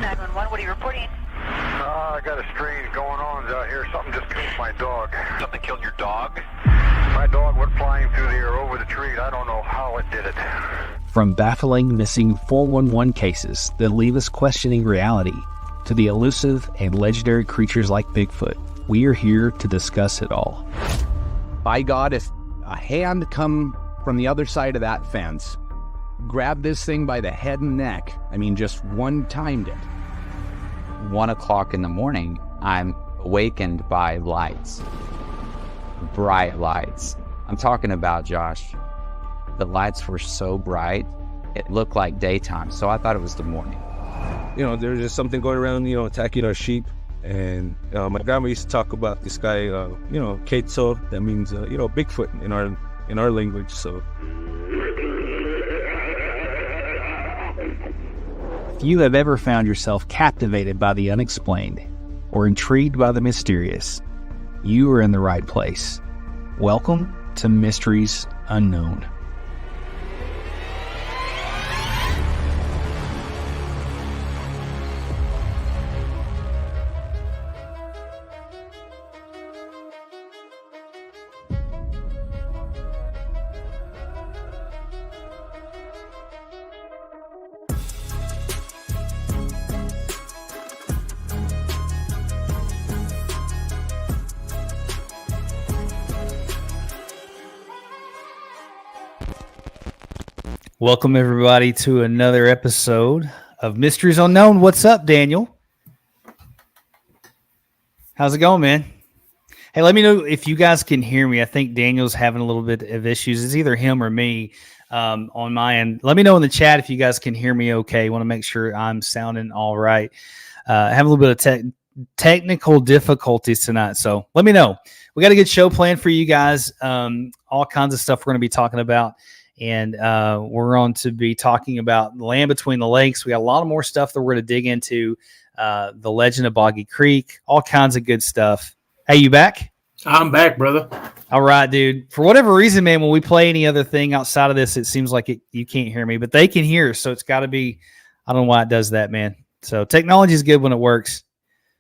911, what are you reporting? I got a strange going on out here. Something just killed my dog. Something killed your dog? My dog went flying through the air over the tree. I don't know how it did it. From baffling missing 411 cases that leave us questioning reality to the elusive and legendary creatures like Bigfoot, we are here to discuss it all. By God, if a hand come from the other side of that fence, grab this thing by the head and neck, just one-timed it. 1 o'clock in the morning, I'm awakened by lights. Bright lights. I'm talking about, Josh, the lights were so bright, it looked like daytime, so I thought it was the morning. There's just something going around, attacking our sheep. And my grandma used to talk about this guy, Ketso, that means, Bigfoot in our language, so. If you have ever found yourself captivated by the unexplained or intrigued by the mysterious, you are in the right place. Welcome to Mysteries Unknown. Welcome, everybody, to another episode of Mysteries Unknown. What's up, Daniel? How's it going, man? Hey, let me know if you guys can hear me. I think Daniel's having a little bit of issues. It's either him or me on my end. Let me know in the chat if you guys can hear me okay. I want to make sure I'm sounding all right. I have a little bit of technical difficulties tonight, so let me know. We got a good show planned for you guys. All kinds of stuff we're going to be talking about. And we're going to be talking about the land between the lakes. We got a lot of more stuff that we're going to dig into. The legend of Boggy Creek, all kinds of good stuff. Hey, you back? I'm back, brother. All right, dude. For whatever reason, man, when we play any other thing outside of this, it seems like you can't hear me, but they can hear. So it's got to be, I don't know why it does that, man. So technology is good when it works.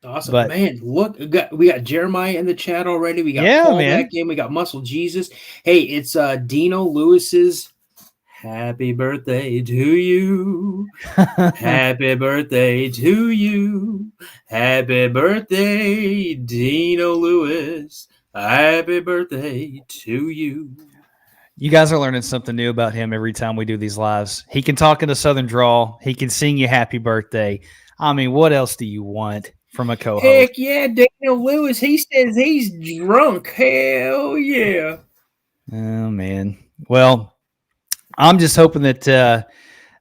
Awesome, but, man. Look, we got Jeremiah in the chat already. We got Paul back in. We got Muscle Jesus. Hey, it's Dino Lewis's happy birthday to you. Happy birthday to you. Happy birthday, Dino Lewis. Happy birthday to you. You guys are learning something new about him every time we do these lives. He can talk in a Southern drawl. He can sing you happy birthday. What else do you want from a co-host? Heck yeah, Daniel Lewis. He says he's drunk. Hell yeah. Oh, man. Well, I'm just hoping that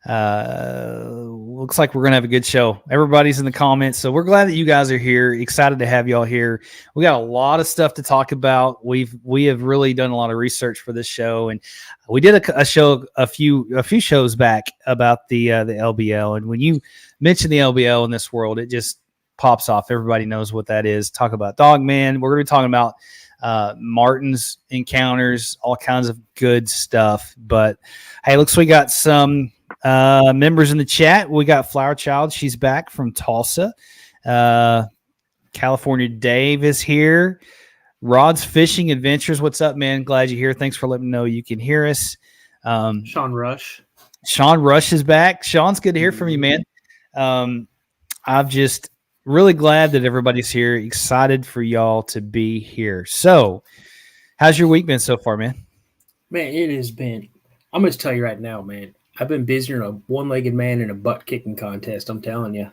looks like we're going to have a good show. Everybody's in the comments, so we're glad that you guys are here. Excited to have y'all here. We got a lot of stuff to talk about. We have really done a lot of research for this show, and we did a show a few shows back about the LBL. And when you mention the LBL in this world, it just pops off. Everybody knows what that is. Talk about Dogman. We're going to be talking about Martin's encounters, all kinds of good stuff. But hey, looks we got some members in the chat. We got Flower Child. She's back from Tulsa. California Dave is here. Rod's Fishing Adventures. What's up, man? Glad you're here. Thanks for letting me know you can hear us. Sean Rush is back. Sean's good to hear from you, man. I've just really glad that everybody's here. Excited for y'all to be here. So, how's your week been so far, man? Man, it has been. I'm going to tell you right now, man. I've been busier than a one-legged man in a butt-kicking contest. I'm telling you.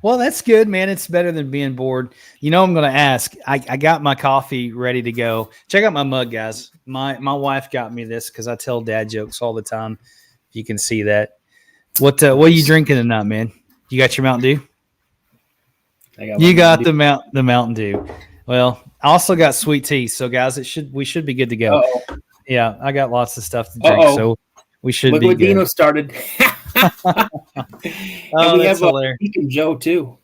Well, that's good, man. It's better than being bored. I'm going to ask. I got my coffee ready to go. Check out my mug, guys. My wife got me this because I tell dad jokes all the time. You can see that. What are you drinking tonight, man? You got your Mountain Dew? You got the Mountain Dew. Well, I also got sweet tea. So, guys, we should be good to go. Uh-oh. Yeah, I got lots of stuff to drink, so we should be what good. Dino started. And we have Deacon Joe too.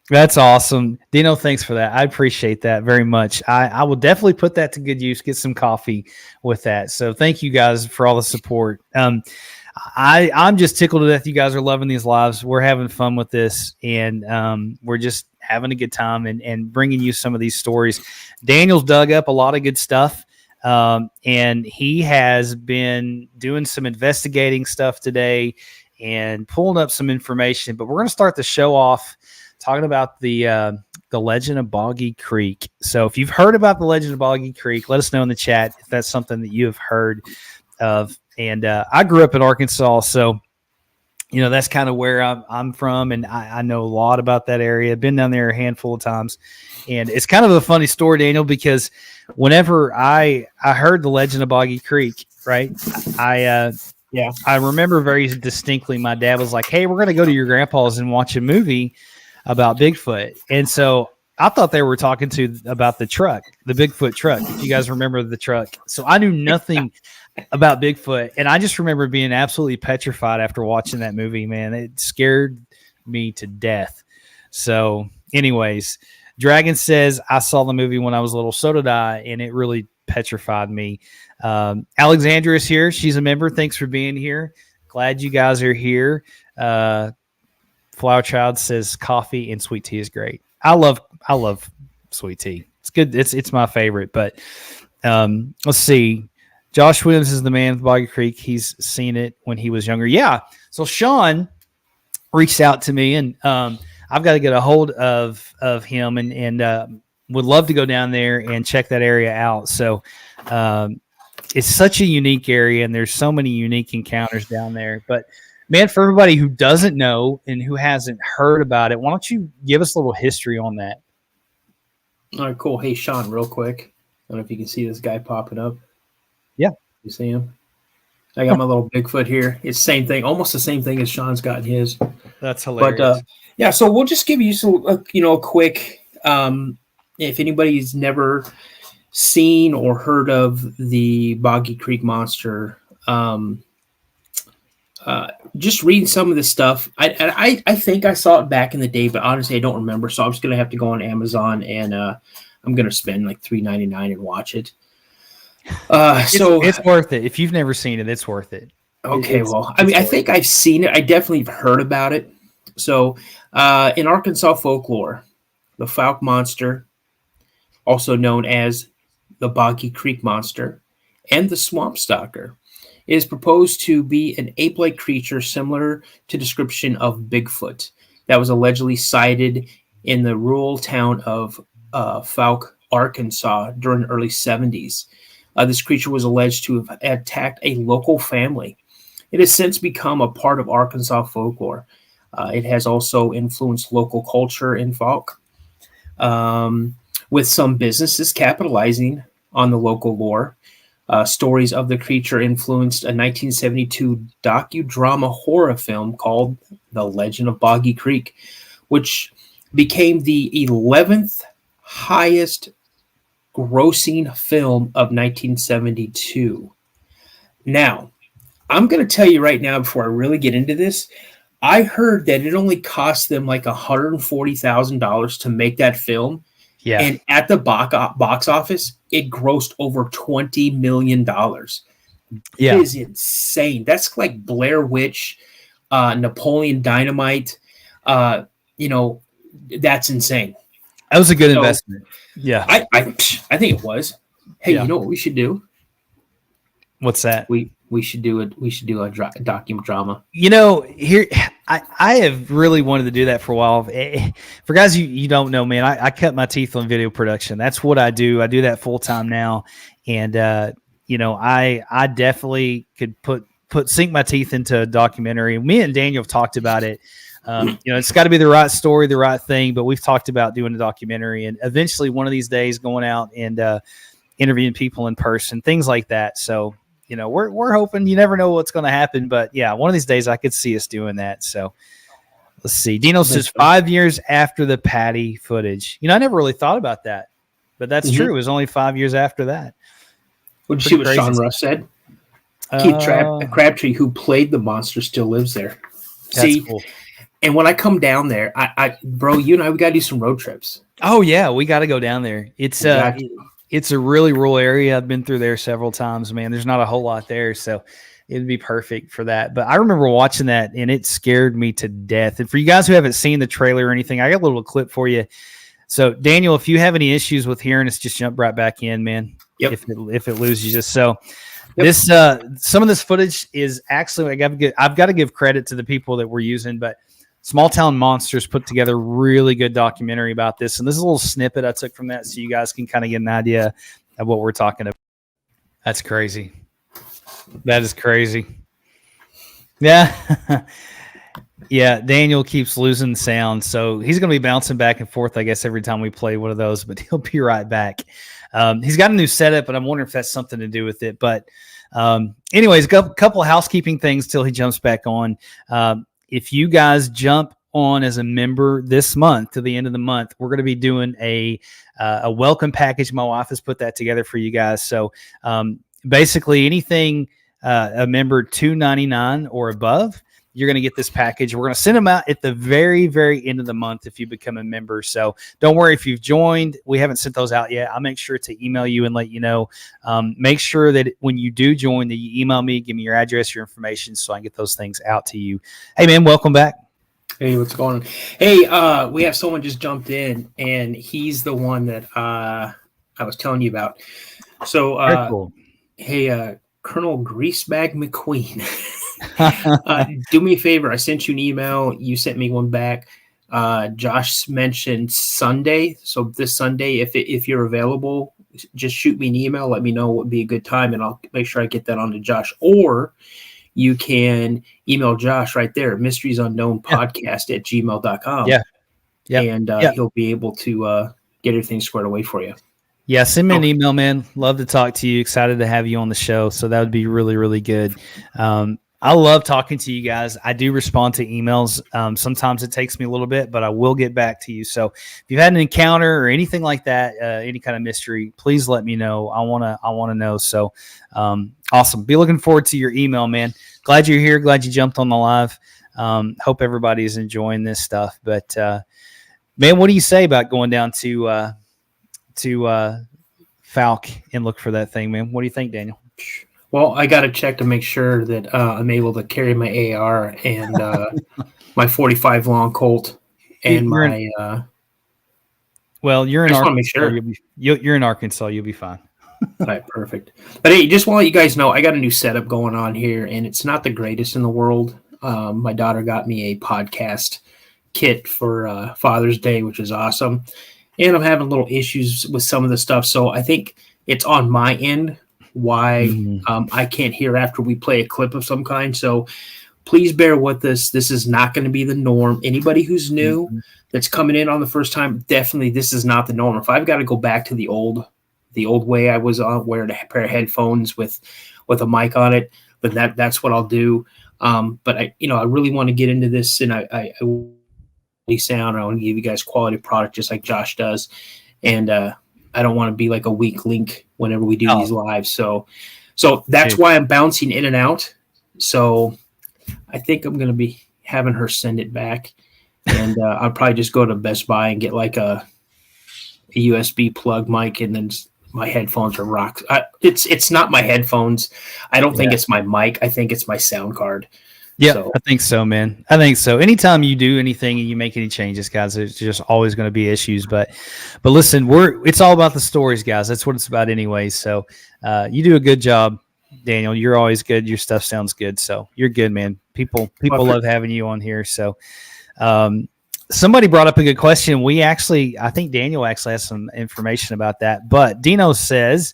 That's awesome. Dino, thanks for that. I appreciate that very much. I will definitely put that to good use, get some coffee with that. So thank you guys for all the support. I'm just tickled to death. You guys are loving these lives. We're having fun with this, and we're just having a good time and bringing you some of these stories. Daniel's dug up a lot of good stuff, and he has been doing some investigating stuff today and pulling up some information. But we're going to start the show off talking about the legend of Boggy Creek. So if you've heard about the legend of Boggy Creek, let us know in the chat if that's something that you have heard of. And I grew up in Arkansas, so that's kind of where I'm from, and I know a lot about that area. Been down there a handful of times, and it's kind of a funny story, Daniel, because whenever I heard the legend of Boggy Creek, right, I remember very distinctly my dad was like, "Hey, we're going to go to your grandpa's and watch a movie about Bigfoot," and so I thought they were talking about the truck, the Bigfoot truck. If you guys remember the truck, so I knew nothing about Bigfoot, and I just remember being absolutely petrified after watching that movie. Man, it scared me to death. So, anyways, Dragon says I saw the movie when I was little. So did I, and it really petrified me. Alexandra is here. She's a member. Thanks for being here. Glad you guys are here. Flower Child says coffee and sweet tea is great. I love sweet tea. It's good. It's my favorite. But let's see. Josh Williams is the man with Boggy Creek. He's seen it when he was younger. Yeah. So Sean reached out to me, and I've got to get a hold of him, and would love to go down there and check that area out. So it's such a unique area, and there's so many unique encounters down there. But man, for everybody who doesn't know and who hasn't heard about it, why don't you give us a little history on that? All right, cool. Hey, Sean, real quick. I don't know if you can see this guy popping up. Yeah. You see him? I got my little Bigfoot here. It's the same thing, almost the same thing as Sean's got in his. That's hilarious. But so we'll just give you some, a quick, if anybody's never seen or heard of the Boggy Creek monster, just reading some of the stuff. I think I saw it back in the day, but honestly, I don't remember. So I'm just gonna have to go on Amazon, and I'm gonna spend like $3.99 and watch it. So it's worth it. If you've never seen it, it's worth it. Okay, I think I've seen it. I definitely have heard about it. So in Arkansas folklore, the Falk monster, also known as the Boggy Creek monster, and the swamp stalker, is proposed to be an ape-like creature similar to description of Bigfoot that was allegedly sighted in the rural town of Falk, Arkansas during the early 70s. This creature was alleged to have attacked a local family. It has since become a part of Arkansas folklore. It has also influenced local culture in Falk, with some businesses capitalizing on the local lore. Stories of the creature influenced a 1972 docudrama horror film called The Legend of Boggy Creek, which became the 11th highest grossing film of 1972. Now, I'm going to tell you right now, before I really get into this, I heard that it only cost them like $140,000 to make that film. Yeah. And at the box office, it grossed over $20 million. Yeah. It is insane. That's like Blair Witch, Napoleon Dynamite. That's insane. That was a good investment. Yeah. I think it was. Hey, You know what we should do? What's that? We should do a docudrama. Here I have really wanted to do that for a while. For guys you don't know, man, I cut my teeth on video production. That's what I do. I do that full time now, and I definitely could sink my teeth into a documentary. Me and Daniel have talked about it. It's got to be the right story, the right thing. But we've talked about doing a documentary, and eventually one of these days going out and interviewing people in person, things like that. So. We're hoping. You never know what's going to happen, but yeah, one of these days I could see us doing that. So let's see. Dino says 5 years after the Patty footage. I never really thought about that, but that's true. It was only 5 years after that. Would you see what Sean Russ said? Keith Crabtree, who played the monster, still lives there. See, cool. And when I come down there, bro, you and I, we got to do some road trips. Oh yeah, we got to go down there. It's a really rural area. I've been through there several times, man. There's not a whole lot there. So it'd be perfect for that. But I remember watching that and it scared me to death. And for you guys who haven't seen the trailer or anything, I got a little clip for you. So Daniel, if you have any issues with hearing us, just jump right back in, man. Yep. If it loses you. So Yep. this some of this footage is actually I've got to give credit to the people that we're using, but Small Town Monsters put together a really good documentary about this. And this is a little snippet I took from that so you guys can kind of get an idea of what we're talking about. That's crazy. That is crazy. Yeah. Yeah, Daniel keeps losing sound, so he's going to be bouncing back and forth, I guess, every time we play one of those, but he'll be right back. He's got a new setup, but I'm wondering if that's something to do with it. But anyways, a couple of housekeeping things till he jumps back on. If you guys jump on as a member this month to the end of the month, we're going to be doing a welcome package. My wife has put that together for you guys. So basically anything a member $2.99 or above, you're going to get this package. We're going to send them out at the very, very end of the month if you become a member. So don't worry if you've joined. We haven't sent those out yet. I'll make sure to email you and let you know. Make sure that when you do join that you email me, give me your address, your information so I can get those things out to you. Hey, man, welcome back. Hey, what's going on? Hey, we have someone just jumped in, and he's the one that I was telling you about. So, Very cool. Hey, Colonel Greasebag McQueen. Do me a favor. I sent you an email. You sent me one back. Josh mentioned Sunday. So this Sunday, if you're available, just shoot me an email. Let me know what would be a good time, and I'll make sure I get that on to Josh. Or you can email Josh right there, mysteriesunknownpodcast@gmail.com. Yeah. Yeah. And he'll be able to get everything squared away for you. Yeah, send me an email, man. Love to talk to you. Excited to have you on the show. So that would be really, really good. I love talking to you guys. I do respond to emails. Sometimes it takes me a little bit, but I will get back to you. So if you've had an encounter or anything like that, any kind of mystery, please let me know. I want to know. So awesome. Be looking forward to your email, man. Glad you're here. Glad you jumped on the live. Hope everybody's enjoying this stuff. But man, what do you say about going down to Falk and look for that thing, man? What do you think, Daniel? Well, I got to check to make sure that I'm able to carry my AR and my 45 long Colt and my. Well, you're in Arkansas. Sure. You're in Arkansas. You'll be fine. All right, perfect. But hey, just want to let you guys know, I got a new setup going on here, and it's not the greatest in the world. My daughter got me a podcast kit for Father's Day, which is awesome. And I'm having little issues with some of the stuff, so I think it's on my end why I can't hear after we play a clip of some kind. So please bear with us. This is not going to be the norm. Anybody who's new that's coming in on the first time, definitely this is not the norm. If I've got to go back to the old way I was on, wearing a pair of headphones with a mic on it, then that's what I'll do. But I really want to get into this, and I sound. I want to give you guys quality product just like Josh does. And I don't want to be like a weak link whenever we do these lives. So that's why I'm bouncing in and out. So I think I'm going to be having her send it back. And I'll probably just go to Best Buy and get like a USB plug mic, and then my headphones are rocks. It's not my headphones. I don't think it's my mic. I think it's my sound card. Yeah, so. I think so, man. I think so. Anytime you do anything and you make any changes, guys, there's just always going to be issues. But listen, it's all about the stories, guys. That's what it's about anyway. So you do a good job, Daniel. You're always good. Your stuff sounds good. So you're good, man. People love having you on here. So somebody brought up a good question. I think Daniel actually has some information about that. But Dino says,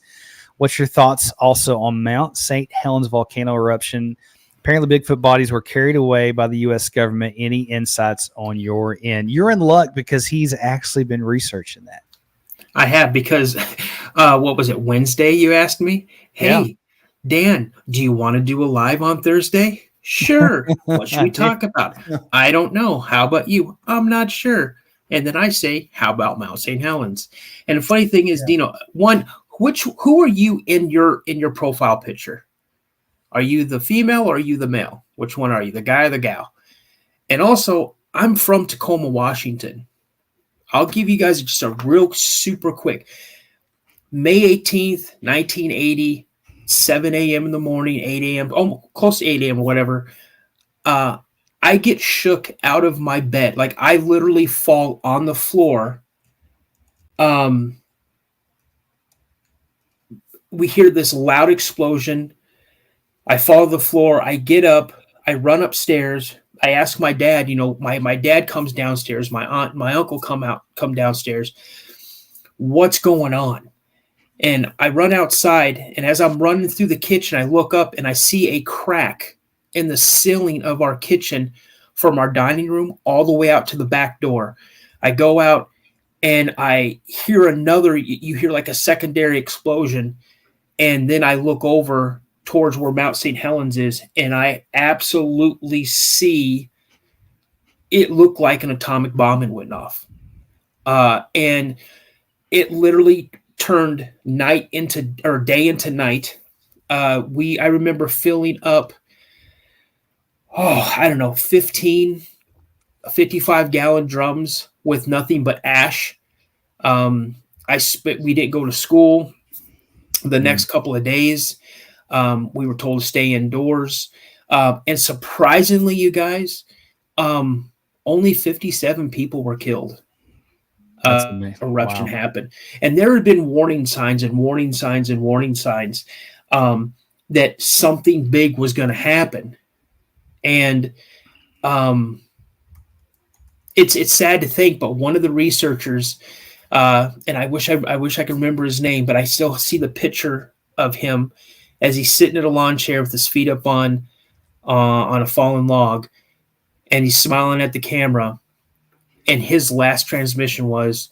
what's your thoughts also on Mount St. Helens volcano eruption? Apparently, Bigfoot bodies were carried away by the U.S. government. Any insights on your end? You're in luck because he's actually been researching that. I have, because what was it, Wednesday you asked me? Hey, Dan, do you want to do a live on Thursday? Sure. What should we talk about? I don't know. How about you? I'm not sure. And then I say, how about Mount St. Helens? And the funny thing is, Dino, who are you in your profile picture? Are you the female or are you the male? Which one are you, the guy or the gal? And also, I'm from Tacoma, Washington. I'll give you guys just a real super quick. May 18th, 1980, 7 a.m. in the morning, 8 a.m., almost close to 8 a.m. or whatever, I get shook out of my bed. Like I literally fall on the floor. We hear this loud explosion. I fall to the floor. I get up. I run upstairs. I ask my dad, my dad comes downstairs. My aunt, my uncle come downstairs. What's going on? And I run outside. And as I'm running through the kitchen, I look up and I see a crack in the ceiling of our kitchen from our dining room all the way out to the back door. I go out and I hear you hear like a secondary explosion. And then I look over towards where Mount St. Helens is, and I absolutely see it looked like an atomic bomb and went off. And it literally turned day into night. I remember filling up, 55-gallon drums with nothing but ash. We didn't go to school the next couple of days. We were told to stay indoors. And surprisingly, you guys, only 57 people were killed. Eruption happened. And there had been warning signs that something big was going to happen. And it's sad to think, but one of the researchers, and I wish I could remember his name, but I still see the picture of him as he's sitting at a lawn chair with his feet up on a fallen log, and he's smiling at the camera. And his last transmission was,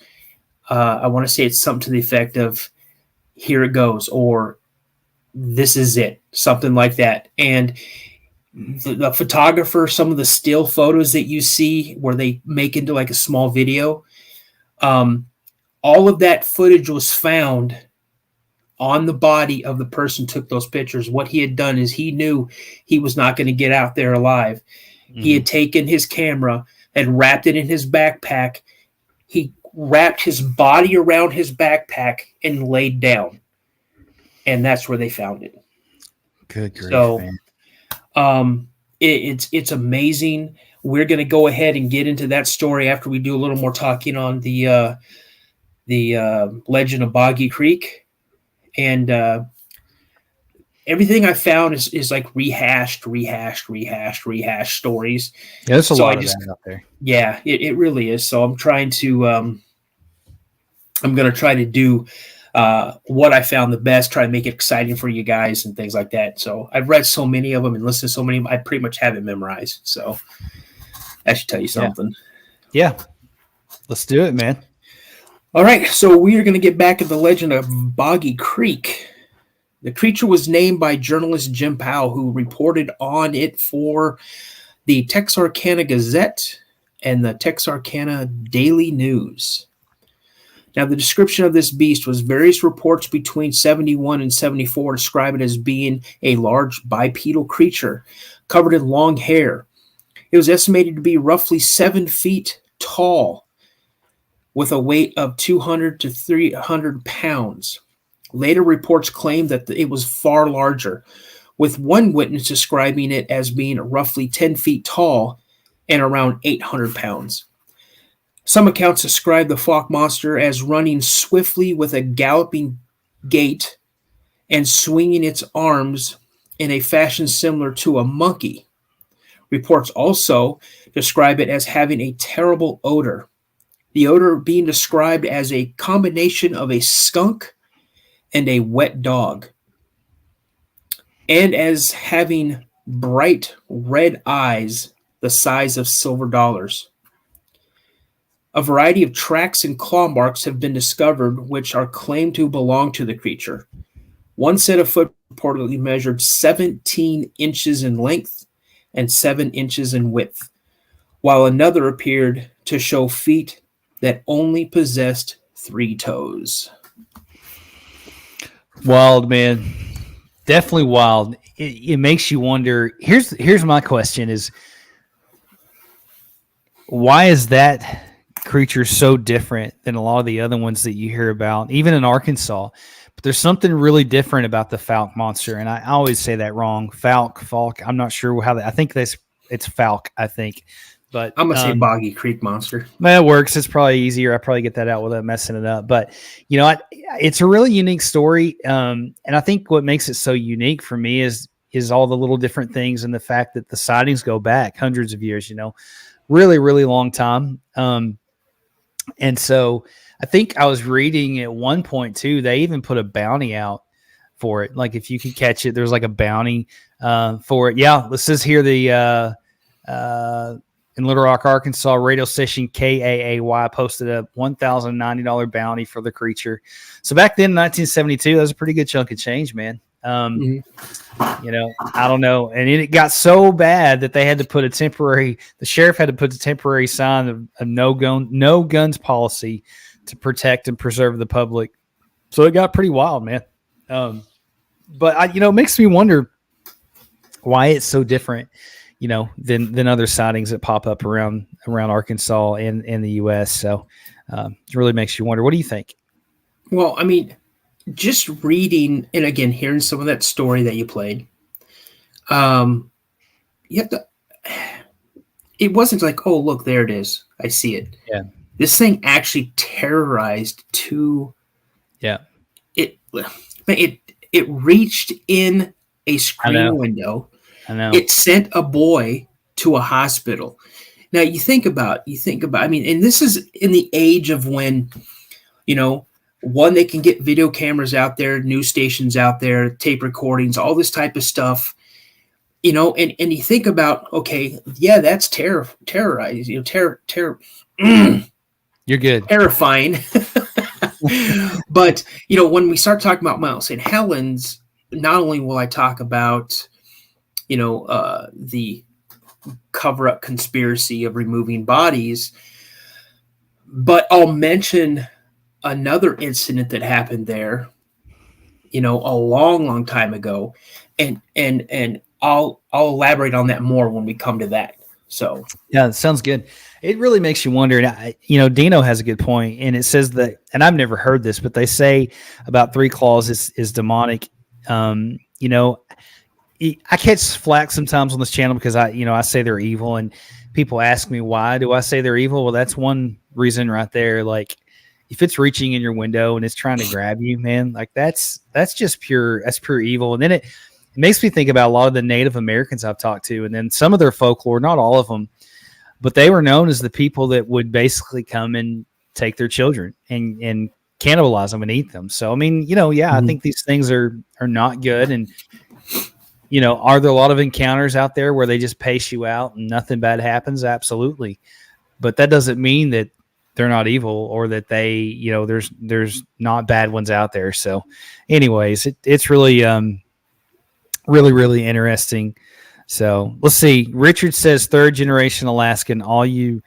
I want to say it's something to the effect of, "Here it goes," or "This is it," something like that. And the photographer, some of the still photos that you see where they make into like a small video, all of that footage was found on the body of the person who took those pictures. What he had done is he knew he was not going to get out there alive. Mm-hmm. He had taken his camera and wrapped it in his backpack. He wrapped his body around his backpack and laid down. And that's where they found it. Good grief, so, man. It's amazing. We're going to go ahead and get into that story after we do a little more talking on the legend of Boggy Creek. And everything I found is like rehashed stories. Yeah, there's a lot of that out there. Yeah, it really is. So I'm trying to I'm going to try to do what I found the best, try to make it exciting for you guys and things like that. So I've read so many of them and listened to so many of them, I pretty much have it memorized. So that should tell you something. Yeah. Let's do it, man. All right, so we are going to get back at the legend of Boggy Creek. The creature was named by journalist Jim Powell, who reported on it for the Texarkana Gazette and the Texarkana Daily News. Now, the description of this beast was various reports between 71 and 74 describe it as being a large bipedal creature covered in long hair. It was estimated to be roughly 7 feet tall, with a weight of 200 to 300 pounds. Later reports claimed that it was far larger, with one witness describing it as being roughly 10 feet tall and around 800 pounds. Some accounts describe the Falk monster as running swiftly with a galloping gait and swinging its arms in a fashion similar to a monkey. Reports also describe it as having a terrible odor. The odor being described as a combination of a skunk and a wet dog, and as having bright red eyes the size of silver dollars. A variety of tracks and claw marks have been discovered which are claimed to belong to the creature. One set of foot reportedly measured 17 inches in length and 7 inches in width, while another appeared to show feet that only possessed 3 toes. Wild, man. Definitely wild. It makes you wonder. Here's my question is, why is that creature is so different than a lot of the other ones that you hear about, even in Arkansas. But there's something really different about the Falk monster, and I always say that wrong. Falk. I'm not sure how that. I think it's Falk. I think, but I'm gonna say Boggy Creek monster. That works. It's probably easier. I probably get that out without messing it up. But it's a really unique story, and I think what makes it so unique for me is all the little different things, and the fact that the sightings go back hundreds of years. Really, really long time. And so I think I was reading at one point too, they even put a bounty out for it. Like if you could catch it, there's like a bounty for it. Yeah. This is here in Little Rock, Arkansas, radio station KAAY posted a $1,090 bounty for the creature. So back then in 1972, that was a pretty good chunk of change, man. I don't know. And it got so bad that they had to put the sheriff had to put a temporary sign of no guns policy to protect and preserve the public. So it got pretty wild, man. But it makes me wonder why it's so different, than other sightings that pop up around Arkansas and in the U.S. So it really makes you wonder. What do you think? Well, I mean, just reading and again hearing some of that story that you played, you have to. It wasn't like, oh, look, there it is, I see it. Yeah, this thing actually terrorized two. Yeah, it reached in a screen window. I know. It sent a boy to a hospital. Now you think about. I mean, and this is in the age of when, one, they can get video cameras out there, news stations out there, tape recordings, all this type of stuff, and you think about, okay, yeah, that's terrorizing, You're good. Terrifying. But, when we start talking about Mount St. Helens, not only will I talk about, the cover-up conspiracy of removing bodies, but I'll mention another incident that happened there, a long time ago, and I'll elaborate on that more when we come to that. So yeah, it sounds good. It really makes you wonder. And Dino has a good point, and it says that, and I've never heard this, but they say about Three Claws is demonic. I catch flack sometimes on this channel because I say they're evil, and people ask me, why do I say they're evil? Well, that's one reason right there. Like, if it's reaching in your window and it's trying to grab you, man, like that's pure evil. And then it makes me think about a lot of the Native Americans I've talked to, and then some of their folklore, not all of them, but they were known as the people that would basically come and take their children and cannibalize them and eat them. So, I mean, I think these things are not good. And, are there a lot of encounters out there where they just pace you out and nothing bad happens? Absolutely. But that doesn't mean that they're not evil or that they, there's not bad ones out there. So anyways, it's really, really, really interesting. So let's see. Richard says 3rd generation Alaskan. All you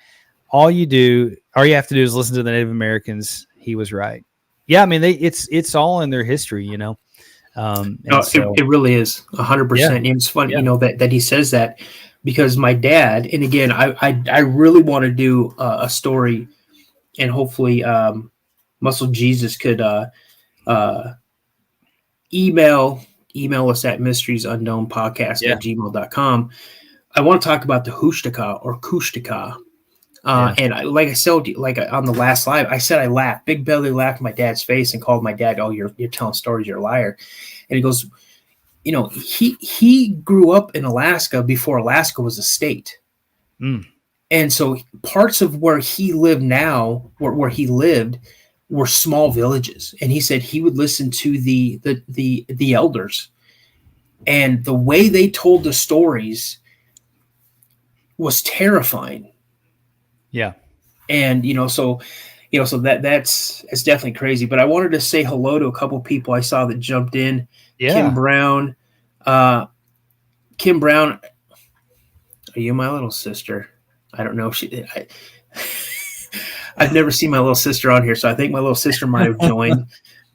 have to do is listen to the Native Americans. He was right. Yeah. I mean, it's all in their history, it really is 100%. Yeah. And it's funny, that he says that, because my dad, and again, I really want to do a story, and hopefully Muscle Jesus could email us at mysteriesunknownpodcast@gmail.com. I want to talk about the Hushtaka or Kushtaka. And like I said, on the last live, I said I laughed. Big Belly laughed in my dad's face and called my dad, "Oh, you're telling stories, you're a liar." And he goes, he grew up in Alaska before Alaska was a state. And so parts of where he lived now, where he lived, were small villages. And he said he would listen to the elders, and the way they told the stories was terrifying. Yeah. And, so that's definitely crazy. But I wanted to say hello to a couple people I saw that jumped in. Yeah. Kim Brown. Kim Brown, are you my little sister? I don't know if I've never seen my little sister on here, so I think my little sister might have joined.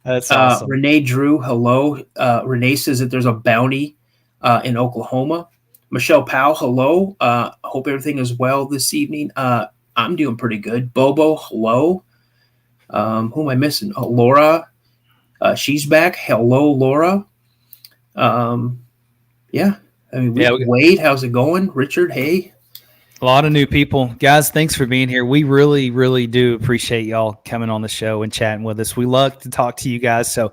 That's awesome. Renee Drew, hello. Renee says that there's a bounty in Oklahoma. Michelle Powell, hello. Hope everything is well this evening. I'm doing pretty good. Bobo, hello. Who am I missing? Oh, Laura. She's back. Hello, Laura. Yeah. I mean, Wade, how's it going? Richard, hey. A lot of new people. Guys, thanks for being here. We really, really do appreciate y'all coming on the show and chatting with us. We love to talk to you guys, so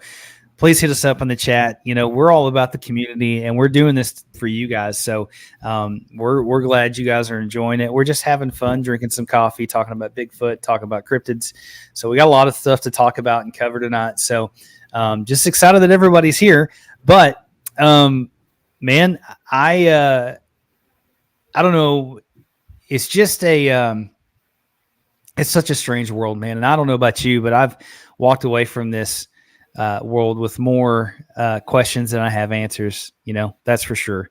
please hit us up in the chat. You know, we're all about the community, and we're doing this for you guys. So we're glad you guys are enjoying it. We're just having fun, drinking some coffee, talking about Bigfoot, talking about cryptids. So we got a lot of stuff to talk about and cover tonight. So just excited that everybody's here. But, man, I don't know. It's just it's such a strange world, man. And I don't know about you, but I've walked away from this world with more questions than I have answers. You know, that's for sure.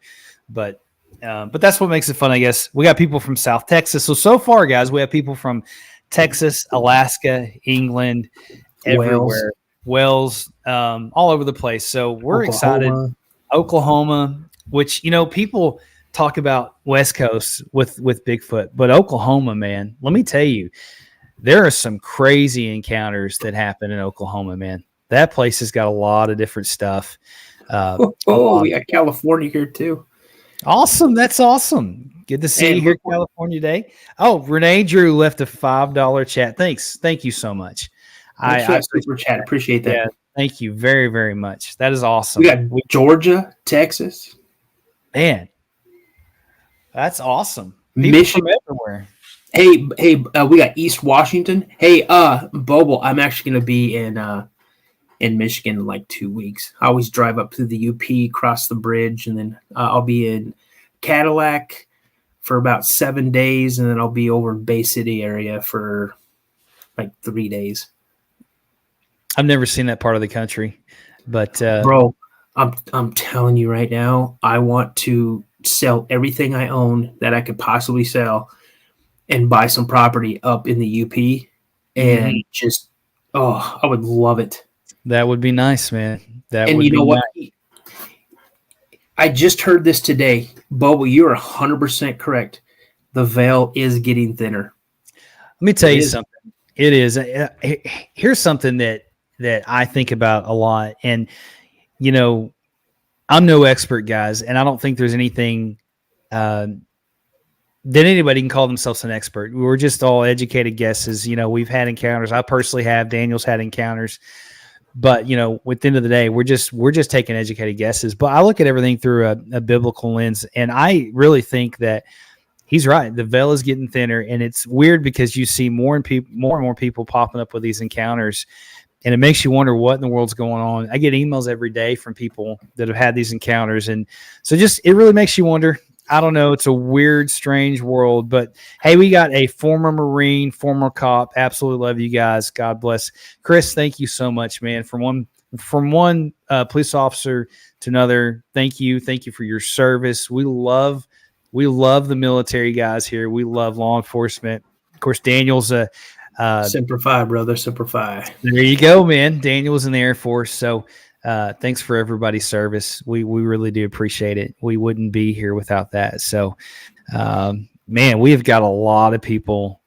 But that's what makes it fun, I guess. We got people from South Texas. So far, guys, we have people from Texas, Alaska, England, everywhere, Wales, all over the place. So we're excited. Oklahoma, which, you know, people talk about West Coast with Bigfoot, but Oklahoma, man, let me tell you, there are some crazy encounters that happen in Oklahoma, man. That place has got a lot of different stuff. We got California here too. Awesome. That's awesome. Good to see you here, California Day. Oh, Renee Drew left a $5 chat. Thanks. Thank you so much. I super chat. Appreciate that. Yeah, thank you very, very much. That is awesome. We got Georgia, Texas. Man, that's awesome. People Michigan, everywhere. Hey, we got East Washington. Hey, Bobo, I'm actually going to be in Michigan in like 2 weeks. I always drive up to the UP, cross the bridge, and then I'll be in Cadillac for about 7 days, and then I'll be over in Bay City area for like 3 days. I've never seen that part of the country, but bro, I'm telling you right now, I want to sell everything I own that I could possibly sell and buy some property up in the UP and just, I would love it. That would be nice, man. And you know what? Nice. I just heard this today. Bobo, you're 100% correct. The veil is getting thinner. Let me tell you something. It is. Here's something that I think about a lot. And, you know, I'm no expert, guys, and I don't think there's anything that anybody can call themselves an expert. We're just all educated guesses. You know, we've had encounters. I personally have. Daniel's had encounters. But, you know, at the end of the day, we're just taking educated guesses. But I look at everything through a biblical lens, and I really think that he's right. The veil is getting thinner, and it's weird because you see more and more people popping up with these encounters. And it makes you wonder what in the world's going on. I get emails every day from people that have had these encounters. And so it really makes you wonder. I don't know. It's a weird, strange world. But, hey, we got a former Marine, former cop. Absolutely love you guys. God bless. Chris, thank you so much, man. From one police officer to another, thank you. Thank you for your service. We love the military guys here. We love law enforcement. Of course, Daniel's a Semper Fi, brother. Semper Fi. There you go, man. Daniel was in the Air Force. So thanks for everybody's service. We really do appreciate it. We wouldn't be here without that. So, man, we have got a lot of people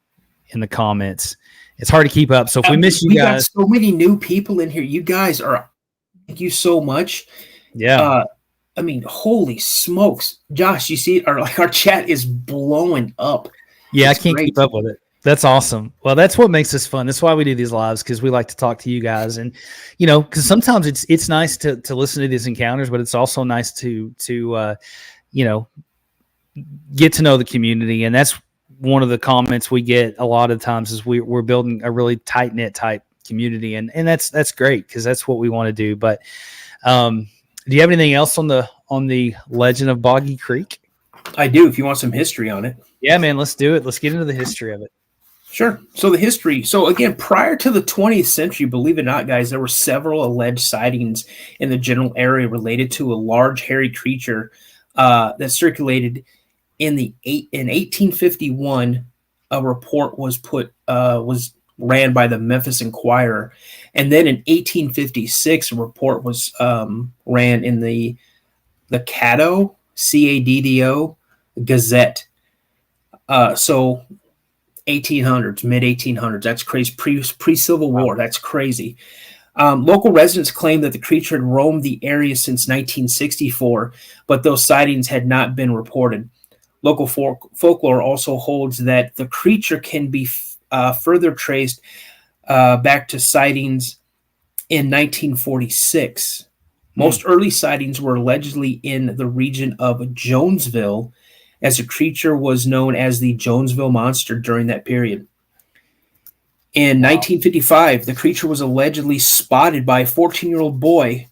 in the comments. It's hard to keep up. So if we miss you guys. We got so many new people in here. You guys are, thank you so much. Yeah. I mean, holy smokes. Josh, you see, our chat is blowing up. Yeah, I can't keep up with it. That's awesome. Well, that's what makes us fun. That's why we do these lives, because we like to talk to you guys. And, you know, because sometimes it's nice to listen to these encounters, but it's also nice to you know, get to know the community. And that's one of the comments we get a lot of times is we're building a really tight-knit type community. And that's great, because that's what we want to do. But do you have anything else on the legend of Boggy Creek? I do, if you want some history on it. Yeah, man, let's do it. Let's get into the history of it. Sure. So the history. So again, prior to the 20th century, believe it or not, guys, there were several alleged sightings in the general area related to a large hairy creature that circulated in 1851. A report was ran by the Memphis Inquirer, and then in 1856, a report was ran in the Caddo Gazette. So 1800s, mid 1800s. That's crazy. Pre-Civil War. That's crazy. Local residents claim that the creature had roamed the area since 1964, but those sightings had not been reported. Local folklore also holds that the creature can be further traced back to sightings in 1946. Most early sightings were allegedly in the region of Jonesville, as the creature was known as the Jonesville Monster during that period. In 1955, the creature was allegedly spotted by a 14-year-old boy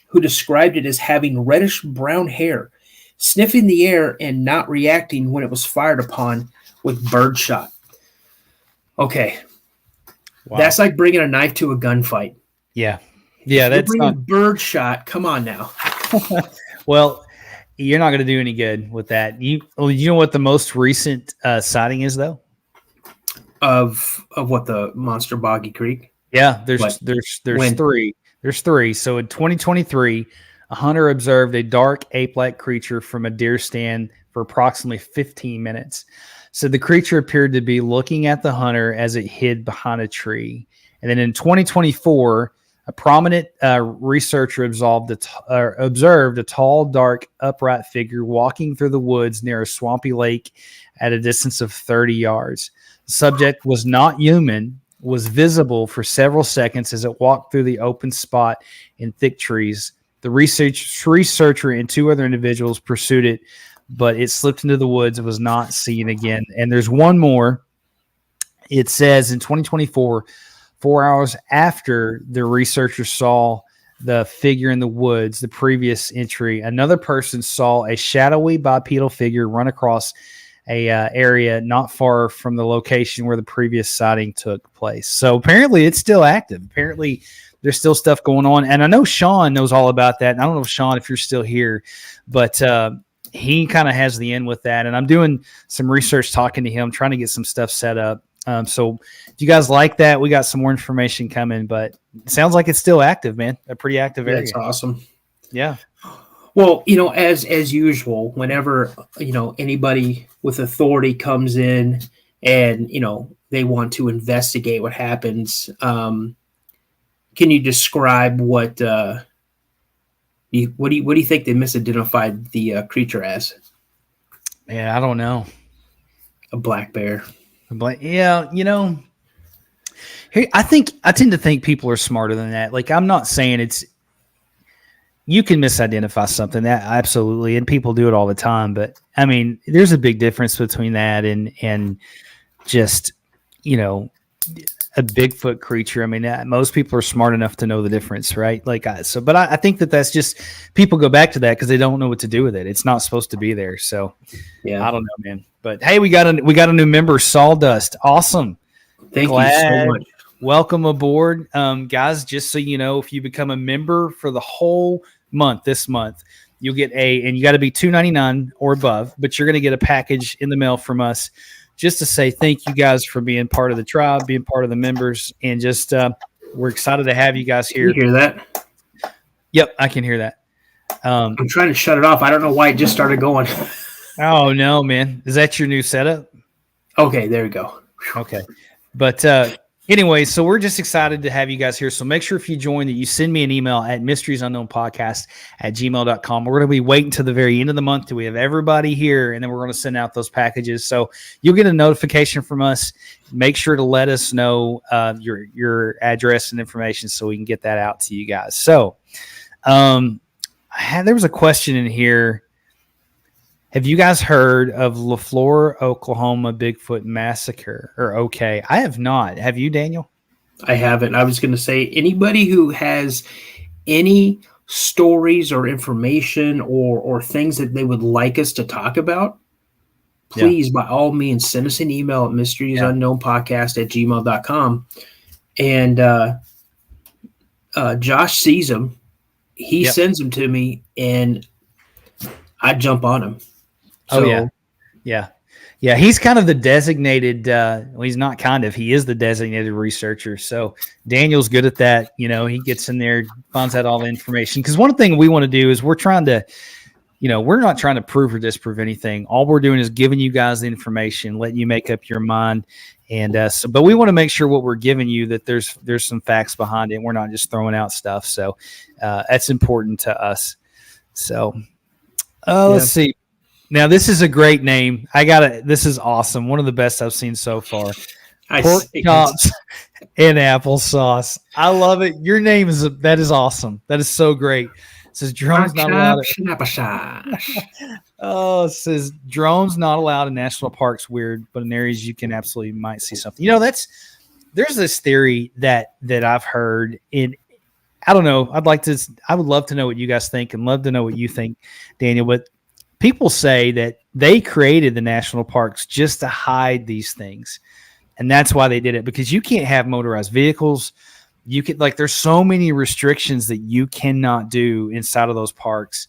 who described it as having reddish-brown hair, sniffing the air and not reacting when it was fired upon with birdshot. Okay. Wow. That's like bringing a knife to a gunfight. Yeah. Yeah, that's not birdshot. Come on now. Well, you're not going to do any good with that. You know what the most recent sighting is, though? Of what, the monster Boggy Creek? Yeah, there's three. There's three. So in 2023, a hunter observed a dark ape-like creature from a deer stand for approximately 15 minutes. So the creature appeared to be looking at the hunter as it hid behind a tree. And then in 2024, a prominent researcher observed a tall, dark, upright figure walking through the woods near a swampy lake at a distance of 30 yards. The subject was not human, was visible for several seconds as it walked through the open spot in thick trees. The researcher and two other individuals pursued it, but it slipped into the woods and was not seen again. And there's one more. It says in 2024, 4 hours after the researcher saw the figure in the woods, the previous entry, another person saw a shadowy bipedal figure run across a area not far from the location where the previous sighting took place. So apparently it's still active. Apparently there's still stuff going on. And I know Sean knows all about that. And I don't know, Sean, if you're still here, but he kind of has the end with that. And I'm doing some research talking to him, trying to get some stuff set up. So if you guys like that, we got some more information coming, but it sounds like it's still active, man. A pretty active area. That's awesome. Yeah. Well, as usual, whenever, anybody with authority comes in and, they want to investigate what happens, can you describe what do you think they misidentified the creature as? Yeah, I don't know. A black bear. Yeah, I tend to think people are smarter than that. Like, I'm not saying you can misidentify something, that absolutely, and people do it all the time. But I mean, there's a big difference between that and just, a Bigfoot creature. I mean, most people are smart enough to know the difference, right? But I think that's just, people go back to that because they don't know what to do with it. It's not supposed to be there. So yeah, I don't know, man. But hey, we got a new member, Sawdust. Awesome. Thank you so much. Welcome aboard, guys. Just so you know, if you become a member for the whole month, this month, you'll get and you got to be $2.99 or above, but you're going to get a package in the mail from us, just to say thank you guys for being part of the tribe, being part of the members, and just we're excited to have you guys here. Can you hear that? Yep, I can hear that. I'm trying to shut it off. I don't know why it just started going. Oh no, man! Is that your new setup? Okay, there we go. Okay, but anyway, so we're just excited to have you guys here. So make sure if you join that you send me an email at mysteriesunknownpodcast@gmail.com. We're going to be waiting to the very end of the month till we have everybody here, and then we're going to send out those packages. So you'll get a notification from us. Make sure to let us know your address and information so we can get that out to you guys. So there was a question in here. Have you guys heard of LaFleur, Oklahoma Bigfoot massacre? Or okay, I have not. Have you, Daniel? I haven't. I was going to say, anybody who has any stories or information or things that they would like us to talk about, please, by all means, send us an email at mysteriesunknownpodcast@gmail.com. And Josh sees them. He sends them to me, and I jump on them. So, yeah. He's kind of the designated. He's not kind of. He is the designated researcher. So Daniel's good at that. He gets in there, finds out all the information. Because one thing we want to do is we're trying to, we're not trying to prove or disprove anything. All we're doing is giving you guys the information, letting you make up your mind, And but we want to make sure what we're giving you that there's some facts behind it. And we're not just throwing out stuff. So that's important to us. So let's see. Now this is a great name. This is awesome. One of the best I've seen so far. Pork chops and applesauce. I love it. Your name is awesome. That is so great. It says drones not allowed. It says drones not allowed in national parks. Weird, but in areas you can absolutely might see something. There's this theory that I've heard in. I don't know. I would love to know what you guys think and love to know what you think, Daniel. But people say that they created the national parks just to hide these things. And that's why they did it, because you can't have motorized vehicles. You can there's so many restrictions that you cannot do inside of those parks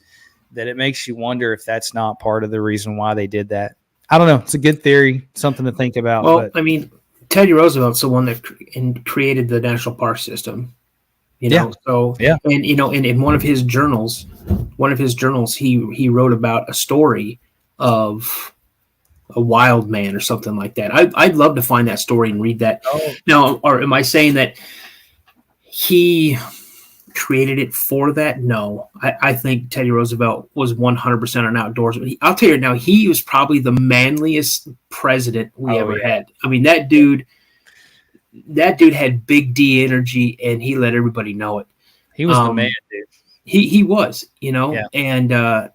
that it makes you wonder if that's not part of the reason why they did that. I don't know. It's a good theory, something to think about. Well, I mean, Teddy Roosevelt's the one that created the national park system. So and in one of his journals, he wrote about a story of a wild man or something like that. I'd love to find that story and read that. Now, or am I saying that he created it for that? No, I think Teddy Roosevelt was 100% an outdoorsman. I'll tell you now, he was probably the manliest president we ever had. I mean, that dude had big D energy, and he let everybody know it. He was the man, dude. He was, and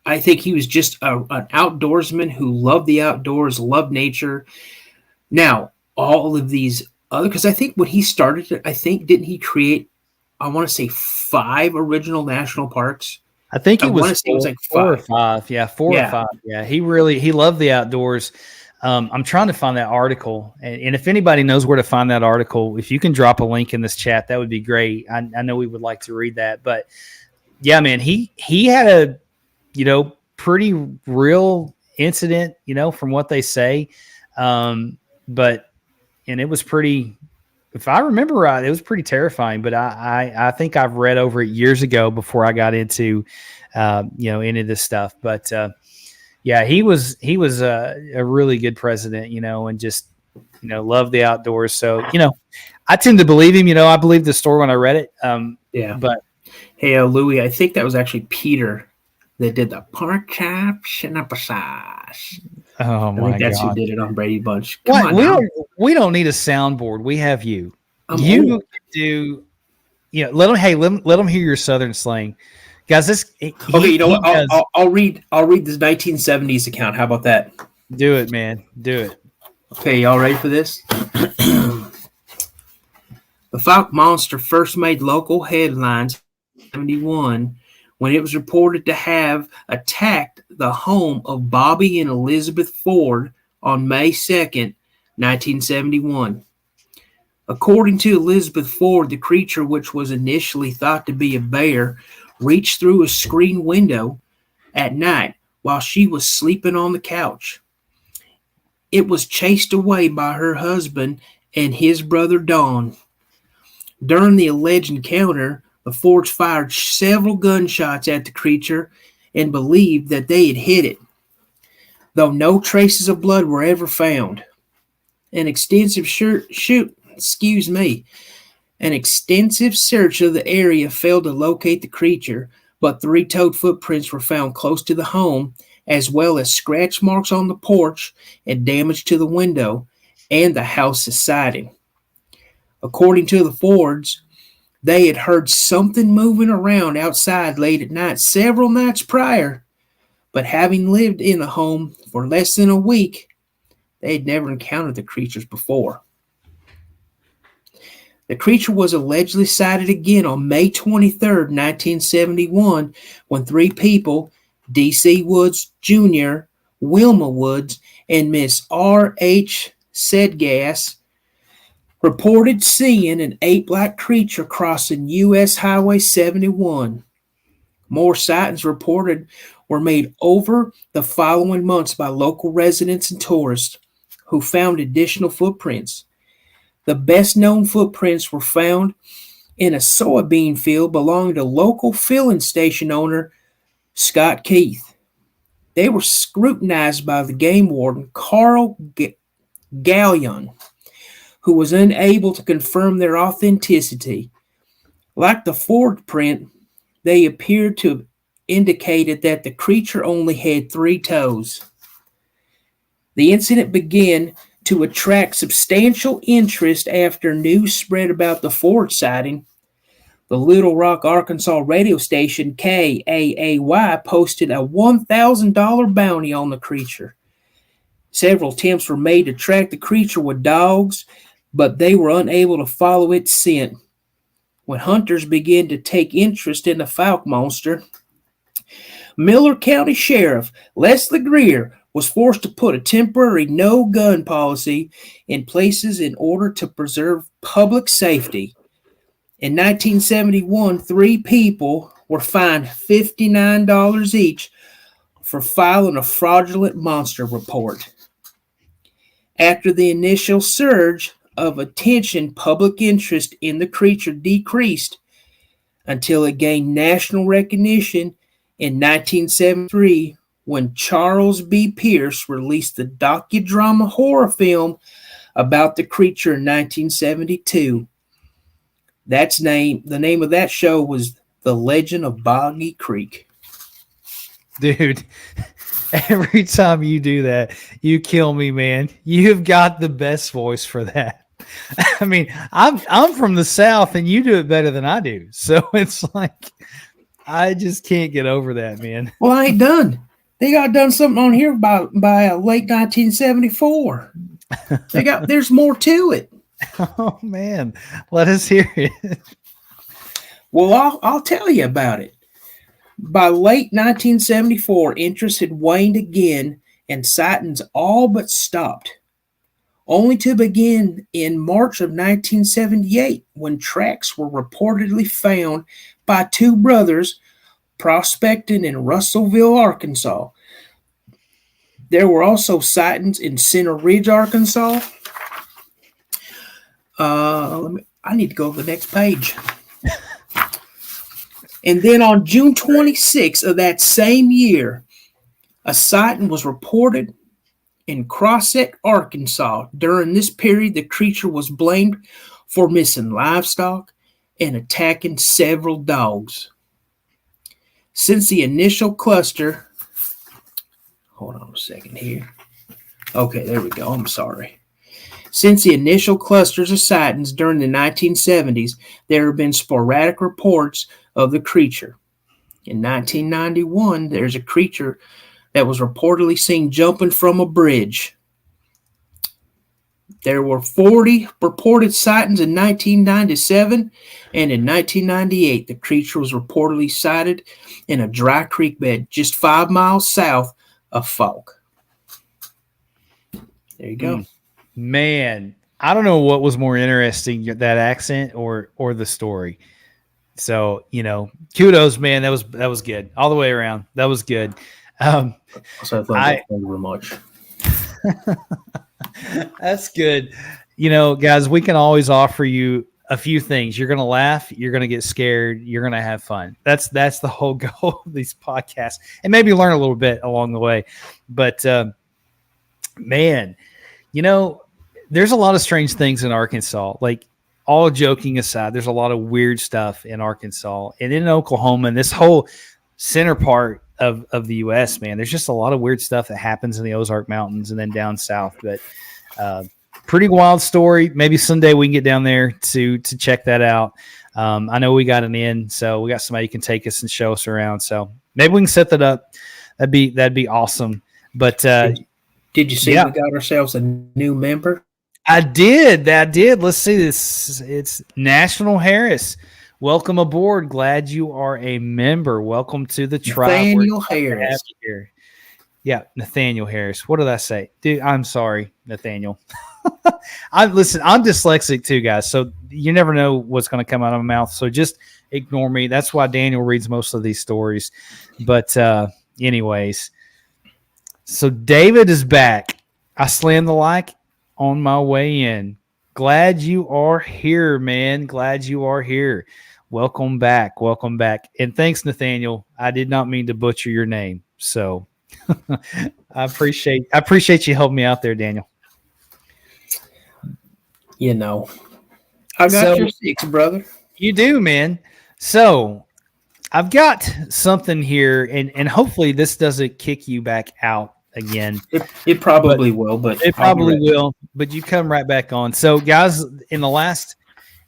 I think he was just an outdoorsman who loved the outdoors, loved nature. Now, all of these other, because I think when he started it, didn't he create, I want to say 5 original national parks? I think it was 4 or 5. Yeah, 4 or 5. Yeah, he loved the outdoors. I'm trying to find that article, and if anybody knows where to find that article, if you can drop a link in this chat, that would be great. I know we would like to read that, but yeah, man, he had a pretty real incident, from what they say, but it was pretty. If I remember right, it was pretty terrifying. But I think I've read over it years ago before I got into into this stuff, but. Yeah, he was a really good president, and just, loved the outdoors. So, I tend to believe him. I believed the story when I read it. But hey, Louis, I think that was actually Peter that did the pork chops and applesauce. Oh my God, that's who did it on Brady Bunch. We don't need a soundboard. We have you. You do. Let them hear your Southern slang. Guys, what? I'll read this 1970s account. How about that? Do it, man. Do it. Okay, y'all ready for this? The Falk monster first made local headlines in 1971 when it was reported to have attacked the home of Bobby and Elizabeth Ford on May 2nd, 1971. According to Elizabeth Ford, the creature, which was initially thought to be a bear, reached through a screen window at night while she was sleeping on the couch. It was chased away by her husband and his brother Don. During the alleged encounter, the Fords fired several gunshots at the creature and believed that they had hit it, though no traces of blood were ever found. An extensive An extensive search of the area failed to locate the creature, but 3-toed footprints were found close to the home, as well as scratch marks on the porch and damage to the window and the house's siding. According to the Fords, they had heard something moving around outside late at night several nights prior, but having lived in the home for less than a week, they had never encountered the creatures before. The creature was allegedly sighted again on May 23, 1971, when 3 people, D.C. Woods Jr., Wilma Woods, and Miss R.H. Sedgas, reported seeing an ape-like creature crossing U.S. Highway 71. More sightings reported were made over the following months by local residents and tourists who found additional footprints. The best-known footprints were found in a soybean field belonging to local filling station owner Scott Keith. They were scrutinized by the game warden Carl Gallion, who was unable to confirm their authenticity. Like the footprint, they appeared to have indicated that the creature only had 3 toes. The incident began to attract substantial interest after news spread about the Ford sighting. The Little Rock, Arkansas radio station KAAY posted a $1,000 bounty on the creature. Several attempts were made to track the creature with dogs, but they were unable to follow its scent. When hunters began to take interest in the Falk monster, Miller County Sheriff Leslie Greer was forced to put a temporary no-gun policy in places in order to preserve public safety. In 1971, 3 people were fined $59 each for filing a fraudulent monster report. After the initial surge of attention, public interest in the creature decreased until it gained national recognition in 1973 when Charles B. Pierce released the docudrama horror film about the creature in 1972. The name of that show was The Legend of Boggy Creek. Dude, every time you do that, you kill me, man. You've got the best voice for that. I mean, I'm from the South, and you do it better than I do. So it's like, I just can't get over that, man. Well, I ain't done. They got done something on here by late 1974. There's more to it. Oh man, let us hear it. Well, I'll tell you about it. By late 1974, interest had waned again, and sightings all but stopped, only to begin in March of 1978 when tracks were reportedly found by 2 brothers prospecting in Russellville, Arkansas. There were also sightings in Center Ridge, Arkansas. I need to go to the next page. And then on June 26th of that same year, a sighting was reported in Crossett, Arkansas. During this period, the creature was blamed for missing livestock and attacking several dogs. Since the initial cluster, hold on a second here. Okay, there we go. I'm sorry. Since the initial clusters of sightings during the 1970s, there have been sporadic reports of the creature. In 1991, there's a creature that was reportedly seen jumping from a bridge. There were 40 reported sightings in 1997, and in 1998, the creature was reportedly sighted in a dry creek bed just 5 miles south of Falk. There you go. Man, I don't know what was more interesting, that accent or the story. So, kudos, man. That was good all the way around. That was good. Thank you very much. That's good. Guys, we can always offer you a few things. You're going to laugh. You're going to get scared. You're going to have fun. That's the whole goal of these podcasts, and maybe learn a little bit along the way. But, man, there's a lot of strange things in Arkansas. Like, all joking aside, there's a lot of weird stuff in Arkansas and in Oklahoma and this whole center part of the U.S., man. There's just a lot of weird stuff that happens in the Ozark Mountains and then down south. But pretty wild story. Maybe someday we can get down there to check that out. I know we got an in, so we got somebody who can take us and show us around. So maybe we can set that up. That'd be awesome. But did you see we got ourselves a new member? I did. Let's see this. It's National Harris. Welcome aboard. Glad you are a member. Welcome to the tribe. Nathaniel Harris. Yeah, Nathaniel Harris. What did I say? Dude, I'm sorry, Nathaniel. I'm dyslexic too, guys. So you never know what's going to come out of my mouth. So just ignore me. That's why Daniel reads most of these stories. But anyways, so David is back. I slammed the like on my way in. Glad you are here, man. Glad you are here. Welcome back. And thanks, Nathaniel. I did not mean to butcher your name. So I appreciate you helping me out there, Daniel. You know, I got your 6, brother. You do, man. So I've got something here, and hopefully this doesn't kick you back out again. It probably will, but it probably will. But you come right back on. So, guys, in the last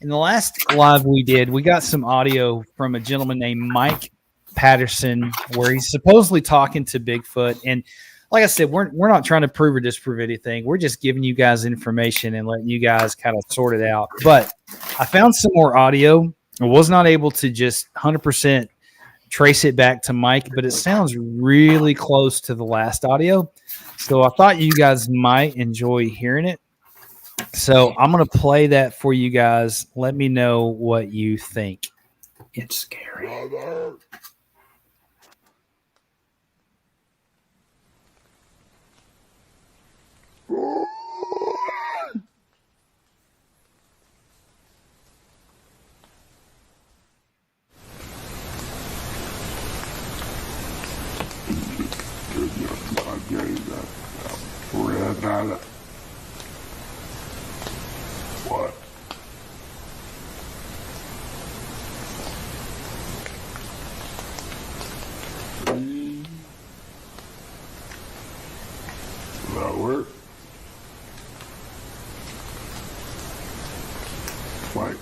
live we did, we got some audio from a gentleman named Mike Patterson, where he's supposedly talking to Bigfoot. And like I said, we're not trying to prove or disprove anything. We're just giving you guys information and letting you guys kind of sort it out. But I found some more audio. I was not able to just 100% trace it back to Mike, but it sounds really close to the last audio. So I thought you guys might enjoy hearing it. So I'm going to play that for you guys. Let me know what you think. It's scary. What? Does that work? Mike?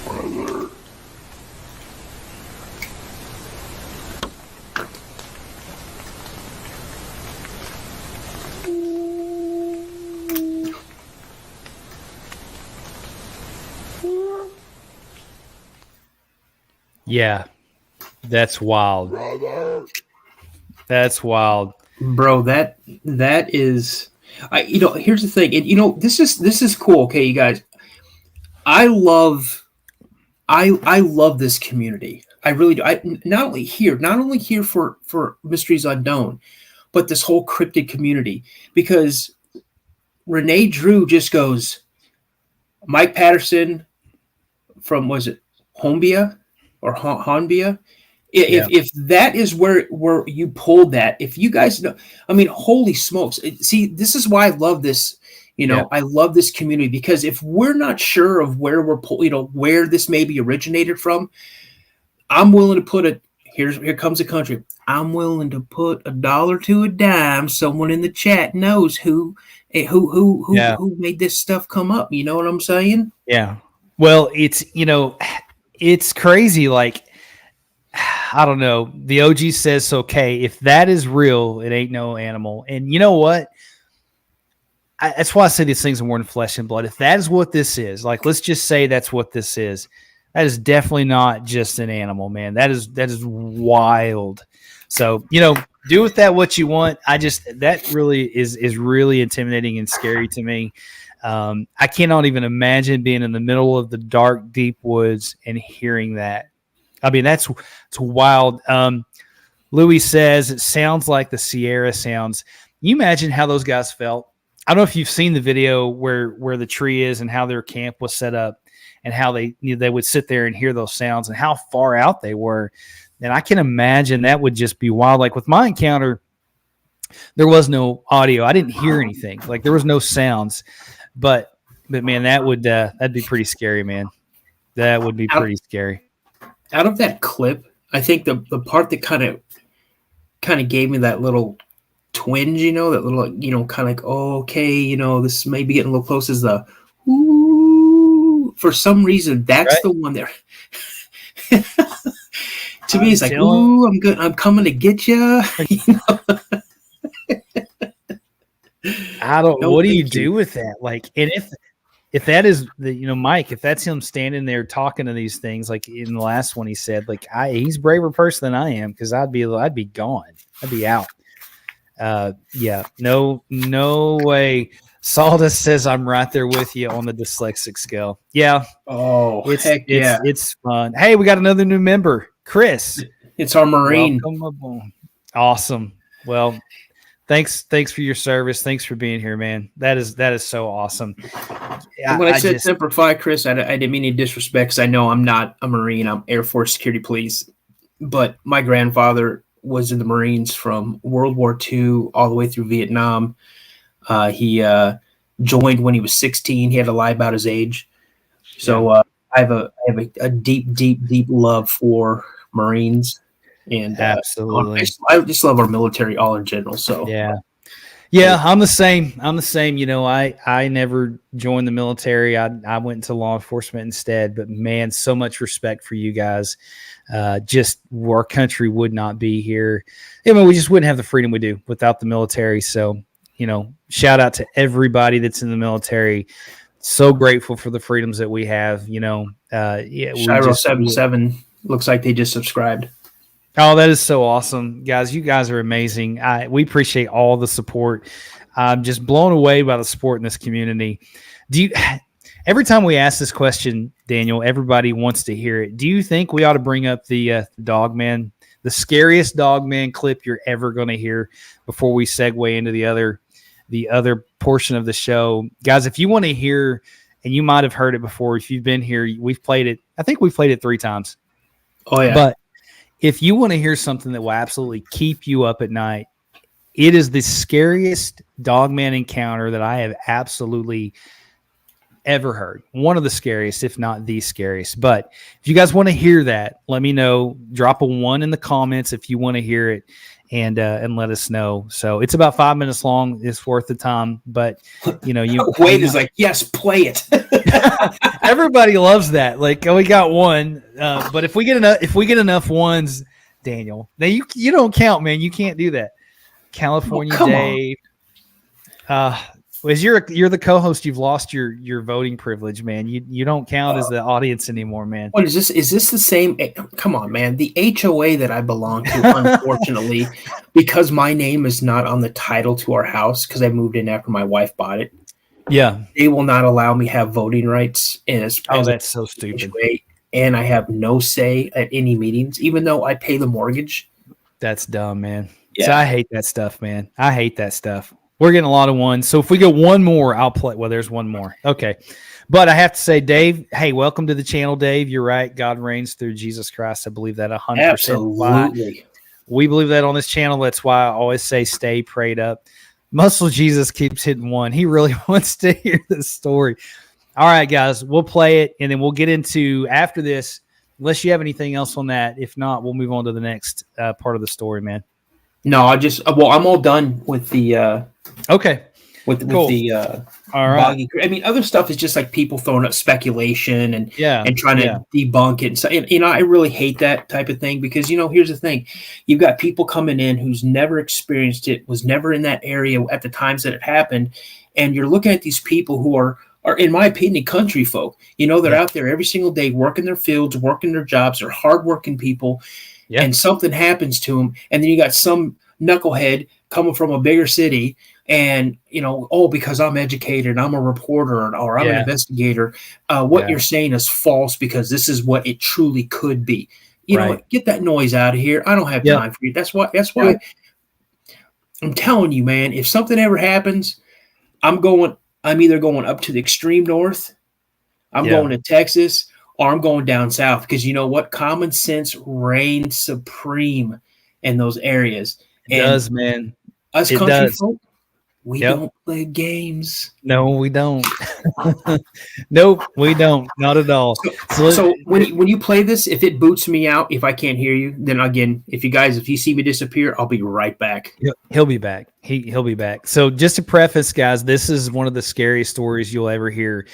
Brother? Yeah, that's wild. Brother? That's wild, bro. That is, here's the thing, and this is cool. Okay, you guys, I love this community. I really do. I not only here for Mysteries Unknown, but this whole cryptid community, because Renee Drew just goes, Mike Patterson from, was it Hombia or Honbia? If that is where you pulled that, if you guys know, I mean, holy smokes. See, this is why I love this, I love this community, because if we're not sure of where where this maybe originated from, I'm willing to put here comes a country. I'm willing to put $1 to a dime. Someone in the chat knows who made this stuff come up. You know what I'm saying? Yeah. Well, it's crazy. Like, I don't know. The OG says, okay, if that is real, it ain't no animal. And you know what? That's why I say these things are more than flesh and blood. If that is what this is, like, let's just say that's what this is. That is definitely not just an animal, man. That is wild. So, do with that what you want. That really is really intimidating and scary to me. I cannot even imagine being in the middle of the dark, deep woods and hearing that. I mean, it's wild. Louis says it sounds like the Sierra sounds. Can you imagine how those guys felt? I don't know if you've seen the video where the tree is and how their camp was set up and how they would sit there and hear those sounds and how far out they were. And I can imagine that would just be wild. Like with my encounter, there was no audio. I didn't hear anything. Like there was no sounds. But man, that'd be pretty scary, man. That would be pretty scary. Out of that clip, I think the part that kind of gave me that little twinge, that little, kind of like, oh, okay, this may be getting a little close, is the ooh. For some reason, that's right. The one there. To me, it's like, ooh, I'm good. I'm coming to get you. I don't. What do you do with that? Like, and if that is Mike, if that's him standing there talking to these things, like in the last one, he said, like, he's a braver person than I am, because I'd be gone. I'd be out. Yeah, no way. Sawdust says I'm right there with you on the dyslexic scale. Yeah. Oh, it's fun. Hey, we got another new member, Chris. It's our Marine. Awesome. Well, thanks for your service. Thanks for being here, man. That is so awesome. When I said Semper Fi, Chris, I didn't mean any disrespect, because I know I'm not a Marine. I'm Air Force Security Police. But my grandfather was in the Marines from World War II all the way through Vietnam. He joined when he was 16. He had to lie about his age. So I have a deep love for Marines, and absolutely, I just love our military all in general. So yeah, I'm the same. You know, I never joined the military. I went into law enforcement instead. But man, so much respect for you guys. Just our country would not be here. I mean, we just wouldn't have the freedom we do without the military. So, you know, shout out to everybody that's in the military. So grateful for the freedoms that we have. You know, Shiro77 looks like they just subscribed. Oh, that is so awesome, guys! You guys are amazing. We appreciate all the support. I'm just blown away by the support in this community. Every time we ask this question, Daniel, everybody wants to hear it. Do you think we ought to bring up the Dogman, the scariest Dogman clip you're ever going to hear before we segue into the other portion of the show? Guys, if you want to hear, and you might have heard it before, if you've been here, we've played it. I think we've played it 3 times. Oh, yeah. But if you want to hear something that will absolutely keep you up at night, it is the scariest Dogman encounter that I have absolutely ever heard. One of the scariest, if not the scariest. But if you guys want to hear that, let me know. Drop a 1 in the comments if you want to hear it, and let us know. So it's about 5 minutes long. It's worth the time. But you know, Wade is like, yes, play it. Everybody loves that. Like, we got 1, but if we get enough 1s, Daniel, now you don't count, man. You can't do that. California Dave. As you're the co-host, you've lost your voting privilege, man. You don't count as the audience anymore, man. What is this? Is this the same? Come on, man. The HOA that I belong to, unfortunately, because my name is not on the title to our house because I moved in after my wife bought it. Yeah, they will not allow me have voting rights. That's so stupid. HOA, and I have no say at any meetings, even though I pay the mortgage. That's dumb, man. Yeah. So I hate that stuff, man. I hate that stuff. We're getting a lot of 1s. So if we get 1 more, I'll play. Well, there's 1 more. Okay. But I have to say, Dave, hey, welcome to the channel, Dave. You're right. God reigns through Jesus Christ. I believe that 100%. Absolutely. We believe that on this channel. That's why I always say stay prayed up. Muscle Jesus keeps hitting 1. He really wants to hear this story. All right, guys, we'll play it, and then we'll get into, after this, unless you have anything else on that. If not, we'll move on to the next part of the story, man. No, I'm all done with the okay. With the all right. Boggy Creek. I mean, other stuff is just like people throwing up speculation and trying to debunk it. And so, you know, I really hate that type of thing because, you know, here's the thing. You've got people coming in who's never experienced it, was never in that area at the times that it happened. And you're looking at these people who are, in my opinion, country folk. You know, they're out there every single day working their fields, working their jobs. They're hardworking people. Yeah. And something happens to them. And then you got some knucklehead coming from a bigger city and, you know, because I'm educated, I'm a reporter or I'm an investigator. What you're saying is false because this is what it truly could be. You know what? Get that noise out of here. I don't have time for you. That's why I'm telling you, man, if something ever happens, I'm either going up to the extreme north, I'm going to Texas, or I'm going down south because you know what? Common sense reigns supreme in those areas. It does, man. Us country folk, we don't play games. No, we don't. Nope, we don't. Not at all. So when you play this, if it boots me out, if I can't hear you, then again, if you see me disappear, I'll be right back. He'll be back. He'll be back. So just to preface, guys, this is one of the scariest stories you'll ever hear.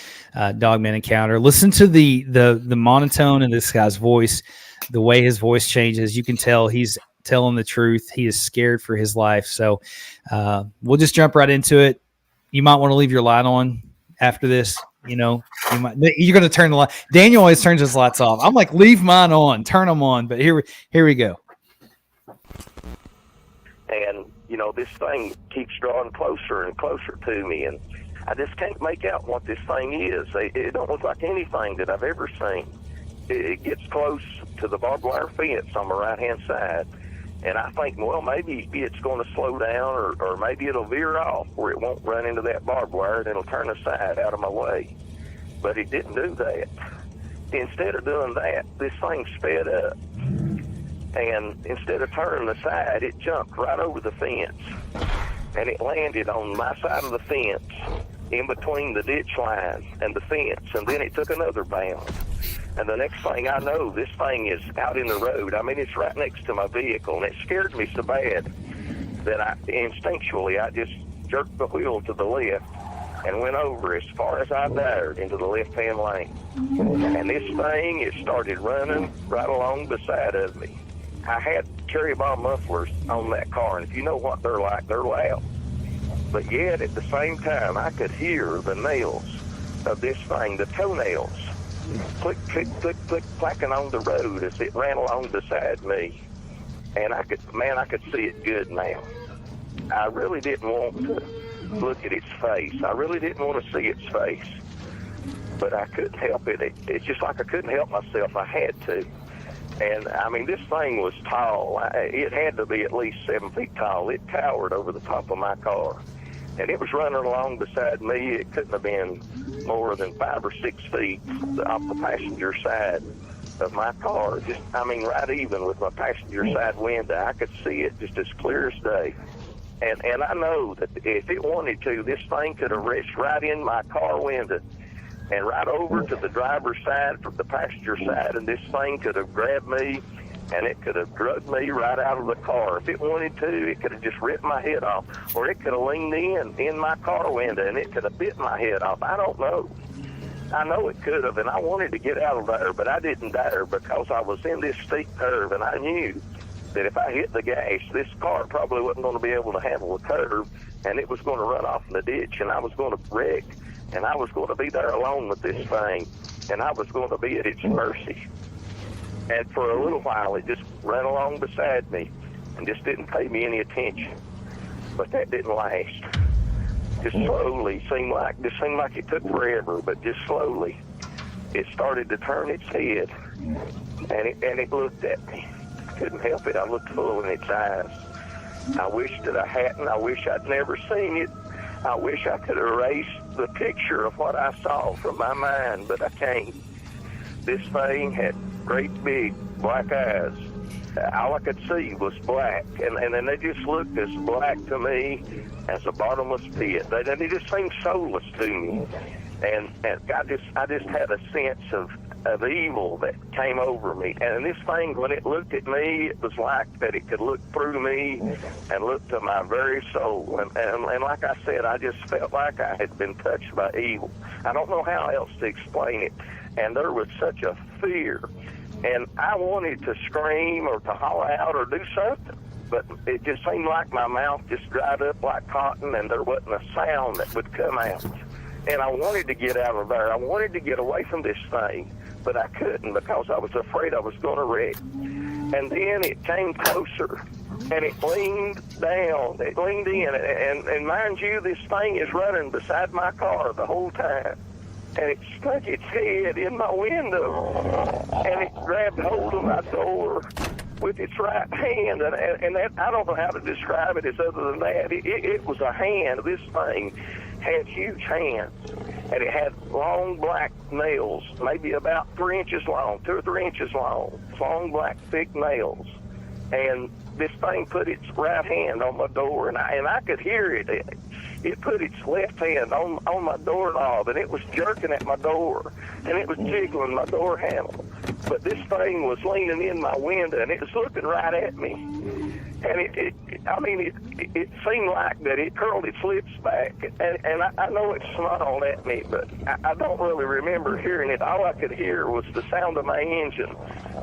Dogman encounter. Listen to the monotone in this guy's voice, the way his voice changes. You can tell he's telling the truth. He is scared for his life. So we'll just jump right into it. You might want to leave your light on after this. You know, you're going to turn the light. Daniel always turns his lights off. I'm like, leave mine on, turn them on. But here we go. And, you know, this thing keeps drawing closer and closer to me. And I just can't make out what this thing is. It don't look like anything that I've ever seen. It gets close to the barbed wire fence on the right-hand side. And I think, well, maybe it's going to slow down or maybe it'll veer off where it won't run into that barbed wire and it'll turn aside out of my way. But it didn't do that. Instead of doing that, this thing sped up. And instead of turning aside, it jumped right over the fence. and it landed on my side of the fence, in between the ditch line and the fence, and then it took another bound. And the next thing I know, this thing is out in the road. I mean, it's right next to my vehicle, and it scared me so bad that I just jerked the wheel to the left and went over as far as I dared into the left-hand lane. And this thing, it started running right along beside of me. I had cherry bomb mufflers on that car, and if you know what they're like, they're loud. But yet, at the same time, I could hear the nails of this thing, the toenails, click, click, click, click, clacking on the road as it ran along beside me. And I could see it good now. I really didn't want to look at its face. I really didn't want to see its face. But I couldn't help it. It's just like I couldn't help myself. I had to. And, I mean, this thing was tall. It had to be at least 7 feet tall. It towered over the top of my car. And it was running along beside me. It couldn't have been more than 5 or 6 feet off the passenger side of my car. Just, I mean, right even with my passenger side window. I could see it just as clear as day. And I know that if it wanted to, this thing could have reached right in my car window and right over to the driver's side from the passenger side, and this thing could have grabbed me and it could have drugged me right out of the car. If it wanted to, it could have just ripped my head off, or it could have leaned in my car window and it could have bit my head off. I don't know. I know it could have, and I wanted to get out of there, but I didn't dare because I was in this steep curve, and I knew that if I hit the gas, this car probably wasn't going to be able to handle the curve, and it was going to run off in the ditch, and I was going to wreck, and I was going to be there alone with this thing, and I was going to be at its mercy. And for a little while, it just ran along beside me and just didn't pay me any attention. But that didn't last. Just slowly, seemed like it took forever, but just slowly, it started to turn its head, and it looked at me. Couldn't help it. I looked full in its eyes. I wish that I hadn't. I wish I'd never seen it. I wish I could erase the picture of what I saw from my mind, but I can't. This thing had great big black eyes. All I could see was black, and then they just looked as black to me as a bottomless pit. They just seemed soulless to me, and I just had a sense of evil that came over me. And this thing, when it looked at me, it was like that it could look through me and look to my very soul. And like I said, I just felt like I had been touched by evil. I don't know how else to explain it. And there was such a fear. And I wanted to scream or to holler out or do something. But it just seemed like my mouth just dried up like cotton, and there wasn't a sound that would come out. And I wanted to get out of there. I wanted to get away from this thing, but I couldn't because I was afraid I was going to wreck. And then it came closer, and it leaned down. It leaned in, and mind you, this thing is running beside my car the whole time. And it stuck its head in my window, and it grabbed hold of my door with its right hand. And that, I don't know how to describe it as other than that. It was a hand. This thing had huge hands, and it had long black nails, maybe about 3 inches long, 2 or 3 inches long, long black thick nails. And this thing put its right hand on my door, and I could hear it. It put its left hand on my doorknob, and it was jerking at my door, and it was jiggling my door handle. But this thing was leaning in my window, and it was looking right at me. And it seemed like that it curled its lips back, and I know it snarled at me, but I don't really remember hearing it. All I could hear was the sound of my engine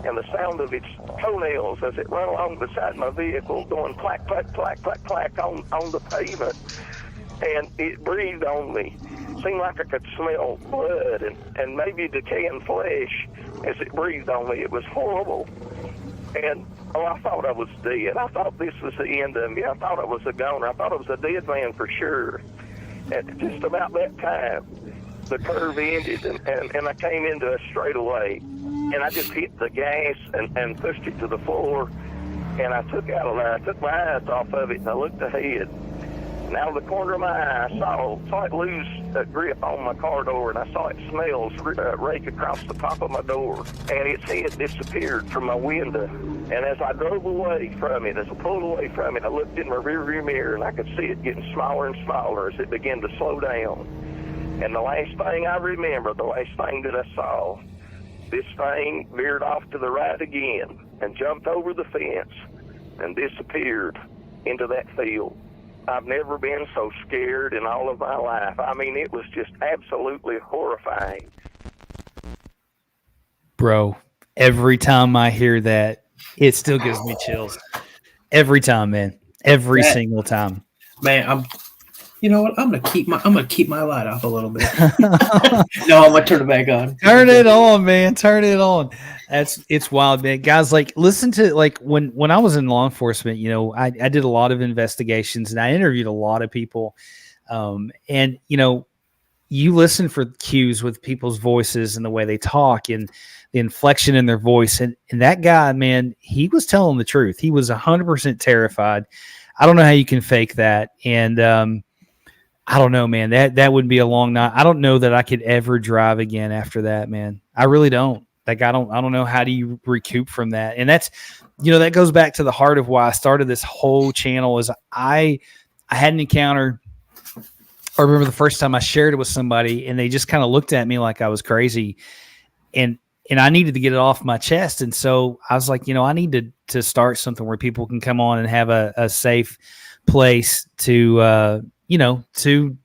and the sound of its toenails as it ran along beside my vehicle, going clack, clack, clack, clack, clack on the pavement. And it breathed on me. Seemed like I could smell blood and maybe decaying flesh as it breathed on me. It was horrible. And, I thought I was dead. I thought this was the end of me. I thought I was a goner. I thought I was a dead man for sure. At just about that time, the curve ended, and I came into a straightaway. And I just hit the gas and pushed it to the floor. And I took out of there. I took my eyes off of it, and I looked ahead. And out of the corner of my eye, I saw it lose a grip on my car door, and I saw its smells rake across the top of my door. And its head disappeared from my window. And as I drove away from it, as I pulled away from it, I looked in my rearview mirror, and I could see it getting smaller and smaller as it began to slow down. And the last thing I remember, the last thing that I saw, this thing veered off to the right again and jumped over the fence and disappeared into that field. I've never been so scared in all of my life. I mean, it was just absolutely horrifying. Bro, every time I hear that, it still gives me chills. Every time, man. Every single time. Man, you know what? I'm gonna keep my light off a little bit. No, I'm gonna turn it back on. Turn it on, man. Turn it on. It's wild, man. Guys, like, listen to, like, when I was in law enforcement, you know, I did a lot of investigations and I interviewed a lot of people. And you know, you listen for cues with people's voices and the way they talk and the inflection in their voice. And that guy, man, he was telling the truth. He was 100% terrified. I don't know how you can fake that. And, I don't know, man, that would be a long night. I don't know that I could ever drive again after that, man. I really don't. Like, I don't know how do you recoup from that. And that's, you know, that goes back to the heart of why I started this whole channel is I had an encounter. I remember the first time I shared it with somebody and they just kind of looked at me like I was crazy and I needed to get it off my chest. And so I was like, you know, I need to start something where people can come on and have a safe place to, you know, to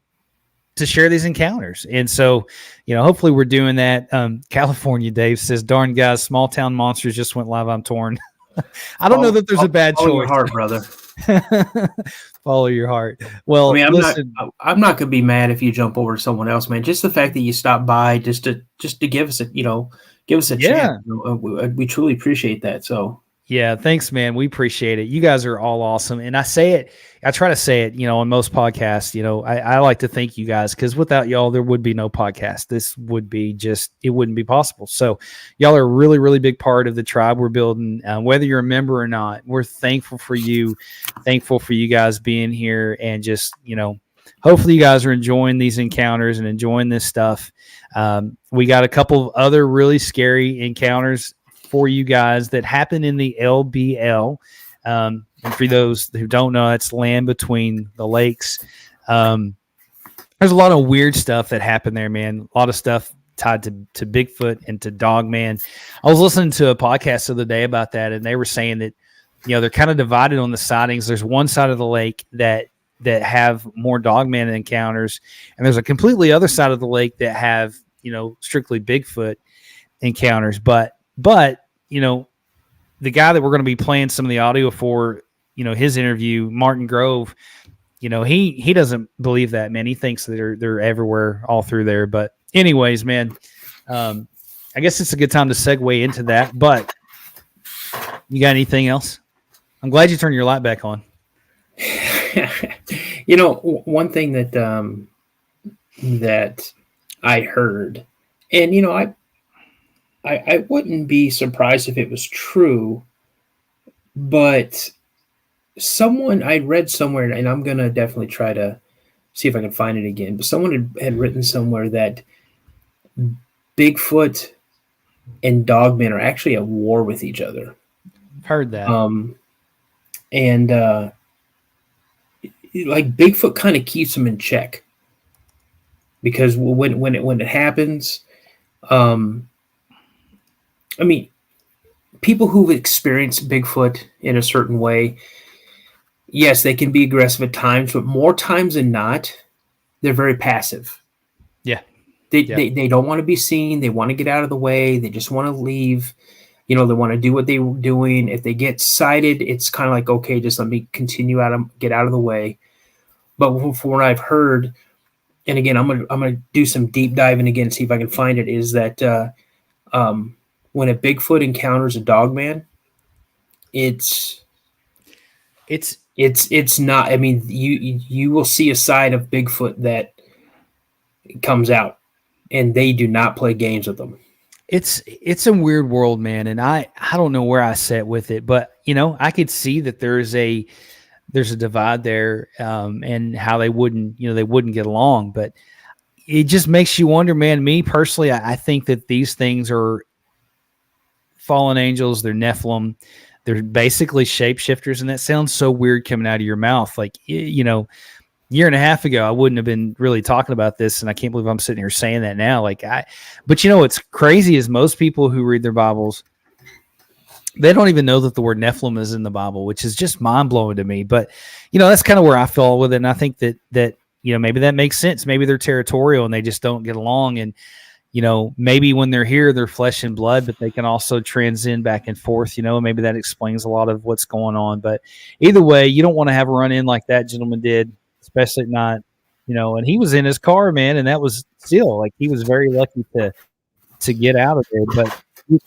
share these encounters. And so, you know, hopefully we're doing that. California Dave says, darn guys, small town monsters just went live. I'm torn. I don't know that there's a bad choice. Follow your heart, brother. Follow your heart. Well, I mean, listen, I'm not gonna be mad if you jump over to someone else, man. Just the fact that you stopped by just to give us a, you know, give us a chance. You know, we truly appreciate that. So yeah, thanks, man. We appreciate it. You guys are all awesome. And I try to say it, you know, on most podcasts, you know, I like to thank you guys because without y'all, there would be no podcast. This would be it wouldn't be possible. So y'all are a really, really big part of the tribe we're building. Whether you're a member or not, we're thankful for you guys being here and just, you know, hopefully you guys are enjoying these encounters and enjoying this stuff. We got a couple of other really scary encounters for you guys that happen in the LBL. And for those who don't know, that's land between the lakes. There's a lot of weird stuff that happened there, man. A lot of stuff tied to Bigfoot and to Dogman. I was listening to a podcast the other day about that, and they were saying that, you know, they're kind of divided on the sightings. There's one side of the lake that have more Dogman encounters, and there's a completely other side of the lake that have, you know, strictly Bigfoot encounters. But you know, the guy that we're going to be playing some of the audio for, you know, his interview, Martin Grove, you know, he doesn't believe that, man. He thinks that they're everywhere all through there. But anyways, man, I guess it's a good time to segue into that. But you got anything else? I'm glad you turned your light back on. You know, one thing that that I heard, and you know, I wouldn't be surprised if it was true, but someone I read somewhere, and I'm gonna definitely try to see if I can find it again, but someone had written somewhere that Bigfoot and Dogman are actually at war with each other. I've heard that. And like Bigfoot kind of keeps them in check because when it happens, I mean, people who've experienced Bigfoot in a certain way, yes, they can be aggressive at times, but more times than not, they're very passive. Yeah. They don't want to be seen. They want to get out of the way. They just want to leave. You know, they want to do what they were doing. If they get sighted, it's kind of like, okay, just let me get out of the way. But from what I've heard, and again, I'm gonna do some deep diving again, see if I can find it, is that when a Bigfoot encounters a Dogman, it's not. I mean, you will see a side of Bigfoot that comes out, and they do not play games with them. It's a weird world, man, and I don't know where I sit with it, but you know, I could see that there's a there's a divide there, and how they wouldn't get along. But it just makes you wonder, man. Me personally, I think that these things are fallen angels. They're Nephilim. They're basically shapeshifters, and that sounds so weird coming out of your mouth. Like, year and a half ago, I wouldn't have been really talking about this, and I can't believe I'm sitting here saying that now. But what's crazy is most people who read their Bibles, they don't even know that the word Nephilim is in the Bible, which is just mind blowing to me. But that's kind of where I fall with it, and I think that maybe that makes sense. Maybe they're territorial and they just don't get along, and maybe when they're here, they're flesh and blood, but they can also transcend back and forth. Maybe that explains a lot of what's going on. But either way, you don't want to have a run in like that gentleman did. Especially at night, and he was in his car, man, and that was still like he was very lucky to get out of there. But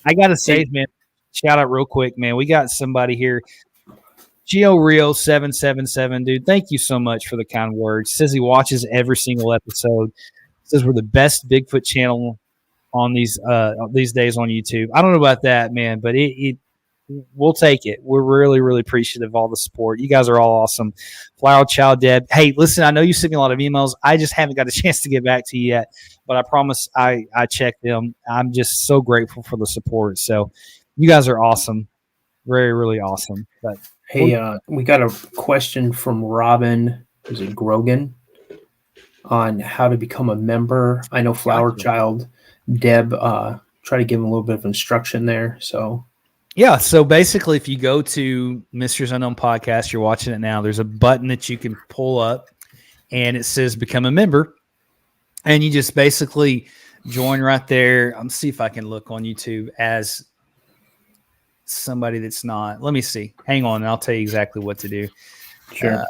I gotta say, man, shout out real quick, man. We got somebody here, Geo Rio 777, dude. Thank you so much for the kind words. Says he watches every single episode. Says we're the best Bigfoot channel on these days on YouTube. I don't know about that, man, but we'll take it. We're really, really appreciative of all the support. You guys are all awesome. Flower Child Deb. Hey, listen, I know you sent me a lot of emails. I just haven't got a chance to get back to you yet, but I promise I checked them. I'm just so grateful for the support. So you guys are awesome. Very, really awesome. But hey, we got a question from Robin, is it Grogan, on how to become a member. I know Flower Child Deb try to give him a little bit of instruction there. So yeah, so basically, if you go to Mysteries Unknown Podcast, you're watching it now, there's a button that you can pull up, and it says Become a Member. And you just basically join right there. I'm see if I can look on YouTube as somebody that's not. Let me see. Hang on, and I'll tell you exactly what to do. Sure.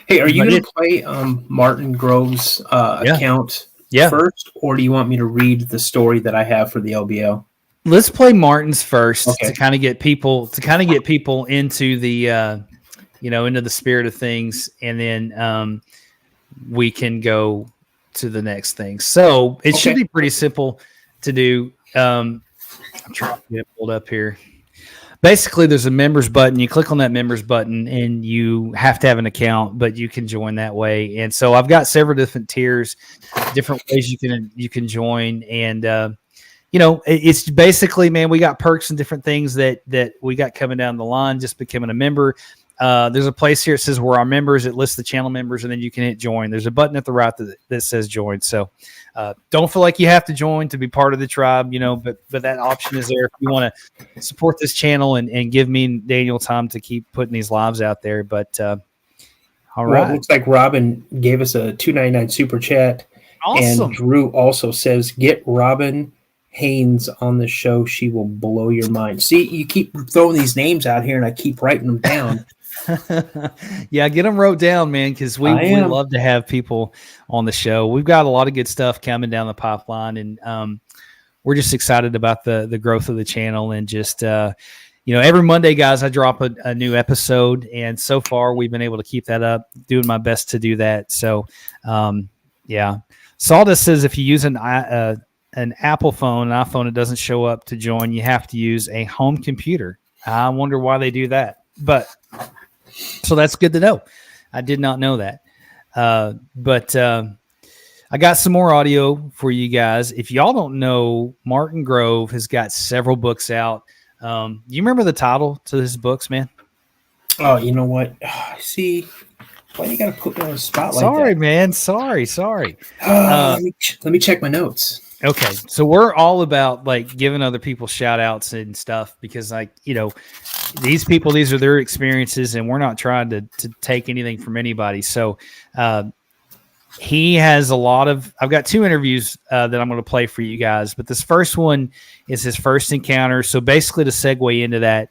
Hey, are you going to play Martin Grove's account first, or do you want me to read the story that I have for the LBL? Let's play Martin's first to kind of get people into the into the spirit of things, and then we can go to the next thing. So it should be pretty simple to do. I'm trying to get it pulled up here. Basically, there's a members button. You click on that members button, and you have to have an account, but you can join that way. And so I've got several different tiers, different ways you can join, and it's basically, man, we got perks and different things that we got coming down the line, just becoming a member. There's a place here that says we're our members. It lists the channel members, and then you can hit join. There's a button at the right that says join. So don't feel like you have to join to be part of the tribe, but that option is there if you want to support this channel and give me and Daniel time to keep putting these lives out there. But all right. Well, it looks like Robin gave us a $2.99 super chat. Awesome. And Drew also says, get Robin Haynes on the show. She will blow your mind. See, you keep throwing these names out here, and I keep writing them down. Yeah, get them wrote down, man, because we love to have people on the show. We've got a lot of good stuff coming down the pipeline, and we're just excited about the growth of the channel. And just every Monday, guys, I drop a new episode, and so far we've been able to keep that up, doing my best to do that. So yeah, Sawdust says if you use an Apple phone, an iPhone, it doesn't show up to join. You have to use a home computer. I wonder why they do that. But so that's good to know. I did not know that. But I got some more audio for you guys. If y'all don't know, Martin Grove has got several books out. You remember the title to his books, man? Oh, you know what? See, why you got to put me on the spot like that? Sorry, man. Sorry. Let me check my notes. Okay, so we're all about like giving other people shout outs and stuff because these people, these are their experiences, and we're not trying to take anything from anybody. So he has I've got 2 interviews that I'm going to play for you guys, but this first one is his first encounter. So basically to segue into that,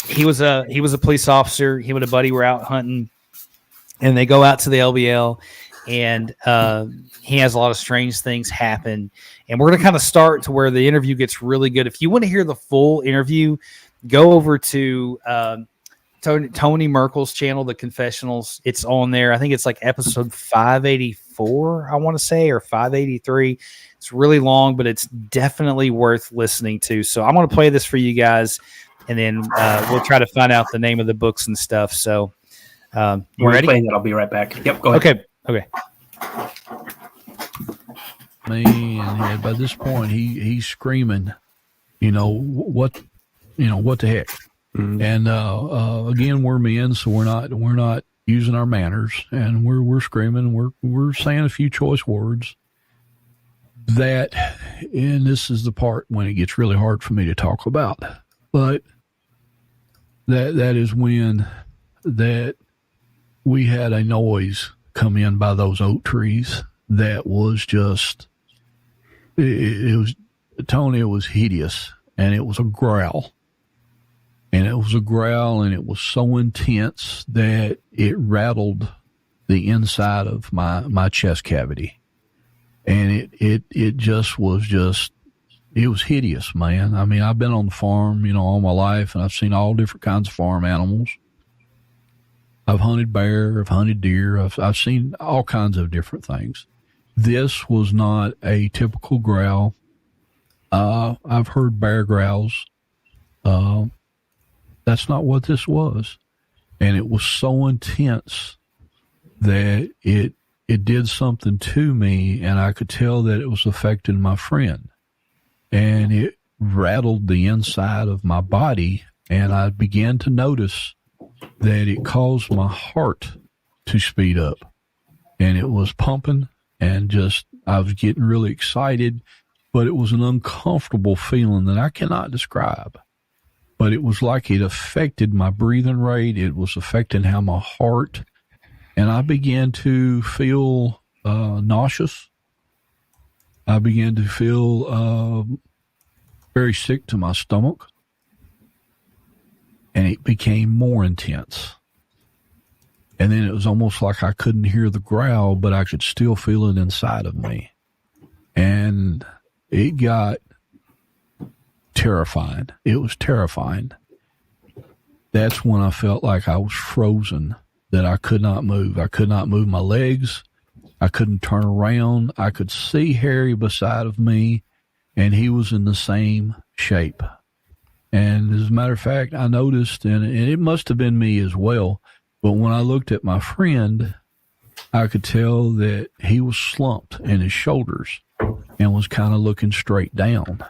he was a police officer. He and a buddy were out hunting, and they go out to the LBL, and he has a lot of strange things happen. And we're going to kind of start to where the interview gets really good. If you want to hear the full interview, go over to Tony Merkel's channel, The Confessionals. It's on there. I think it's like episode 584, I want to say, or 583. It's really long, but it's definitely worth listening to. So I'm going to play this for you guys. and then we'll try to find out the name of the books and stuff. So, you ready? That. I'll be right back. Yep, go ahead. Okay. Man, by this point, he's screaming, what the heck? Mm-hmm. And again, we're men, so we're not using our manners, and we're screaming, we're saying a few choice words. And this is the part when it gets really hard for me to talk about, but that is when that we had a noise come in by those oak trees that was just, it was, Tony, it was hideous, and it was a growl. And it was a growl, and it was so intense that it rattled the inside of my chest cavity. And it just was it was hideous, man. I mean, I've been on the farm, all my life, and I've seen all different kinds of farm animals. I've hunted bear, I've hunted deer, I've seen all kinds of different things. This was not a typical growl. I've heard bear growls. That's not what this was. And it was so intense that it did something to me, and I could tell that it was affecting my friend. And it rattled the inside of my body, and I began to notice that it caused my heart to speed up. And it was pumping, and I was getting really excited, but it was an uncomfortable feeling that I cannot describe. But it was like it affected my breathing rate. It was affecting how my heart, and I began to feel nauseous. I began to feel very sick to my stomach, and it became more intense. And then it was almost like I couldn't hear the growl, but I could still feel it inside of me. And it got terrifying. It was terrifying. That's when I felt like I was frozen, that I could not move. I could not move my legs. I couldn't turn around. I could see Harry beside of me, and he was in the same shape. And as a matter of fact, I noticed, and it must have been me as well, but when I looked at my friend, I could tell that he was slumped in his shoulders and was kind of looking straight down.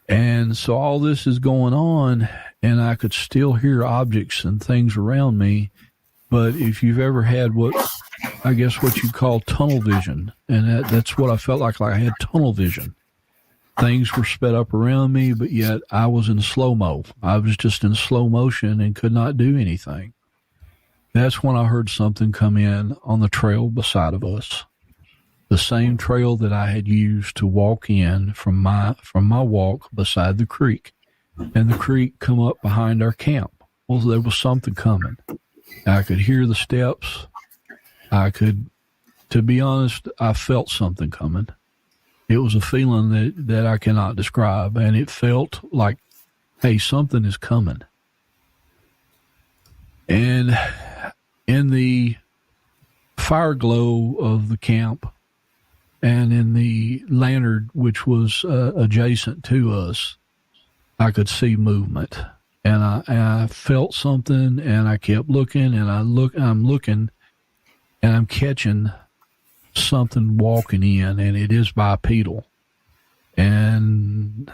And so all this is going on, and I could still hear objects and things around me. But if you've ever had what you call tunnel vision, and that's what I felt like I had tunnel vision. Things were sped up around me, but yet I was in slow-mo. I was just in slow motion and could not do anything. That's when I heard something come in on the trail beside of us. The same trail that I had used to walk in from my walk beside the creek. And the creek come up behind our camp. Well, there was something coming. I could hear the steps. To be honest, I felt something coming. It was a feeling that I cannot describe, and it felt like, hey, something is coming. And in the fire glow of the camp, and in the lantern, which was adjacent to us, I could see movement. And I felt something, and I kept looking, and I'm looking, and I'm catching something walking in, and it is bipedal. And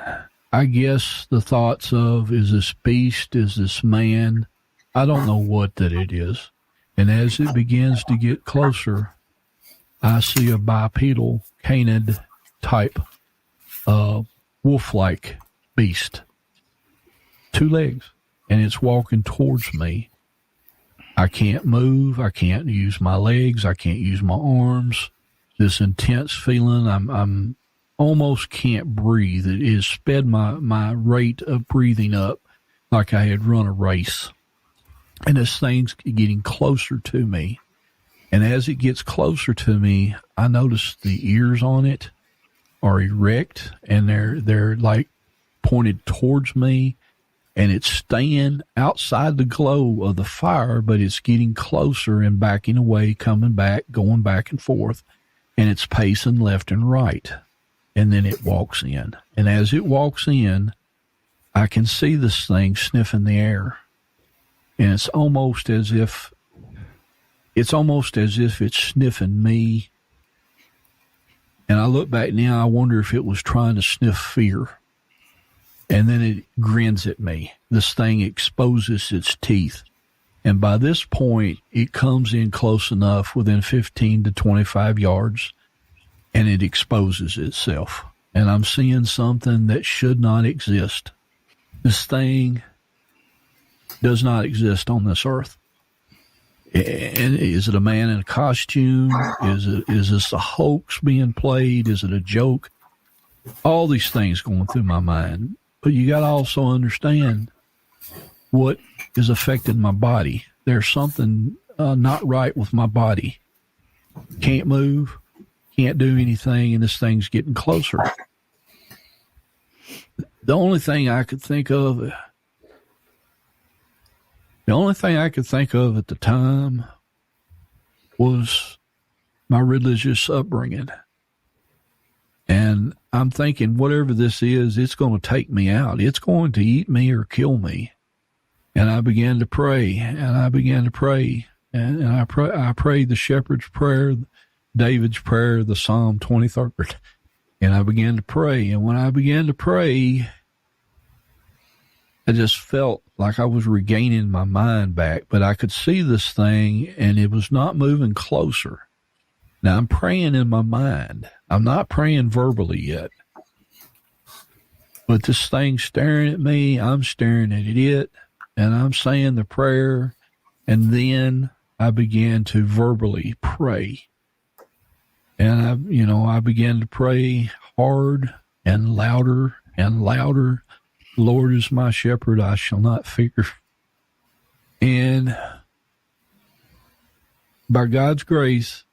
I guess the thoughts of, is this beast, is this man? I don't know what that it is. And as it begins to get closer, I see a bipedal canid type wolf-like beast. 2 legs, and it's walking towards me. I can't move. I can't use my legs. I can't use my arms. This intense feeling, I'm almost can't breathe. It has sped my rate of breathing up like I had run a race. And this thing's getting closer to me. And as it gets closer to me, I notice the ears on it are erect, and they're like pointed towards me. And it's staying outside the glow of the fire, but it's getting closer and backing away, coming back, going back and forth. And it's pacing left and right. And then it walks in. And as it walks in, I can see this thing sniffing the air. And it's almost as if it's sniffing me. And I look back now, I wonder if it was trying to sniff fear. And then it grins at me. This thing exposes its teeth. And by this point, it comes in close enough, within 15 to 25 yards, and it exposes itself. And I'm seeing something that should not exist. This thing does not exist on this earth. And is it a man in a costume? Is this a hoax being played? Is it a joke? All these things going through my mind. But you got to also understand what is affecting my body. There's something not right with my body. Can't move, can't do anything, and this thing's getting closer. The only thing I could think of at the time was my religious upbringing. And I'm thinking, whatever this is, it's going to take me out. It's going to eat me or kill me. And I began to pray, and I prayed the shepherd's prayer, David's prayer, the Psalm 23rd. And I began to pray. And when I began to pray, I just felt like I was regaining my mind back, but I could see this thing, and it was not moving closer. Now, I'm praying in my mind. I'm not praying verbally yet. But this thing's staring at me. I'm staring at it, and I'm saying the prayer, and then I began to verbally pray. And I began to pray hard and louder and louder. Lord is my shepherd, I shall not fear. And by God's grace,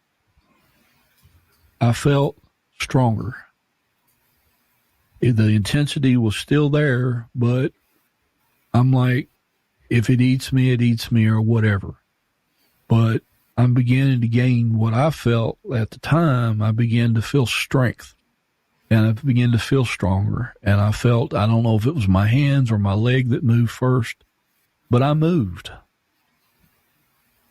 I felt stronger. The intensity was still there, but I'm like, if it eats me or whatever. But I'm beginning to gain what I felt at the time. I began to feel strength, and I began to feel stronger. And I felt, I don't know if it was my hands or my leg that moved first, but I moved.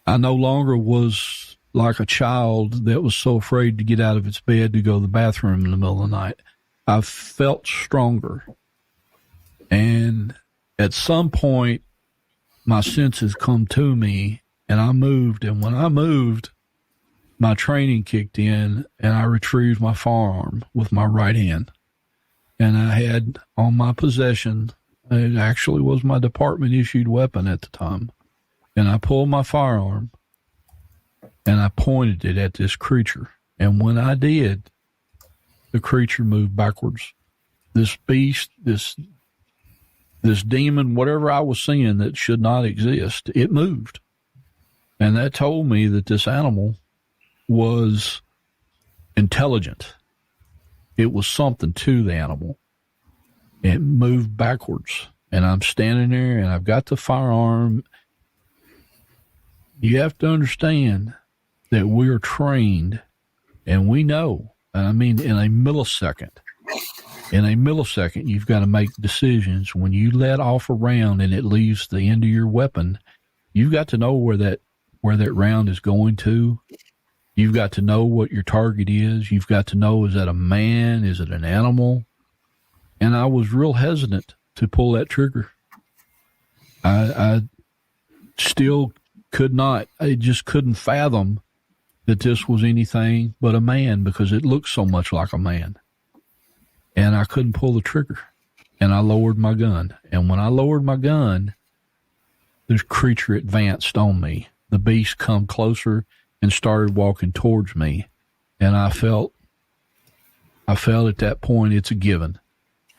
I no longer was like a child that was so afraid to get out of its bed to go to the bathroom in the middle of the night. I felt stronger. And at some point, my senses come to me, and I moved. And when I moved, my training kicked in, and I retrieved my firearm with my right hand. And I had on my possession, it actually was my department-issued weapon at the time. And I pulled my firearm, and I pointed it at this creature. And when I did, the creature moved backwards. This beast, this demon, whatever I was seeing that should not exist, it moved. And that told me that this animal was intelligent. It was something to the animal. It moved backwards. And I'm standing there, and I've got the firearm. You have to understand that we're trained, and we know, and I mean in a millisecond, you've got to make decisions. When you let off a round and it leaves the end of your weapon, you've got to know where that round is going to. You've got to know what your target is. You've got to know, is that a man? Is it an animal? And I was real hesitant to pull that trigger. I still could not. I just couldn't fathom that this was anything but a man, because it looked so much like a man. And I couldn't pull the trigger. And I lowered my gun. And when I lowered my gun, this creature advanced on me. The beast come closer and started walking towards me. And I felt at that point, it's a given.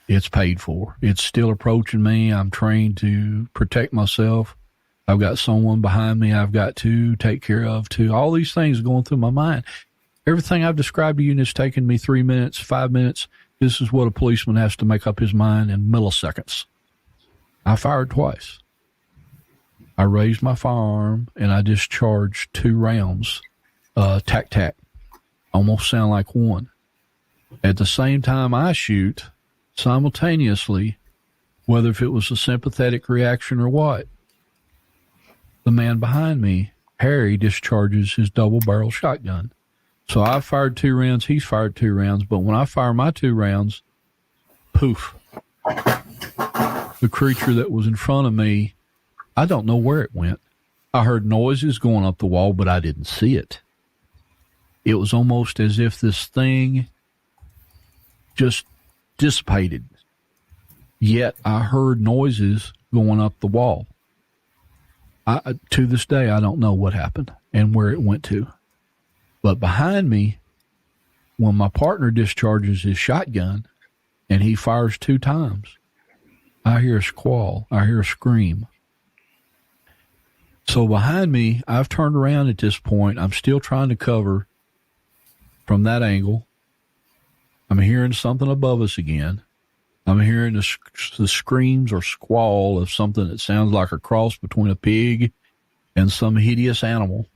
It's paid for. It's still approaching me. I'm trained to protect myself. I've got someone behind me I've got to take care of too. All these things are going through my mind. Everything I've described to you, and it's taken me 3 minutes, 5 minutes. This is what a policeman has to make up his mind in milliseconds. I fired twice. I raised my firearm, and I discharged 2 rounds, tac-tac. Almost sound like one. At the same time I shoot, simultaneously, whether if it was a sympathetic reaction or what. The man behind me, Harry, discharges his double-barrel shotgun. So I fired 2 rounds, he's fired 2 rounds, but when I fire my 2 rounds, poof. The creature that was in front of me, I don't know where it went. I heard noises going up the wall, but I didn't see it. It was almost as if this thing just dissipated. Yet I heard noises going up the wall. To this day, I don't know what happened and where it went to. But behind me, when my partner discharges his shotgun and he fires 2 times, I hear a squall. I hear a scream. So behind me, I've turned around at this point. I'm still trying to cover from that angle. I'm hearing something above us again. I'm hearing the screams or squall of something that sounds like a cross between a pig and some hideous animal.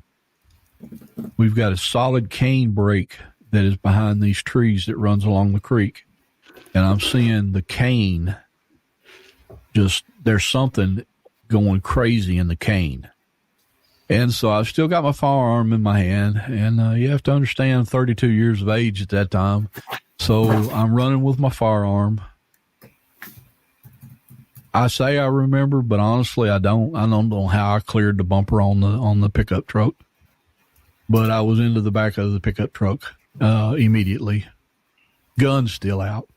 We've got a solid cane break that is behind these trees that runs along the creek. And I'm seeing the cane, just there's something going crazy in the cane. And so I've still got my firearm in my hand. And you have to understand, I'm 32 years of age at that time. So I'm running with my firearm. I say I remember, but honestly, I don't. I don't know how I cleared the bumper on the pickup truck. But I was into the back of the pickup truck immediately. Gun still out.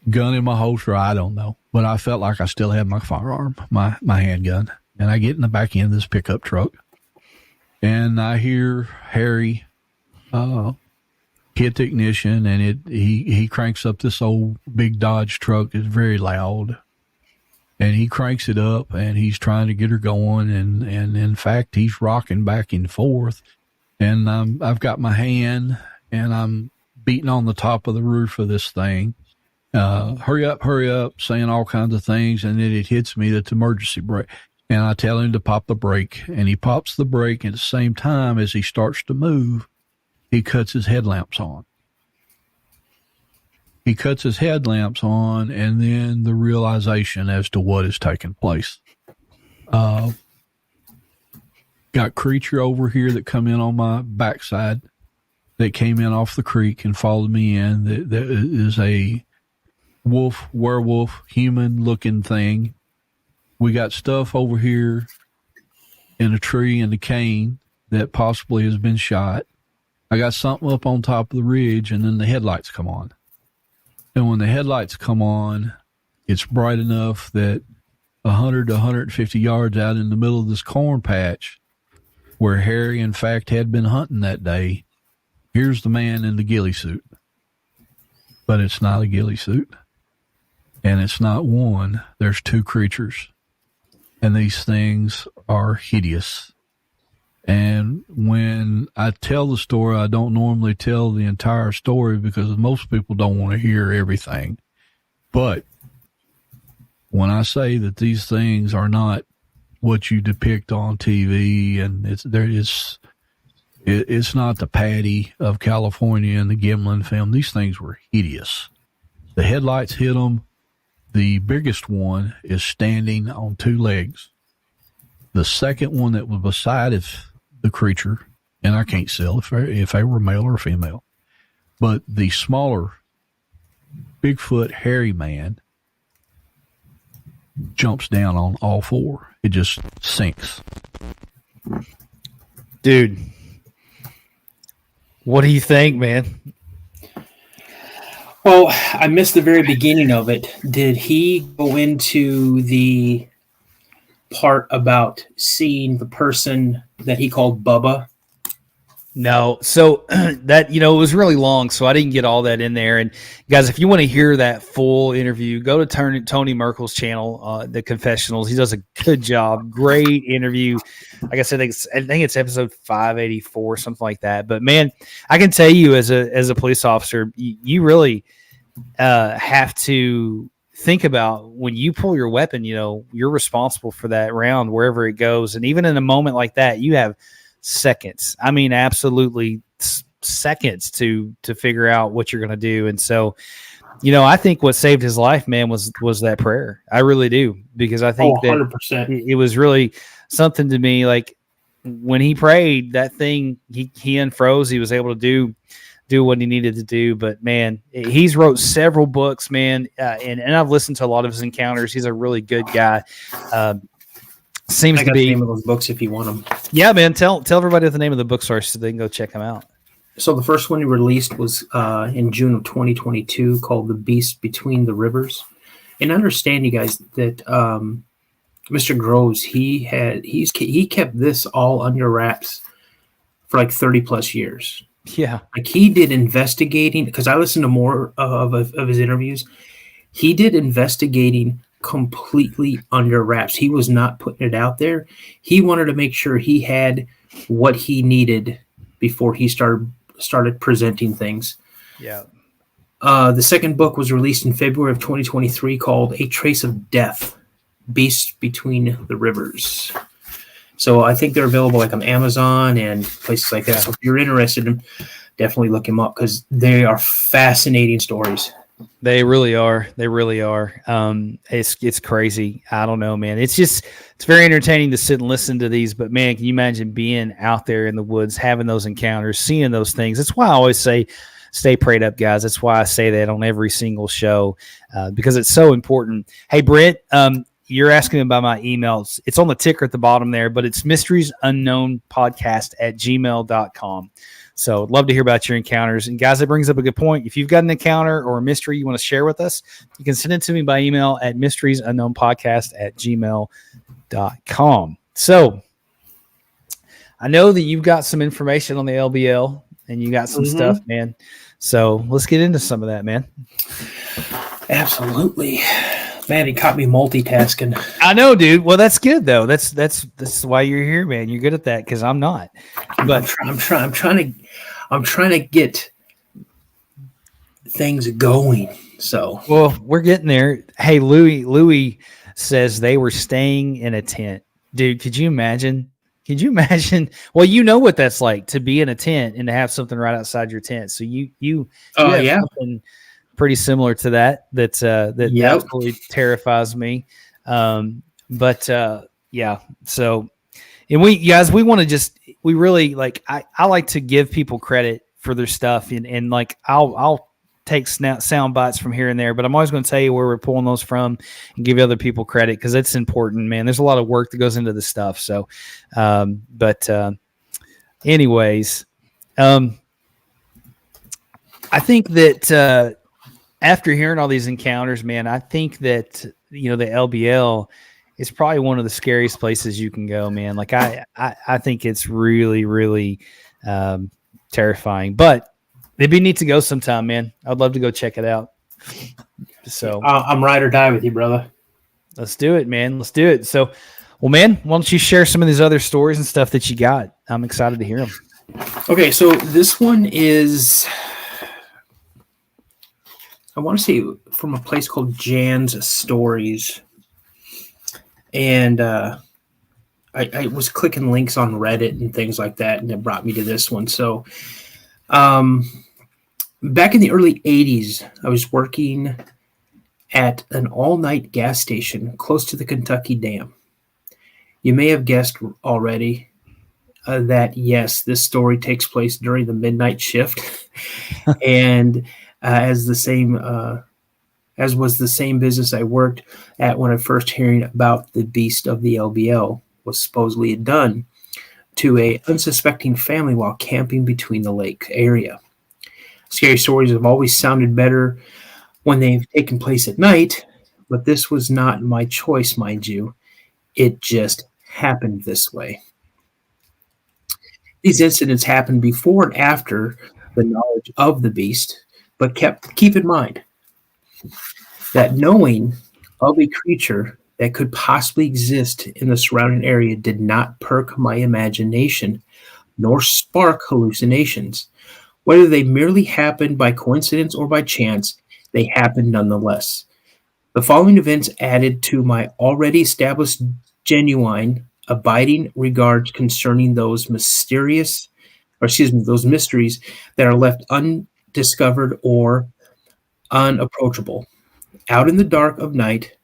Gun in my holster, I don't know. But I felt like I still had my firearm, my handgun. And I get in the back end of this pickup truck. And I hear Harry hit the ignition, and he cranks up this old big Dodge truck. It's very loud. And he cranks it up, and he's trying to get her going, and in fact, he's rocking back and forth. And I've got my hand, and I'm beating on the top of the roof of this thing. Hurry up, saying all kinds of things, and then it hits me that's emergency brake. And I tell him to pop the brake, and he pops the brake, and at the same time as he starts to move, he cuts his headlamps on. He cuts his headlamps on, and then the realization as to what is taking place. Got creature over here that come in on my backside that came in off the creek and followed me in. That is a werewolf, human-looking thing. We got stuff over here in a tree in the cane that possibly has been shot. I got something up on top of the ridge, and then the headlights come on. And when the headlights come on, it's bright enough that 100 to 150 yards out in the middle of this corn patch, where Harry, in fact, had been hunting that day, here's the man in the ghillie suit. But it's not a ghillie suit. And it's not one. There's 2 creatures. And these things are hideous. And when I tell the story, I don't normally tell the entire story because most people don't want to hear everything. But when I say that these things are not what you depict on TV, and it's not the Patty of California and the Gimlin film, these things were hideous. The headlights hit them. The biggest one is standing on 2 legs. The second one that was beside the creature, and I can't tell if they were male or female, but the smaller Bigfoot hairy man jumps down on all 4. It just sinks. Dude, what do you think, man? Well, I missed the very beginning of it. Did he go into the part about seeing the person that he called Bubba? No. So that, it was really long, so I didn't get all that in there. And guys, if you want to hear that full interview, go to Tony Merkel's channel, The Confessionals. He does a good job. Great interview. Like I said, I think it's episode 584, something like that. But man, I can tell you as a police officer, you really have to think about when you pull your weapon, you're responsible for that round wherever it goes. And even in a moment like that, you have seconds. I mean, absolutely seconds to figure out what you're going to do. And so I think what saved his life, man, was that prayer. I really do, because I think 100%. that it was really something to me. Like when he prayed, that thing he unfroze. He was able to do what he needed to do. But man, he's wrote several books, man, and I've listened to a lot of his encounters. He's a really good guy. Seems I to got be the name of those books if you want them. Yeah, man. Tell everybody the name of the bookstore so they can go check them out. So the first one he released was in June of 2022, called "The Beast Between the Rivers." And understand, you guys, that Mr. Groves, he kept this all under wraps for like 30 plus years. Yeah, like he did investigating, because I listened to more of his interviews. He did investigating completely under wraps. He was not putting it out there. He wanted to make sure he had what he needed before he started presenting things. Yeah. The second book was released in February of 2023, called "A Trace of Death: Beasts Between the Rivers." So I think they're available like on Amazon and places like that. So if you're interested in, definitely look him up, because they are fascinating stories. They really are. They really are. It's crazy. I don't know, man. It's very entertaining to sit and listen to these. But man, can you imagine being out there in the woods, having those encounters, seeing those things? That's why I always say, stay prayed up, guys. That's why I say that on every single show, because it's so important. Hey, Brent, you're asking about my emails. It's on the ticker at the bottom there, but it's mysteriesunknownpodcast@gmail.com. So I'd love to hear about your encounters. And guys, that brings up a good point. If you've got an encounter or a mystery you want to share with us, you can send it to me by email at mysteriesunknownpodcast@gmail.com. So I know that you've got some information on the LBL and you got some stuff, man. So let's get into some of that, man. Absolutely. Man, he caught me multitasking. I know, dude. Well, that's good though. That's why you're here, man. You're good at that, because I'm not. But I'm trying to get things going. So well, we're getting there. Hey, Louis says they were staying in a tent. Dude, could you imagine? Well, you know what that's like to be in a tent and to have something right outside your tent. So you have something pretty similar to that absolutely terrifies me. But yeah. So, and we want to we really like, I like to give people credit for their stuff, and like, I'll take sound bites from here and there, but I'm always going to tell you where we're pulling those from and give other people credit, because it's important, man. There's a lot of work that goes into this stuff. So, anyways, I think that, after hearing all these encounters, man, I think that, the LBL is probably one of the scariest places you can go, man. Like I think it's really, really terrifying, but it'd be neat to go sometime, man. I'd love to go check it out. So I'm ride or die with you, brother. Let's do it, man. Let's do it. So, well, man, why don't you share some of these other stories and stuff that you got? I'm excited to hear them. Okay, so this one is, I want to say, from a place called Jan's Stories. And I was clicking links on Reddit and things like that, and it brought me to this one. So back in the early 80s, I was working at an all-night gas station close to the Kentucky Dam. You may have guessed already that, yes, this story takes place during the midnight shift. And as was the same business I worked at when I first hearing about the beast of the LBL was supposedly done to a unsuspecting family while camping between the lake area. Scary stories have always sounded better when they've taken place at night, but this was not my choice, mind you. It just happened this way. These incidents happened before and after the knowledge of the beast, but keep in mind that knowing of a creature that could possibly exist in the surrounding area did not perk my imagination nor spark hallucinations. Whether they merely happened by coincidence or by chance, they happened nonetheless. The following events added to my already established genuine, abiding regards concerning those mysteries that are left undiscovered or unapproachable. Out in the dark of night,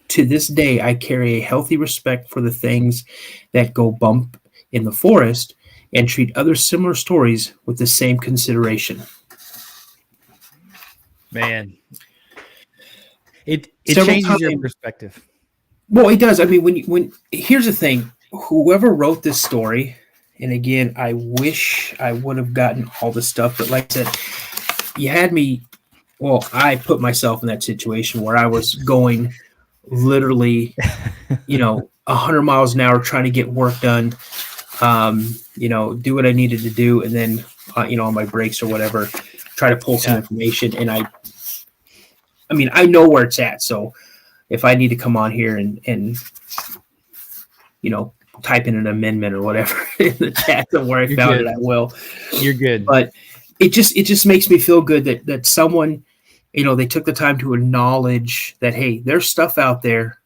to this day, I carry a healthy respect for the things that go bump in the forest and treat other similar stories with the same consideration. Man, it changes your perspective. Well, it does. I mean, when here's the thing, whoever wrote this story, and again, I wish I would have gotten all the stuff, but like I said, you had me. Well, I put myself in that situation where I was going literally, 100 miles an hour trying to get work done, do what I needed to do, and then, on my breaks or whatever, try to pull some information. And I know where it's at. So if I need to come on here and type in an amendment or whatever in the chat where I found it, I will. You're good. But it just makes me feel good that someone, they took the time to acknowledge that, hey, there's stuff out there.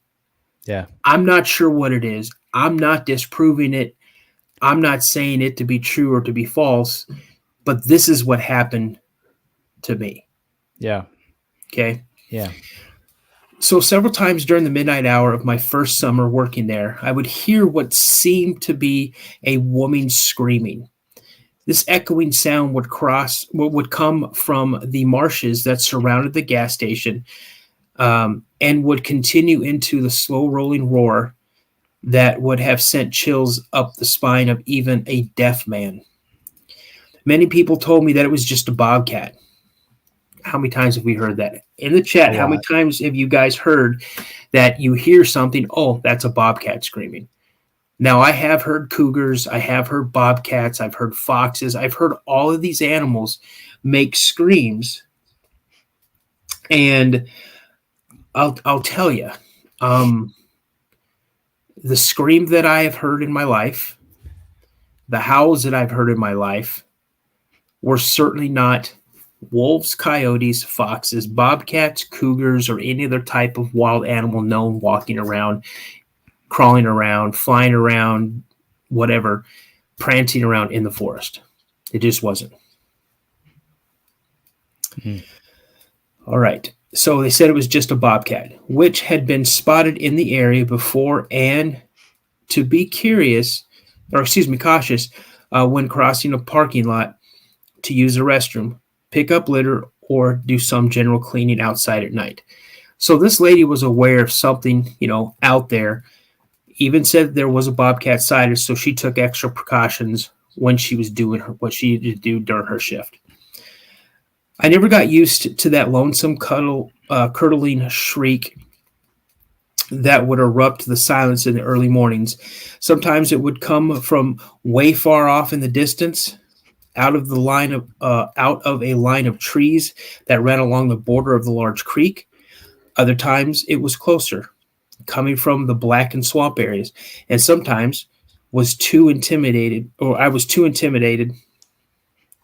Yeah. I'm not sure what it is. I'm not disproving it. I'm not saying it to be true or to be false, but this is what happened to me. Yeah. Okay. Yeah. So several times during the midnight hour of my first summer working there, I would hear what seemed to be a woman screaming. This echoing sound would come from the marshes that surrounded the gas station, and would continue into the slow rolling roar that would have sent chills up the spine of even a deaf man. Many people told me that it was just a bobcat. How many times have we heard that? In the chat, how many times have you guys heard that you hear something, oh, that's a bobcat screaming? Now, I have heard cougars, I have heard bobcats, I've heard foxes, I've heard all of these animals make screams. And I'll tell you, the scream that I have heard in my life, the howls that I've heard in my life, were certainly not wolves, coyotes, foxes, bobcats, cougars, or any other type of wild animal known walking around, crawling around, flying around, whatever, prancing around in the forest. It just wasn't. Mm-hmm. All right. So they said it was just a bobcat, which had been spotted in the area before, and to be cautious when crossing a parking lot to use the restroom, pick up litter, or do some general cleaning outside at night. So this lady was aware of something, out there, even said there was a bobcat sighted, so she took extra precautions when she was doing what she needed to do during her shift. I never got used to that lonesome curdling shriek that would erupt the silence in the early mornings. Sometimes it would come from way far off in the distance, out of a line of trees that ran along the border of the large creek. Other times it was closer, coming from the blackened swamp areas, and sometimes I was too intimidated.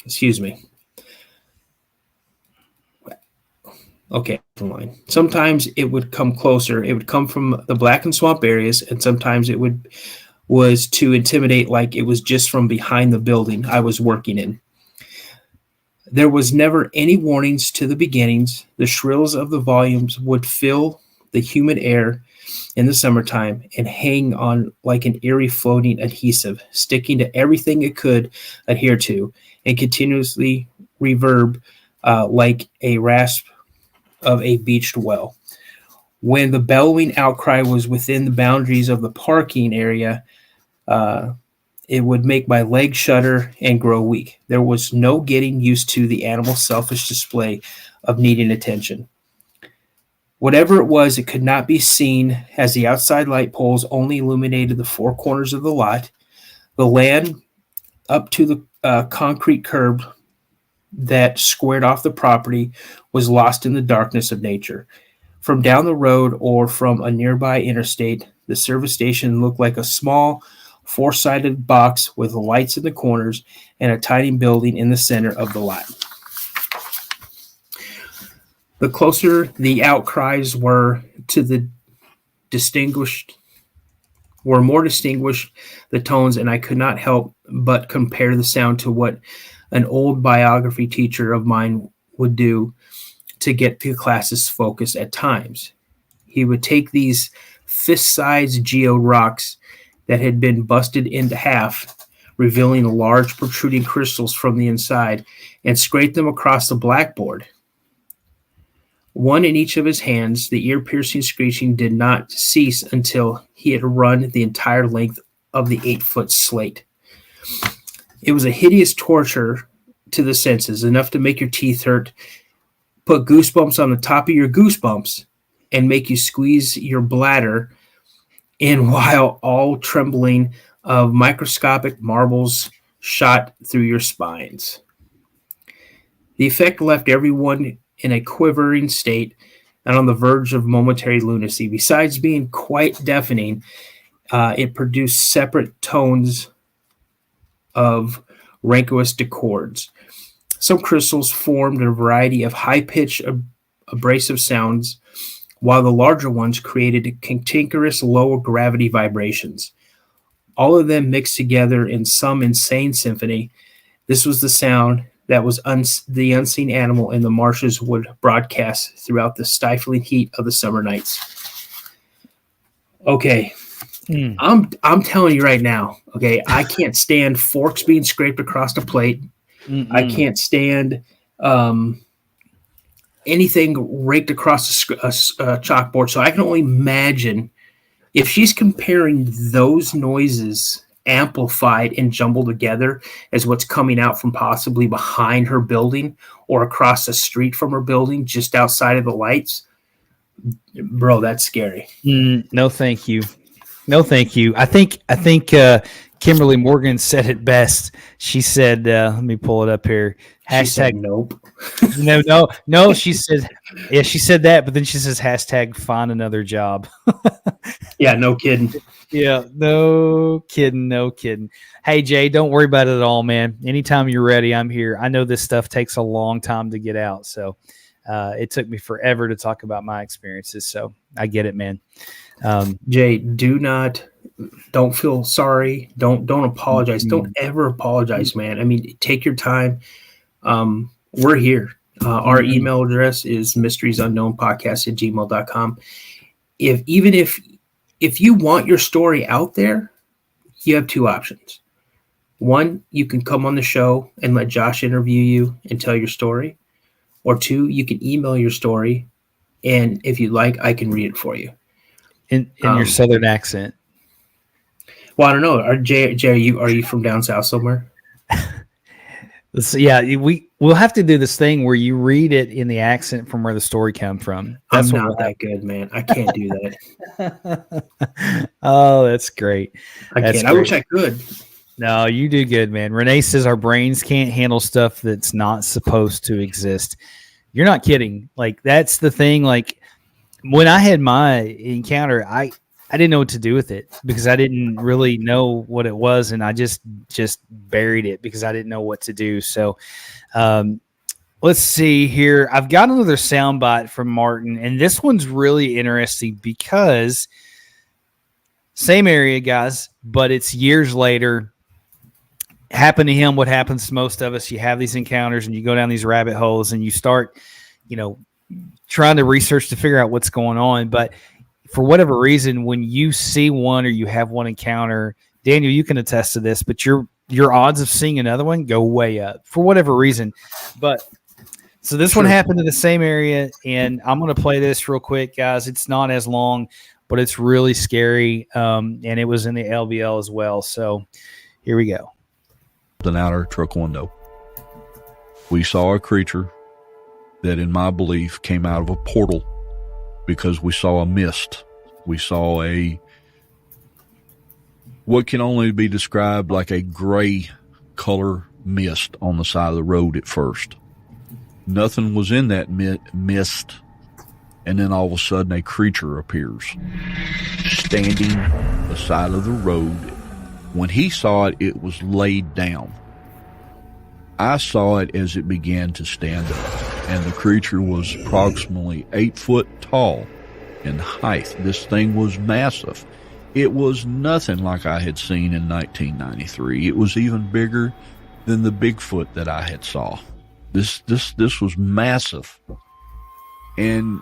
Excuse me. Okay, line. Sometimes it would come closer. It would come from the blackened swamp areas, and sometimes it was to intimidate, like it was just from behind the building I was working in. There was never any warnings to the beginnings. The shrills of the volumes would fill the humid air in the summertime and hang on like an eerie floating adhesive, sticking to everything it could adhere to, and continuously reverb like a rasp of a beached well. When the bellowing outcry was within the boundaries of the parking area, it would make my legs shudder and grow weak. There was no getting used to the animal's selfish display of needing attention. Whatever it was, it could not be seen, as the outside light poles only illuminated the four corners of the lot. The land up to the concrete curb that squared off the property was lost in the darkness of nature. From down the road or from a nearby interstate, the service station looked like a small four-sided box with lights in the corners and a tiny building in the center of the lot. The closer the outcries were to the more distinguished the tones, and I could not help but compare the sound to what an old biography teacher of mine would do to get the class's focus at times. He would take these fist-sized geode rocks that had been busted into half, revealing large protruding crystals from the inside, and scrape them across the blackboard. One in each of his hands, the ear-piercing screeching did not cease until he had run the entire length of the 8-foot slate. It was a hideous torture to the senses, enough to make your teeth hurt, put goosebumps on the top of your goosebumps, and make you squeeze your bladder in while all trembling of microscopic marbles shot through your spines. The effect left everyone in a quivering state and on the verge of momentary lunacy. Besides being quite deafening, it produced separate tones of rancorous discords. Some crystals formed a variety of high-pitched abrasive sounds, while the larger ones created cantankerous lower-gravity vibrations. All of them mixed together in some insane symphony. This was the sound that was the unseen animal in the marshes would broadcast throughout the stifling heat of the summer nights. Okay, I'm telling you right now, okay, I can't stand forks being scraped across the plate. I can't stand anything raked across a chalkboard. So I can only imagine if she's comparing those noises amplified and jumbled together as what's coming out from possibly behind her building or across the street from her building, just outside of the lights. Bro, that's scary. No, thank you. No, thank you. I think Kimberly Morgan said it best. She said, let me pull it up here. Hashtag nope. No. She said that, but then she says hashtag find another job. Yeah, no kidding. Yeah, no kidding. Hey, Jay, don't worry about it at all, man. Anytime you're ready, I'm here. I know this stuff takes a long time to get out, so it took me forever to talk about my experiences, so I get it, man. Jay, don't feel sorry. Don't apologize. Don't ever apologize, man. I mean, take your time. We're here. Our email address is mysteriesunknownpodcast@gmail.com. If you want your story out there, you have two options. One, you can come on the show and let Josh interview you and tell your story. Or two, you can email your story, and if you like, I can read it for you. In your southern accent. Well, I don't know. Jay, are you from down south somewhere? So, yeah, we'll have to do this thing where you read it in the accent from where the story come from. That's not that good, man. I can't do that. Oh, that's great. I wish I could. No, you do good, man. Renee says our brains can't handle stuff that's not supposed to exist. You're not kidding. Like, that's the thing. Like, when I had my encounter, I didn't know what to do with it because I didn't really know what it was, and I just buried it because I didn't know what to do. So let's see here. I've got another soundbite from Martin, and this one's really interesting because same area, guys, but it's years later. Happened to him what happens to most of us. You have these encounters, and you go down these rabbit holes, and you start, trying to research to figure out what's going on. But for whatever reason, when you see one or you have one encounter, Daniel, you can attest to this, but your odds of seeing another one go way up for whatever reason. But so this one happened in the same area, and I'm going to play this real quick, guys. It's not as long, but it's really scary, and it was in the LBL as well. So here we go. An outer truck window. We saw a creature that, in my belief, came out of a portal because we saw a mist. We saw what can only be described like a gray color mist on the side of the road at first. Nothing was in that mist, and then all of a sudden a creature appears standing beside of the road. When he saw it, it was laid down. I saw it as it began to stand up, and the creature was approximately 8 foot tall in height. This thing was massive. It was nothing like I had seen in 1993. It was even bigger than the Bigfoot that I had saw. This was massive. And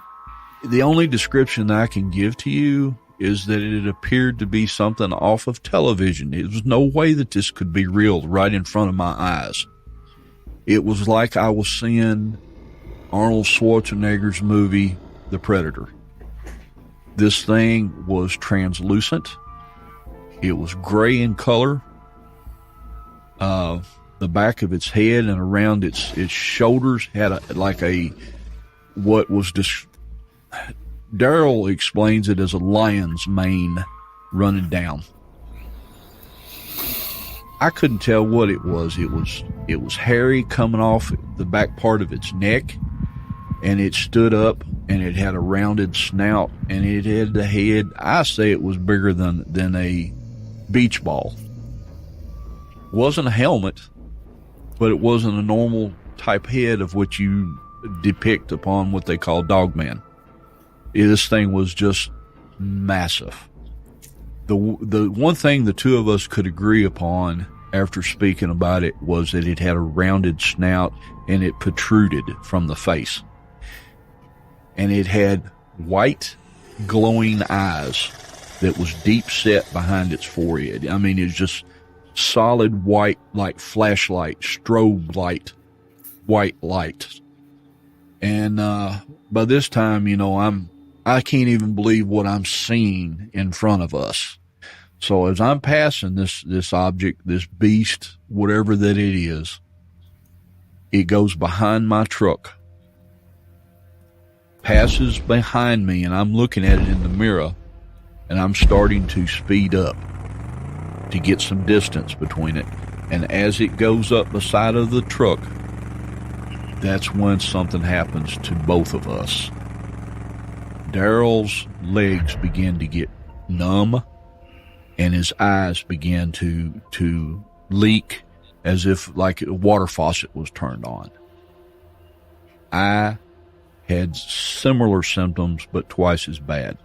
the only description that I can give to you is that it appeared to be something off of television. There was no way that this could be real right in front of my eyes. It was like I was seeing Arnold Schwarzenegger's movie, The Predator. This thing was translucent. It was gray in color. The back of its head and around its shoulders had Daryl explains it as a lion's mane running down. I couldn't tell what it was. It was hairy coming off the back part of its neck, and it stood up, and it had a rounded snout, and it had the head. I say it was bigger than a beach ball. It wasn't a helmet, but it wasn't a normal type head of what you depict upon what they call Dogman. This thing was just massive. The one thing the two of us could agree upon after speaking about it was that it had a rounded snout and it protruded from the face. And it had white glowing eyes that was deep set behind its forehead. I mean, it was just solid white, like flashlight, strobe light, white light. And by this time, I can't even believe what I'm seeing in front of us. So as I'm passing this object, this beast, whatever that it is, it goes behind my truck, passes behind me, and I'm looking at it in the mirror, and I'm starting to speed up to get some distance between it. And as it goes up the side of the truck, that's when something happens to both of us. Daryl's legs begin to get numb, and his eyes began to leak as if like a water faucet was turned on. I had similar symptoms, but twice as bad.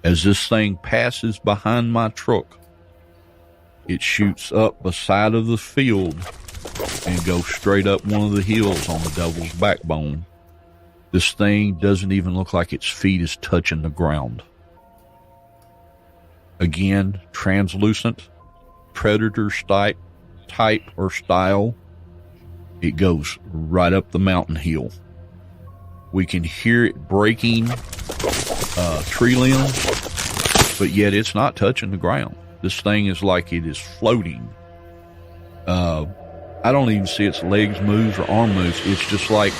As this thing passes behind my truck, it shoots up the side of the field and goes straight up one of the hills on the devil's backbone. This thing doesn't even look like its feet is touching the ground. Again, translucent, predator type or style. It goes right up the mountain hill. We can hear it breaking tree limbs, but yet it's not touching the ground. This thing is like it is floating. I don't even see its legs move or arm moves. It's just like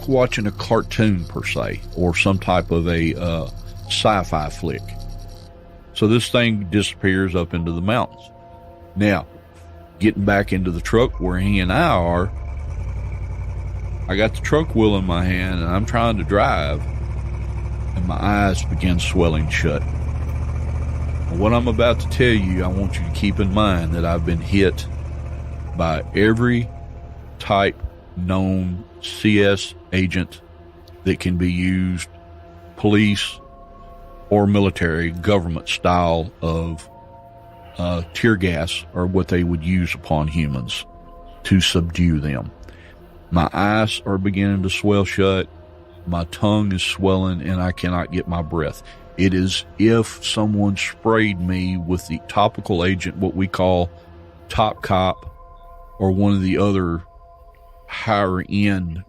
watching a cartoon per se, or some type of a sci-fi flick. So this thing disappears up into the mountains. Now, getting back into the truck where he and I are, I got the truck wheel in my hand and I'm trying to drive, and my eyes begin swelling shut. What I'm about to tell you, I want you to keep in mind that I've been hit by every type known CS agent that can be used, police or military, government style of tear gas, or what they would use upon humans to subdue them. My eyes are beginning to swell shut. My tongue is swelling and I cannot get my breath. It is if someone sprayed me with the topical agent, what we call Top Cop, or one of the other higher end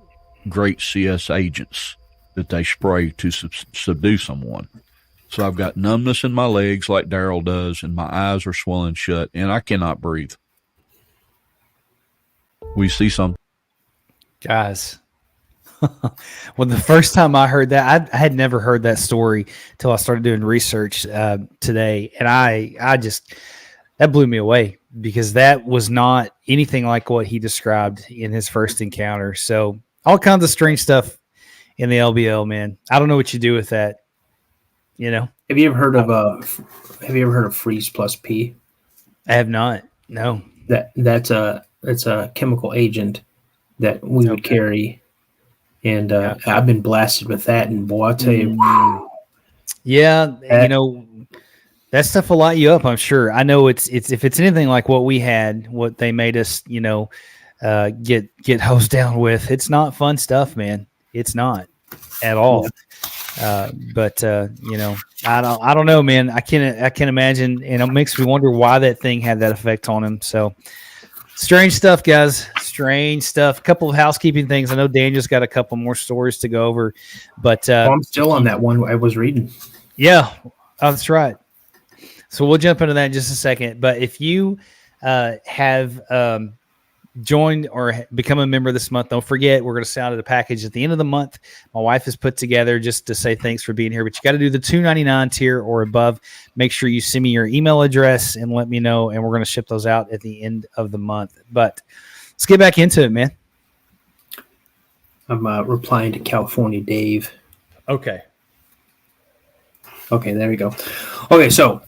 great CS agents that they spray to subdue someone. So I've got numbness in my legs like Daryl does, and my eyes are swollen shut, and I cannot breathe. We see something. Guys, well, the first time I heard that, I had never heard that story till I started doing research today, and I just, that blew me away, because that was not anything like what he described in his first encounter. So all kinds of strange stuff in the LBL, man. I don't know what you do with that. Have you ever heard of freeze plus P? I have not. No. That's a chemical agent that we would carry, and I've been blasted with that. And boy, I tell you, yeah, that stuff will light you up. I'm sure. I know it's if it's anything like what we had, what they made us, get hosed down with. It's not fun stuff, man. It's not. at all. But you know, I don't know, man. I can't imagine, and it makes me wonder why that thing had that effect on him. So strange stuff, guys. Strange stuff. A couple of housekeeping things. I know Daniel's got a couple more stories to go over, but I'm still on that one I was reading. Yeah, that's right. So we'll jump into that in just a second. But if you have joined or become a member this month, don't forget we're going to send out a package at the end of the month. My wife has put together just to say thanks for being here, but you got to do the $2.99 tier or above. Make sure you send me your email address and let me know, and we're going to ship those out at the end of the month. But let's get back into it, man. I'm replying to California Dave. Okay, there we go. Okay, so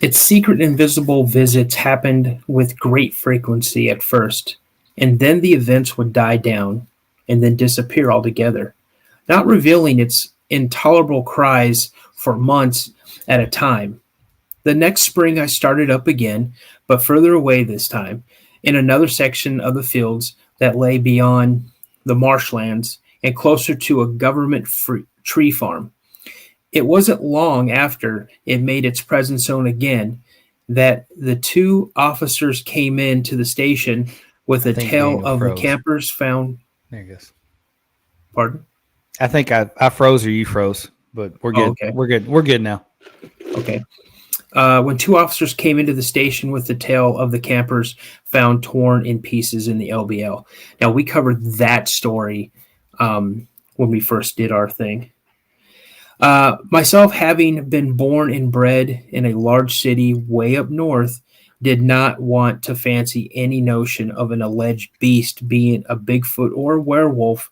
its secret invisible visits happened with great frequency at first, and then the events would die down and then disappear altogether, not revealing its intolerable cries for months at a time. The next spring I started up again, but further away this time, in another section of the fields that lay beyond the marshlands and closer to a government tree farm. It wasn't long after it made its presence known again that the two officers came into the station with a tale of the campers found. There he goes. Pardon? I think I froze or you froze, but we're good. Oh, okay. We're good. We're good now. Okay. When two officers came into the station with the tale of the campers found torn in pieces in the LBL. Now, we covered that story when we first did our thing. Myself, having been born and bred in a large city way up north, did not want to fancy any notion of an alleged beast being a Bigfoot or a werewolf,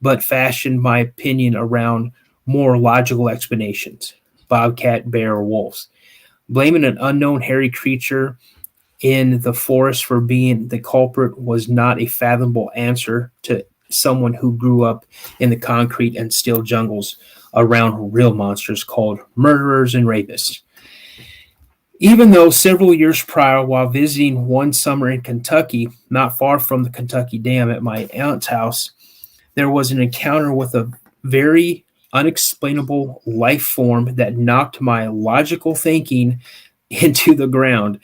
but fashioned my opinion around more logical explanations: bobcat, bear, or wolves. Blaming an unknown hairy creature in the forest for being the culprit was not a fathomable answer to someone who grew up in the concrete and steel jungles around real monsters called murderers and rapists. Even though several years prior, while visiting one summer in Kentucky, not far from the Kentucky Dam at my aunt's house, there was an encounter with a very unexplainable life form that knocked my logical thinking into the ground.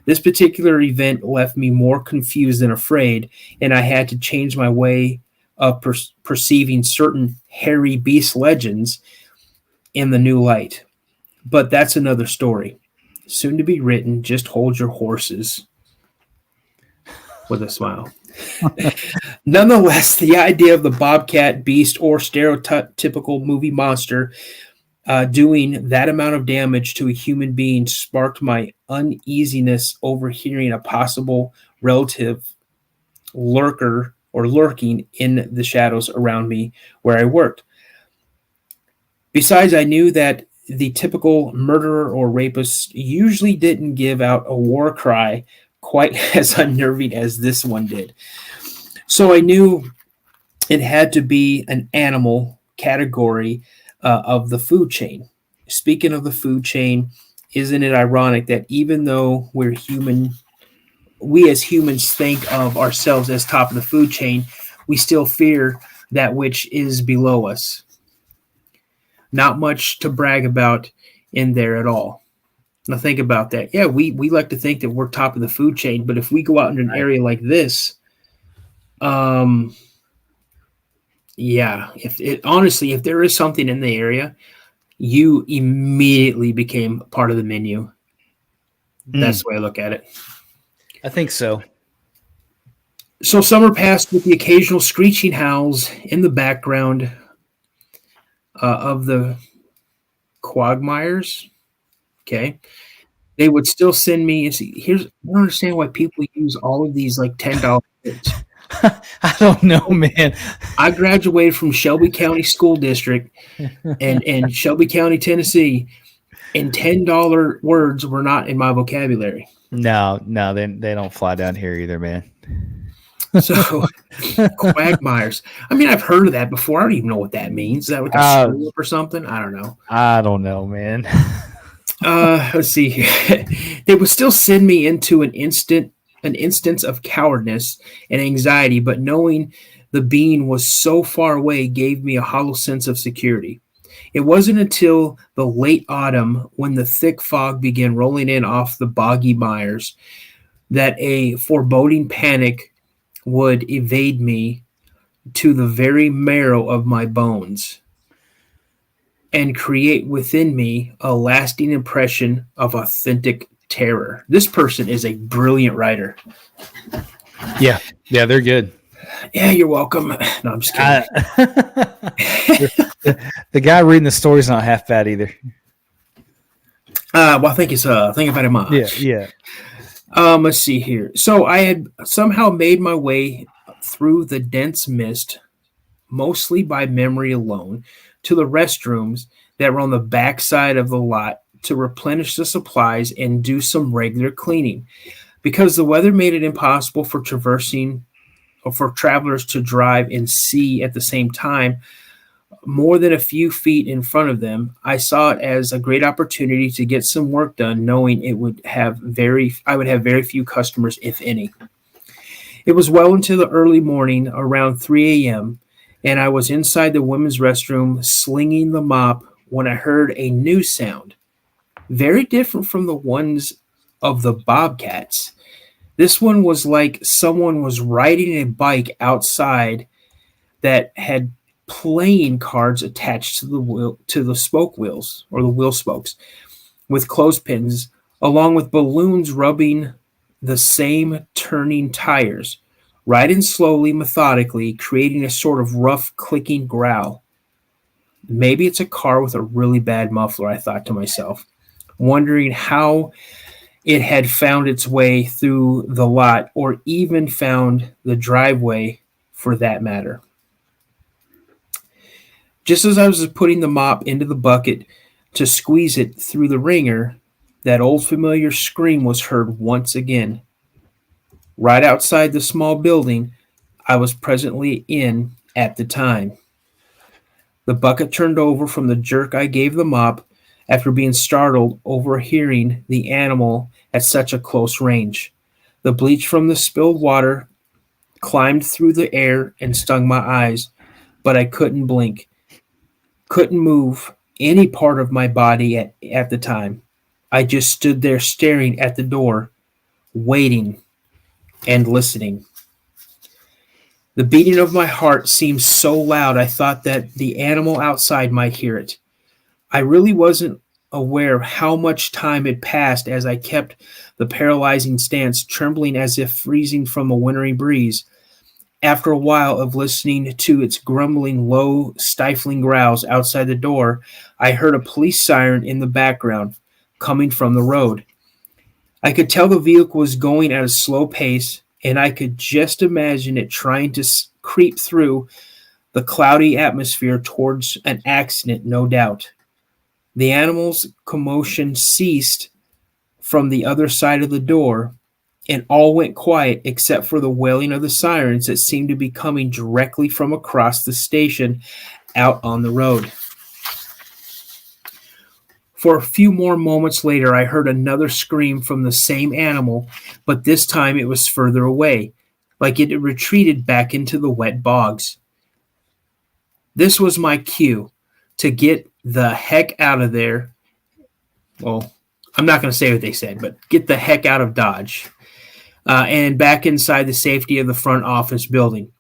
This particular event left me more confused than afraid, and I had to change my way of perceiving certain hairy beast legends in the new light. But that's another story, soon to be written. Just hold your horses, with a smile. Nonetheless, the idea of the bobcat beast or stereotypical movie monster doing that amount of damage to a human being sparked my uneasiness over hearing a possible relative lurking in the shadows around me where I worked. Besides, I knew that the typical murderer or rapist usually didn't give out a war cry quite as unnerving as this one did. So I knew it had to be an animal category of the food chain. Speaking of the food chain, isn't it ironic that even though we're human, we as humans think of ourselves as top of the food chain, we still fear that which is below us. Not much to brag about in there at all. Now think about that. Yeah, we like to think that we're top of the food chain, but if we go out in an area like this, if there is something in the area, you immediately became part of the menu. That's the way I look at it. I think so. So summer passed with the occasional screeching howls in the background of the quagmires. Okay. They would still send me, and see, I don't understand why people use all of these like $10 bits. I don't know, man. I graduated from Shelby County School District and Shelby County, Tennessee, and $10 words were not in my vocabulary. No, they don't fly down here either, man. So, quagmires. I mean, I've heard of that before. I don't even know what that means. Is that like a screw up or something? I don't know. I don't know, man. Let's see here. They would still send me into an instance of cowardice and anxiety, but knowing the being was so far away gave me a hollow sense of security. It wasn't until the late autumn, when the thick fog began rolling in off the boggy mires, that a foreboding panic would evade me to the very marrow of my bones and create within me a lasting impression of authentic terror. This person is a brilliant writer. Yeah, they're good. Yeah, you're welcome. No, I'm just kidding. The guy reading the story's not half bad either. Well, thank you very much. Yeah. Let's see here. So I had somehow made my way through the dense mist, mostly by memory alone, to the restrooms that were on the back side of the lot to replenish the supplies and do some regular cleaning. Because the weather made it impossible for travelers to drive and see at the same time, more than a few feet in front of them, I saw it as a great opportunity to get some work done, knowing I would have very few customers, if any. It was well into the early morning, around 3 a.m., and I was inside the women's restroom slinging the mop when I heard a new sound, very different from the ones of the bobcats. This one was like someone was riding a bike outside that had playing cards attached to the spoke wheels, or the wheel spokes, with clothespins, along with balloons rubbing the same turning tires, riding slowly, methodically, creating a sort of rough clicking growl. Maybe it's a car with a really bad muffler, I thought to myself, wondering how it had found its way through the lot, or even found the driveway for that matter. Just as I was putting the mop into the bucket to squeeze it through the wringer, that old familiar scream was heard once again. Right outside the small building I was presently in at the time. The bucket turned over from the jerk I gave the mop after being startled overhearing the animal at such a close range. The bleach from the spilled water climbed through the air and stung my eyes, but I couldn't blink. Couldn't move any part of my body at the time. I just stood there staring at the door, waiting and listening. The beating of my heart seemed so loud I thought that the animal outside might hear it. I really wasn't aware of how much time had passed as I kept the paralyzing stance, trembling as if freezing from a wintry breeze. After a while of listening to its grumbling, low, stifling growls outside the door, I heard a police siren in the background, coming from the road. I could tell the vehicle was going at a slow pace, and I could just imagine it trying to creep through the cloudy atmosphere towards an accident, no doubt. The animal's commotion ceased from the other side of the door, and all went quiet except for the wailing of the sirens that seemed to be coming directly from across the station out on the road. For a few more moments later, I heard another scream from the same animal, but this time it was further away, like it had retreated back into the wet bogs. This was my cue to get the heck out of there. Well, I'm not going to say what they said, but get the heck out of Dodge. And back inside the safety of the front office building.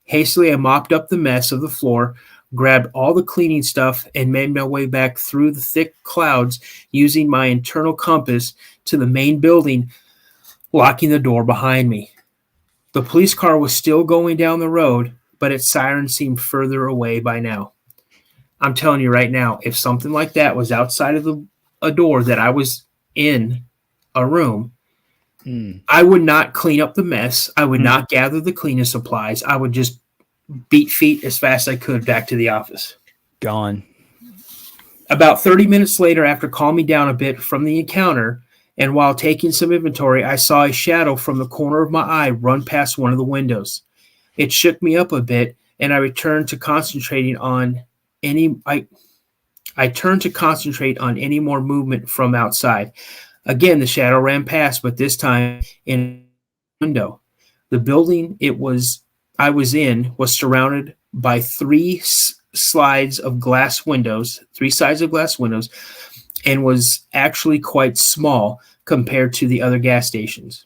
Hastily, I mopped up the mess of the floor, grabbed all the cleaning stuff, and made my way back through the thick clouds using my internal compass to the main building, locking the door behind me. The police car was still going down the road, but its siren seemed further away by now. I'm telling you right now, if something like that was outside of a door that I was in a room, I would not clean up the mess. I would not gather the cleaning supplies. I would just beat feet as fast as I could back to the office. Gone. About 30 minutes later, after calming down a bit from the encounter, and while taking some inventory, I saw a shadow from the corner of my eye run past one of the windows. It shook me up a bit, and I returned to concentrating on any more movement from outside. Again, the shadow ran past, but this time in a window. The building it was I was in was surrounded by three sides of glass windows, and was actually quite small compared to the other gas stations.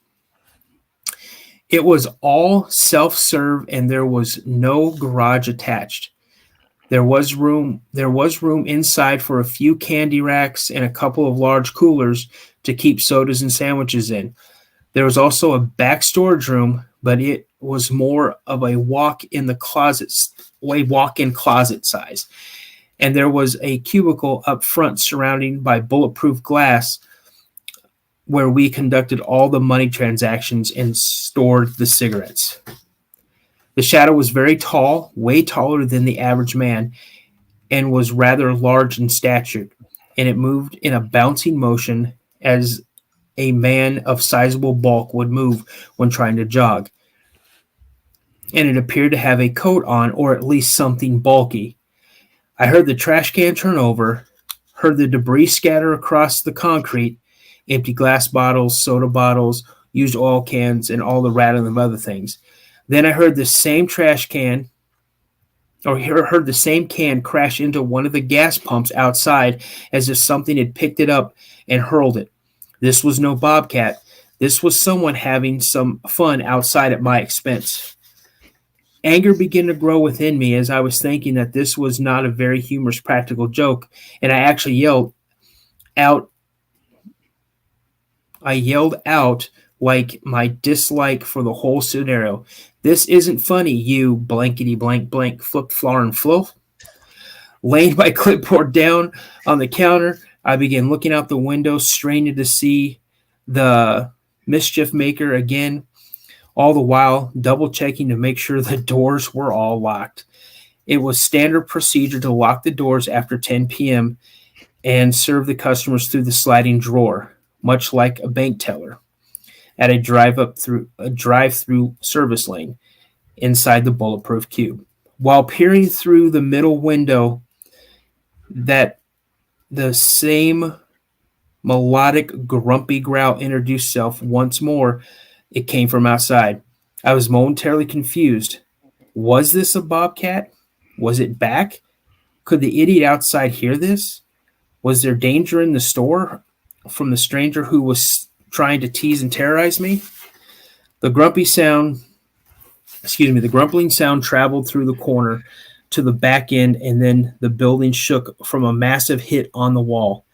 It was all self-serve and there was no garage attached. There was room inside for a few candy racks and a couple of large coolers to keep sodas and sandwiches in. There was also a back storage room, but it was more of a walk-in closet size. And there was a cubicle up front surrounded by bulletproof glass where we conducted all the money transactions and stored the cigarettes. The shadow was very tall, way taller than the average man, and was rather large in stature, and it moved in a bouncing motion as a man of sizable bulk would move when trying to jog. And it appeared to have a coat on, or at least something bulky. I heard the trash can turn over, heard the debris scatter across the concrete, empty glass bottles, soda bottles, used oil cans, and all the rattling of other things. Then I heard the same can crash into one of the gas pumps outside as if something had picked it up and hurled it. This was no bobcat. This was someone having some fun outside at my expense. Anger began to grow within me as I was thinking that this was not a very humorous practical joke, and I actually yelled out like my dislike for the whole scenario. This isn't funny, you blankety blank blank flip floor and fluff. Laying my clipboard down on the counter, I began looking out the window, straining to see the mischief maker again, all the while double checking to make sure the doors were all locked. It was standard procedure to lock the doors after 10 p.m. and serve the customers through the sliding drawer, much like a bank teller at a drive-through service lane inside the bulletproof cube. While peering through the middle window, that the same melodic, grumpy growl introduced itself once more. It came from outside. I was momentarily confused. Was this a bobcat? Was it back? Could the idiot outside hear this? Was there danger in the store from the stranger who was trying to tease and terrorize me? The grumpling sound traveled through the corner to the back end, and then the building shook from a massive hit on the wall.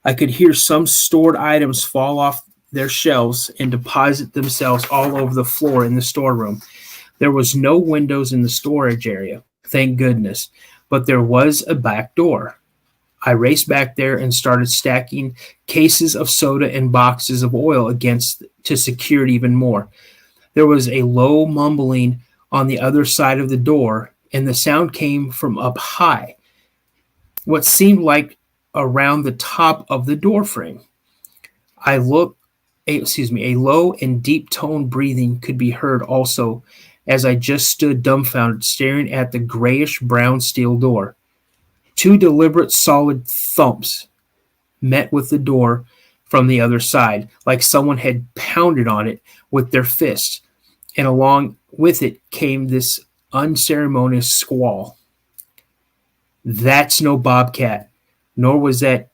I could hear some stored items fall off their shelves and deposit themselves all over the floor in the storeroom. There was no windows in the storage area, thank goodness, but there was a back door. I raced back there and started stacking cases of soda and boxes of oil to secure it even more. There was a low mumbling on the other side of the door, and the sound came from up high, what seemed like around the top of the door frame. A low and deep tone breathing could be heard also as I just stood dumbfounded, staring at the grayish-brown steel door. Two deliberate, solid thumps met with the door from the other side, like someone had pounded on it with their fist, and along with it came this unceremonious squall. That's no bobcat, nor was it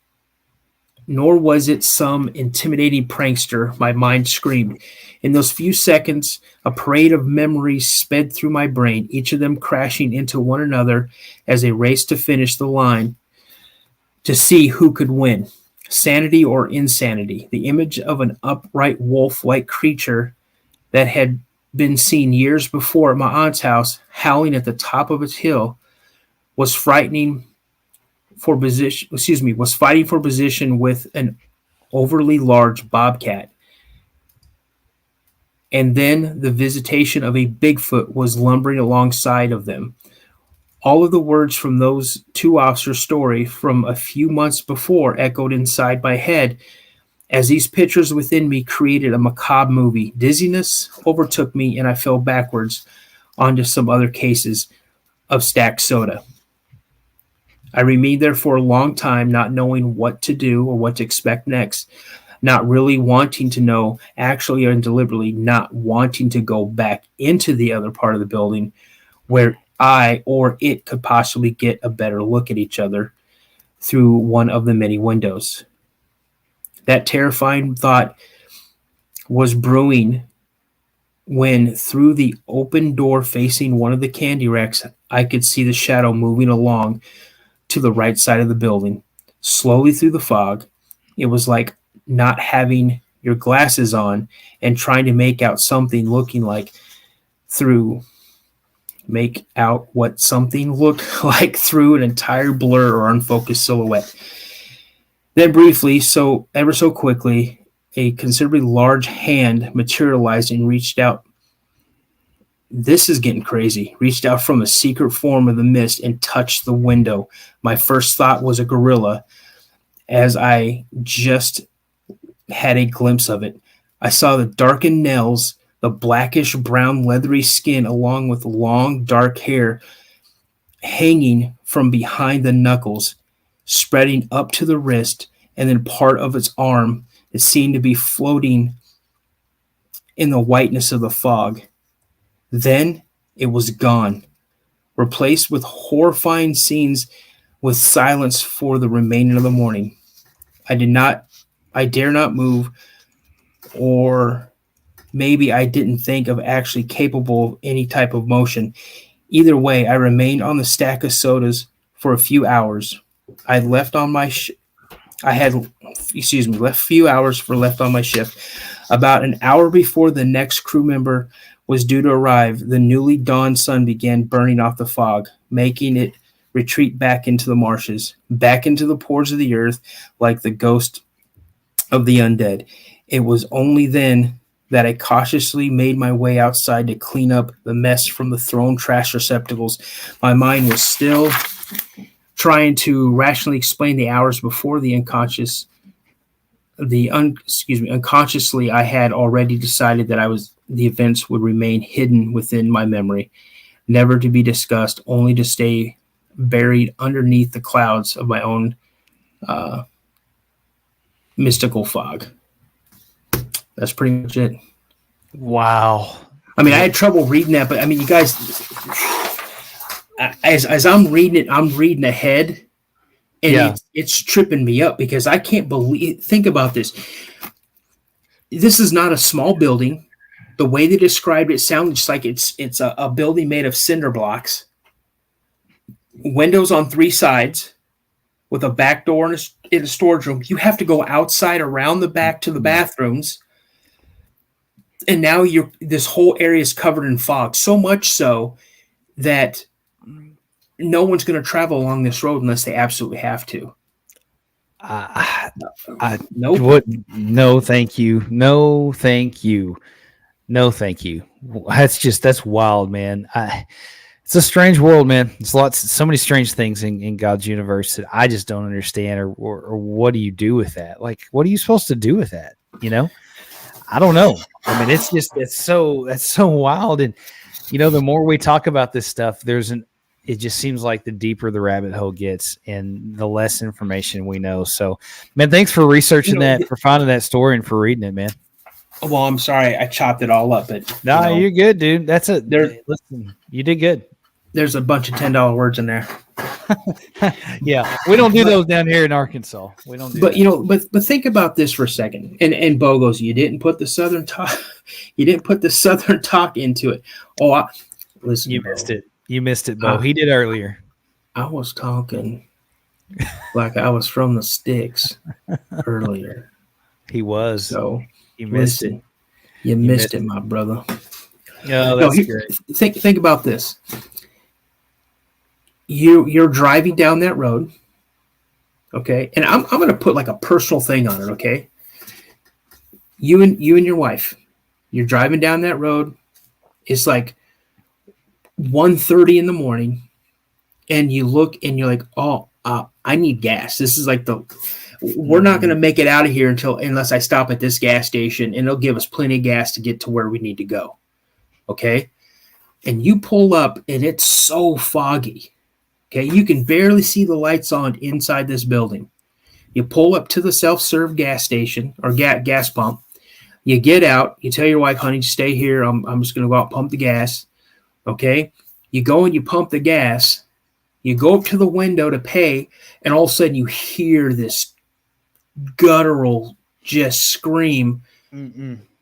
some intimidating prankster, my mind screamed. In those few seconds, a parade of memories sped through my brain, each of them crashing into one another as they raced to finish the line to see who could win, sanity or insanity. The image of an upright wolf-like creature that had been seen years before at my aunt's house, howling at the top of its hill, was fighting for position with an overly large bobcat. And then the visitation of a Bigfoot was lumbering alongside of them. All of the words from those two officers' story from a few months before echoed inside my head as these pictures within me created a macabre movie. Dizziness overtook me, and I fell backwards onto some other cases of stacked soda. I remained there for a long time, not knowing what to do or what to expect next. not really wanting to know, actually and deliberately not wanting to go back into the other part of the building where I or it could possibly get a better look at each other through one of the many windows. That terrifying thought was brewing when, through the open door facing one of the candy racks, I could see the shadow moving along to the right side of the building, slowly through the fog. It was like not having your glasses on and trying to make out something looking like make out what something looked like through an entire blur or unfocused silhouette. Then briefly, ever so quickly, a considerably large hand materialized and reached out. This is getting crazy. Reached out from a secret form of the mist and touched the window. My first thought was a gorilla, as I just had a glimpse of it. I saw the darkened nails, the blackish brown leathery skin, along with long dark hair hanging from behind the knuckles, spreading up to the wrist, and then part of its arm. It seemed to be floating in the whiteness of the fog. Then it was gone, replaced with horrifying scenes with silence for the remainder of the morning. I dare not move, or maybe I didn't think of actually capable of any type of motion. Either way, I remained on the stack of sodas for a few hours. I had left on my few hours were left on my shift. About an hour before the next crew member was due to arrive, the newly dawned sun began burning off the fog, making it retreat back into the marshes, back into the pores of the earth, like the ghost of the undead. It was only then that I cautiously made my way outside to clean up the mess from the thrown trash receptacles. My mind was still trying to rationally explain the hours before unconsciously I had already decided that the events would remain hidden within my memory, never to be discussed, only to stay buried underneath the clouds of my own mystical fog. That's pretty much it. Wow. I mean, I had trouble reading that, but I mean, you guys, as I'm reading it, I'm reading ahead, and it's tripping me up because I can't believe. Think about this. This is not a small building. The way they described it sounded just like it's a building made of cinder blocks, windows on three sides, with a back door in a storage room. You have to go outside around the back to the bathrooms. And now this whole area is covered in fog, so much so that no one's going to travel along this road unless they absolutely have to. Nope. No, thank you. No, thank you. No, thank you. That's wild, man. It's a strange world, man. There's so many strange things in God's universe that I just don't understand, or what do you do with that? Like, what are you supposed to do with that? You know? I don't know. I mean, that's so wild. And, the more we talk about this stuff, it just seems like the deeper the rabbit hole gets and the less information we know. So, man, thanks for researching that, for finding that story and for reading it, man. Well, I'm sorry I chopped it all up, but you're good, dude. Listen, you did good. There's a bunch of $10 words in there. Yeah, we don't do those down here in Arkansas. We don't do that. But think about this for a second. And Bogos, you didn't put the Southern talk. You didn't put the Southern talk into it. Listen, you missed it. You missed it, Bo. He did earlier. I was talking like I was from the sticks earlier. He was. So you missed it. You missed it, my brother. Oh, that's great. Think about this. You're driving down that road, okay? And I'm going to put like a personal thing on it, okay? You and your wife, you're driving down that road. It's like 1:30 in the morning, and you look and you're like, I need gas. This is like we're not going to make it out of here unless I stop at this gas station, and it'll give us plenty of gas to get to where we need to go, okay? And you pull up, and it's so foggy. Okay, you can barely see the lights on inside this building. You pull up to the self-serve gas station or gas pump. You get out. You tell your wife, honey, stay here. I'm just going to go out and pump the gas. Okay? You go and you pump the gas. You go up to the window to pay, and all of a sudden you hear this guttural just scream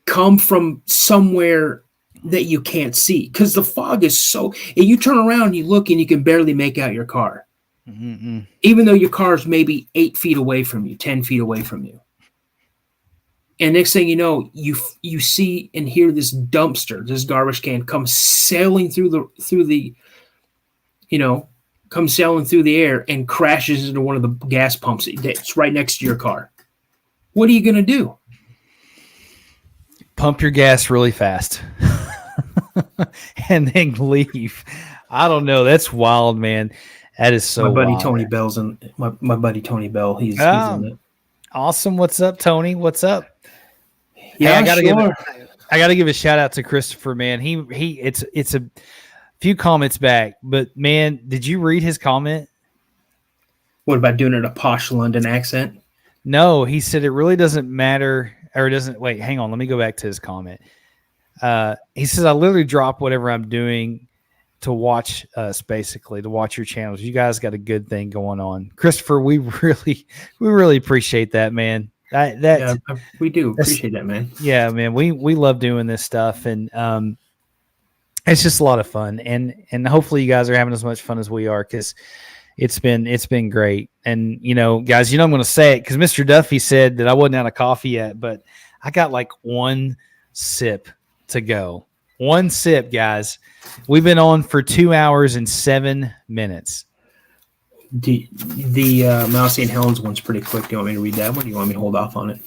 come from somewhere that you can't see because the fog is so. And you turn around, you look, and you can barely make out your car, even though your car is maybe 8 feet away from you, 10 feet away from you. And next thing you know, you see and hear this dumpster, this garbage can, come sailing through the comes sailing through the air and crashes into one of the gas pumps that's right next to your car. What are you going to do? Pump your gas really fast and then leave. I don't know. That's wild, man. That is so my buddy wild. Tony Bell's in my buddy Tony Bell. He's in it. Awesome. What's up, Tony? What's up? Yeah, hey, I gotta give a shout out to Christopher, man. It's a few comments back, but man, did you read his comment? What about doing it in a posh London accent? No, he said it really doesn't matter, or it doesn't. Wait, hang on. Let me go back to his comment. He says, I literally drop whatever I'm doing to watch us, basically, to watch your channels. You guys got a good thing going on. Christopher, we really appreciate that, man. We do appreciate that, man. Yeah, man. We love doing this stuff, and it's just a lot of fun, and hopefully you guys are having as much fun as we are, because it's been great. And guys, I'm going to say it because Mr. Duffy said that I wasn't out of coffee yet, but I got like one sip to go. One sip, guys. We've been on for 2 hours and 7 minutes. The Mousy and Helens one's pretty quick. Do you want me to read that one? Or do you want me to hold off on it?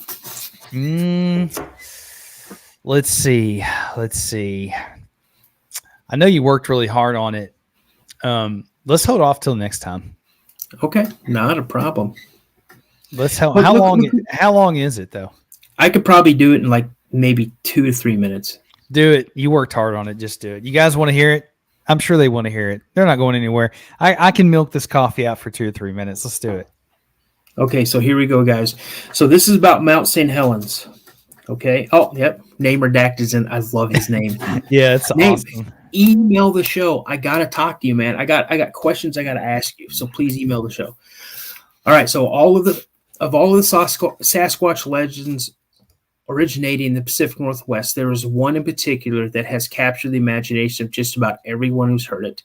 Let's see. I know you worked really hard on it. Let's hold off till next time. Okay, not a problem. How long is it though? I could probably do it in like maybe 2 to 3 minutes. Do it. You worked hard on it. Just do it. You guys want to hear it? I'm sure they want to hear it. They're not going anywhere. I can milk this coffee out for 2 or 3 minutes. Let's do it. Okay, so here we go, guys. So this is about Mount St. Helens. Okay. Oh, yep. Name redacted is in. I love his name. Yeah, it's awesome. Email the show. I gotta talk to you, man. I got questions I gotta ask you. So please email the show. All right. So all of the Sasquatch legends originating in the Pacific Northwest, there is one in particular that has captured the imagination of just about everyone who's heard it.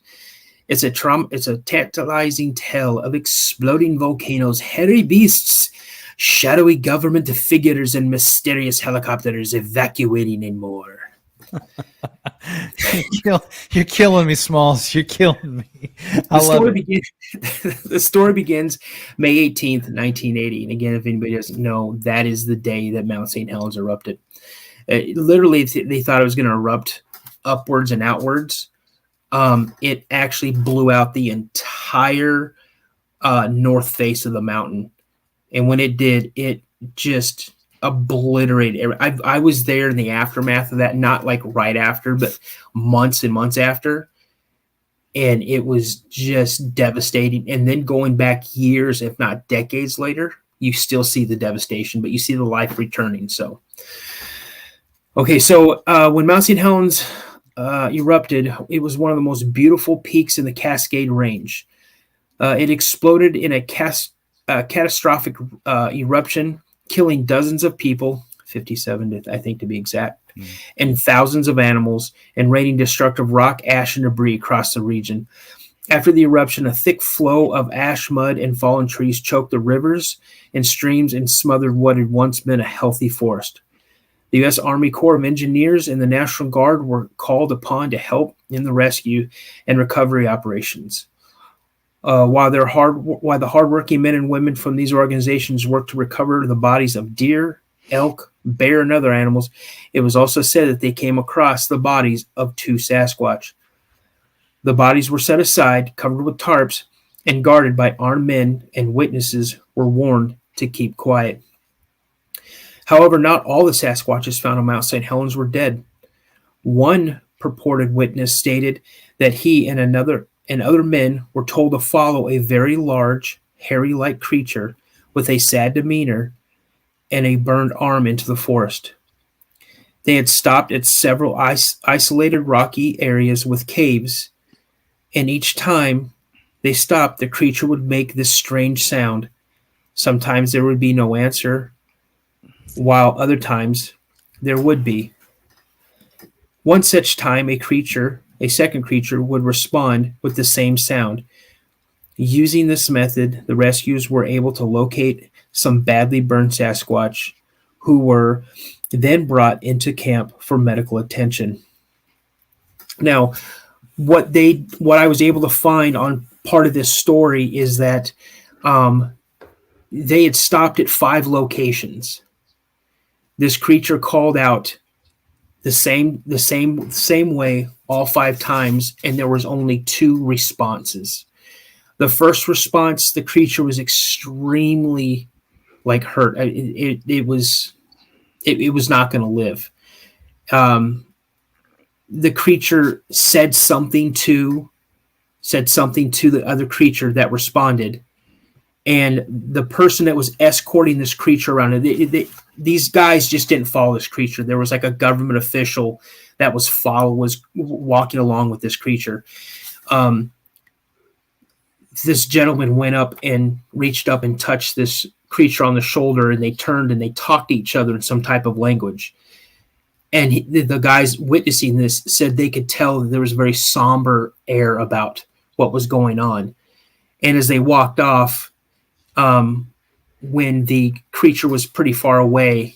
It's a tantalizing tale of exploding volcanoes, hairy beasts, shadowy government figures, and mysterious helicopters evacuating and more. You're killing me, Smalls. You're killing me. The story begins May 18th, 1980. And again, if anybody doesn't know, that is the day that Mount St. Helens erupted. Literally, they thought it was going to erupt upwards and outwards. It actually blew out the entire north face of the mountain. And when it did, it just obliterated. I was there in the aftermath of that, not like right after, but months and months after. And it was just devastating. And then going back years, if not decades later, you still see the devastation, but you see the life returning. So, okay. So when Mount St. Helens erupted, it was one of the most beautiful peaks in the Cascade Range. It exploded in a catastrophic eruption, killing dozens of people, 57 I think to be exact, and thousands of animals, and raining destructive rock, ash, and debris across the region. After the eruption, a thick flow of ash, mud, and fallen trees choked the rivers and streams and smothered what had once been a healthy forest. The U.S. Army Corps of Engineers and the National Guard were called upon to help in the rescue and recovery operations. While the hardworking men and women from these organizations worked to recover the bodies of deer, elk, bear, and other animals, it was also said that they came across the bodies of 2 Sasquatch. The bodies were set aside, covered with tarps, and guarded by armed men, and witnesses were warned to keep quiet. However, not all the Sasquatches found on Mount St. Helens were dead. One purported witness stated that he and other men were told to follow a very large, hairy-like creature with a sad demeanor and a burned arm into the forest. They had stopped at several isolated rocky areas with caves, and each time they stopped, the creature would make this strange sound. Sometimes there would be no answer, while other times there would be. One such time, a second creature, would respond with the same sound. Using this method, the rescuers were able to locate some badly burned Sasquatch who were then brought into camp for medical attention. Now, what I was able to find on part of this story is that they had stopped at 5 locations. This creature called out the same way all 5 times, and there was only 2 responses. The first response, the creature was extremely hurt. It was not going to live. The creature said something to the other creature that responded, and the person that was escorting this creature around, these guys just didn't follow this creature. There was a government official that was walking along with this creature. This gentleman went up and reached up and touched this creature on the shoulder, and they turned and they talked to each other in some type of language. And the guys witnessing this said they could tell that there was a very somber air about what was going on. And as they walked off, when the creature was pretty far away,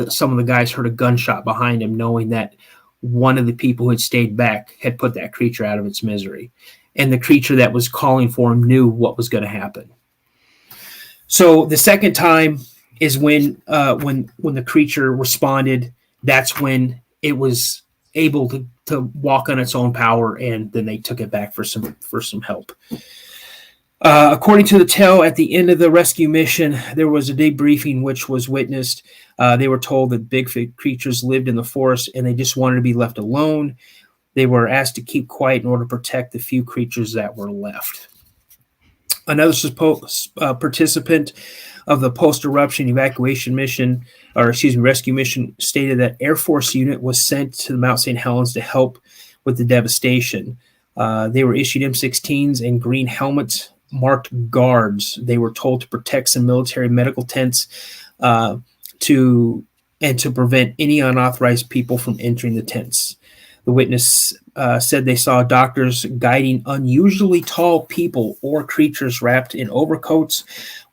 some of the guys heard a gunshot behind him, knowing that one of the people who had stayed back had put that creature out of its misery. And the creature that was calling for him knew what was going to happen. So the second time is when the creature responded. That's when it was able to walk on its own power, and then they took it back for some help. According to the tale, at the end of the rescue mission, there was a debriefing which was witnessed. They were told that Bigfoot creatures lived in the forest, and they just wanted to be left alone. They were asked to keep quiet in order to protect the few creatures that were left. Another participant of the post-eruption evacuation mission, rescue mission, stated that Air Force unit was sent to the Mount St. Helens to help with the devastation. They were issued M16s and green helmets marked guards. They were told to protect some military medical tents to prevent any unauthorized people from entering the tents. The witness said they saw doctors guiding unusually tall people or creatures wrapped in overcoats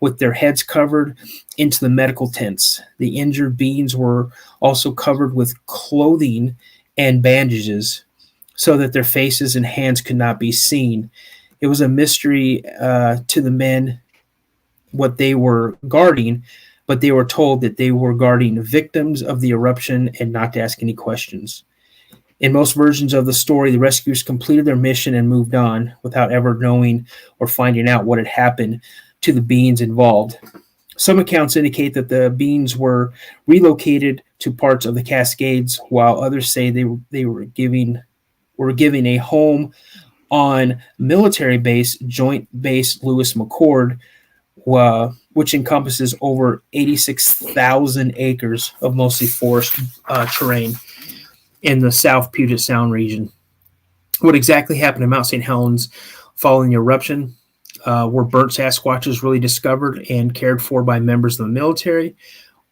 with their heads covered into the medical tents. The injured beings were also covered with clothing and bandages so that their faces and hands could not be seen. It was a mystery to the men what they were guarding, but they were told that they were guarding victims of the eruption and not to ask any questions. In most versions of the story, the rescuers completed their mission and moved on without ever knowing or finding out what had happened to the beings involved. Some accounts indicate that the beings were relocated to parts of the Cascades, while others say they were given a home on military base, Joint Base Lewis McChord, which encompasses over 86,000 acres of mostly forest terrain in the South Puget Sound region. What exactly happened in Mount St. Helens following the eruption? Were burnt Sasquatches really discovered and cared for by members of the military?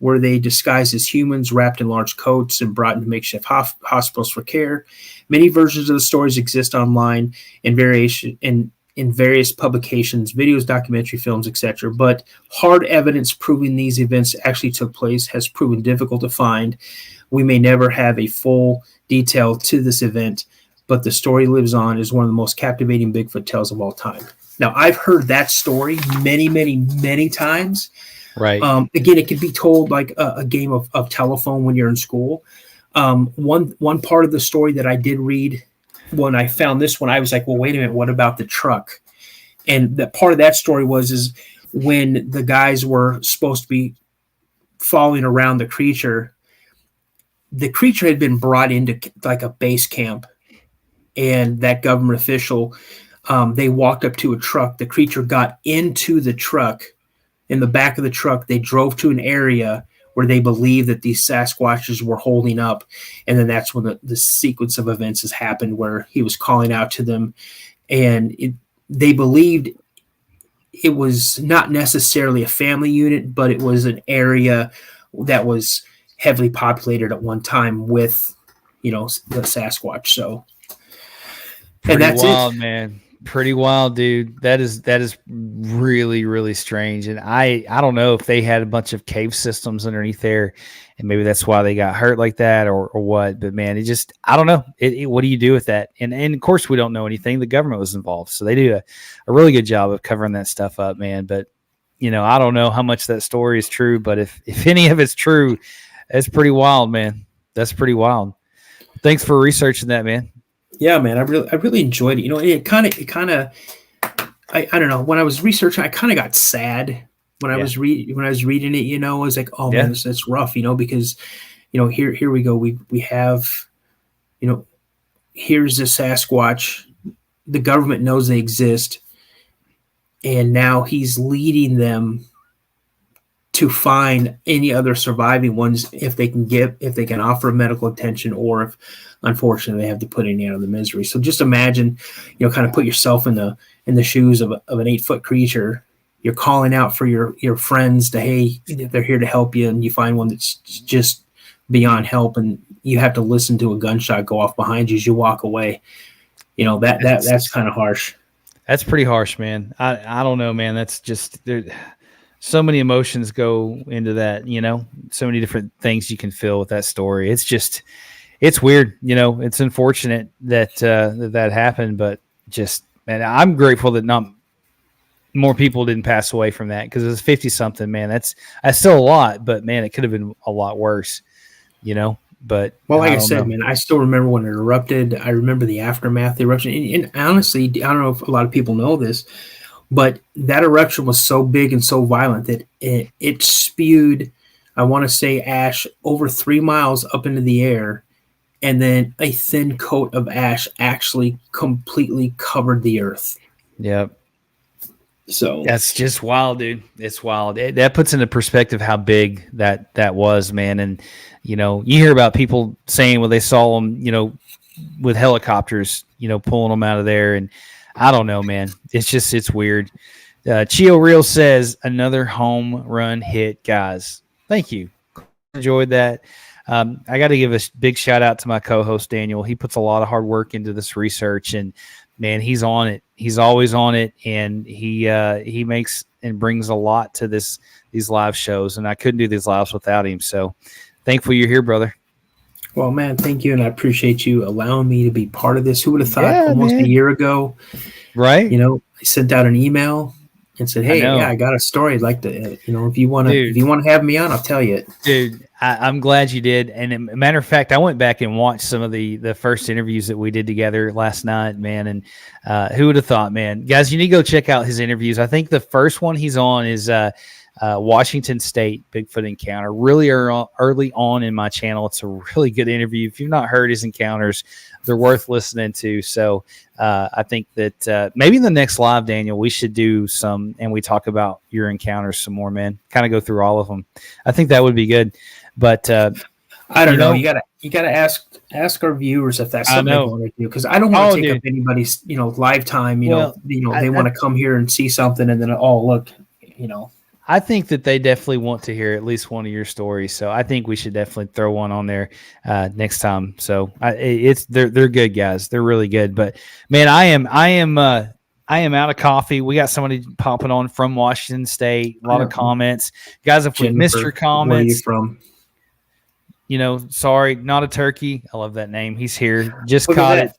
Were they disguised as humans, wrapped in large coats, and brought into makeshift hospitals for care? Many versions of the stories exist online in various publications, videos, documentary films, etc. But hard evidence proving these events actually took place has proven difficult to find. We may never have a full detail to this event, but the story lives on as one of the most captivating Bigfoot tales of all time. Now, I've heard that story many, many, many times. Right. Again, it could be told like a game of telephone when you're in school. One part of the story that I did read when I found this one, I was like, well, wait a minute, what about the truck? And that part of that story is when the guys were supposed to be following around the creature had been brought into like a base camp, and that government official, they walked up to a truck. The creature got into the truck, in the back of the truck. They drove to an area where they believed that these Sasquatches were holding up. And then that's when the sequence of events has happened where he was calling out to them. And they believed it was not necessarily a family unit, but it was an area that was heavily populated at one time with, the Sasquatch. So, Pretty and that's wild, it, man. Pretty wild, dude. That is really, really strange. And I don't know if they had a bunch of cave systems underneath there, and maybe that's why they got hurt like that, or what. But man, I don't know. What do you do with that? And of course, we don't know anything. The government was involved, so they do a really good job of covering that stuff up, man. But I don't know how much that story is true, but if any of it's true, it's pretty wild, man. That's pretty wild. Thanks for researching that, man. Yeah, man, I really enjoyed it. It kind of, I don't know. When I was researching, I kind of got sad when I was reading it. I was like, oh man, that's rough. Because, here we go. We have, here's the Sasquatch. The government knows they exist, and now he's leading them to find any other surviving ones if they can offer medical attention, or if unfortunately they have to put any out of the misery. So just imagine, kind of put yourself in the shoes of an 8-foot creature. You're calling out for your friends to, hey, they're here to help you, and you find one that's just beyond help, and you have to listen to a gunshot go off behind you as you walk away. That's kind of harsh. That's pretty harsh, man. I don't know, man. That's just so many emotions go into that, so many different things you can feel with that story. It's weird. It's unfortunate that that happened, but man, I'm grateful that not more people didn't pass away from that, because it was 50 something, man. That's still a lot, but man, it could have been a lot worse, but like I said, man, I still remember when it erupted. I remember the aftermath of the eruption. And honestly, I don't know if a lot of people know this, but that eruption was so big and so violent that it spewed, I want to say, ash over 3 miles up into the air. And then a thin coat of ash actually completely covered the earth. Yep. So that's just wild, dude. It's wild. That puts into perspective how big that was, man. And, you hear about people saying, well, they saw them, with helicopters, pulling them out of there. And I don't know, man. It's weird. Chio Real says, another home run hit, guys. Thank you. Enjoyed that. I got to give a big shout out to my co-host, Daniel. He puts a lot of hard work into this research, and man, he's on it. He's always on it. And he makes and brings a lot to these live shows, and I couldn't do these lives without him. So thankful you're here, brother. Well, man, thank you, and I appreciate you allowing me to be part of this. Who would have thought almost a year ago, right? I sent out an email and said, hey, I got a story I'd like to, if you want to have me on, I'll tell you it. Dude, I'm glad you did. And a matter of fact, I went back and watched some of the first interviews that we did together last night, man. And who would have thought, man? Guys, you need to go check out his interviews. I think the first one he's on is Washington State Bigfoot encounter. Really early on in my channel. It's a really good interview. If you've not heard his encounters, they're worth listening to. So I think that maybe in the next live, Daniel, we should do some, and we talk about your encounters some more, man. Kind of go through all of them. I think that would be good. But I don't know. You gotta ask our viewers if that's something they want to do, because I don't want to take up anybody's lifetime. They want to come here and see something, and then look. I think that they definitely want to hear at least one of your stories. So I think we should definitely throw one on there next time. So they're good, guys. They're really good. But man, I am out of coffee. We got somebody popping on from Washington State. A lot of comments, guys. If we missed your comments, where are you from? Sorry, not a turkey. I love that name. He's here. Just caught it.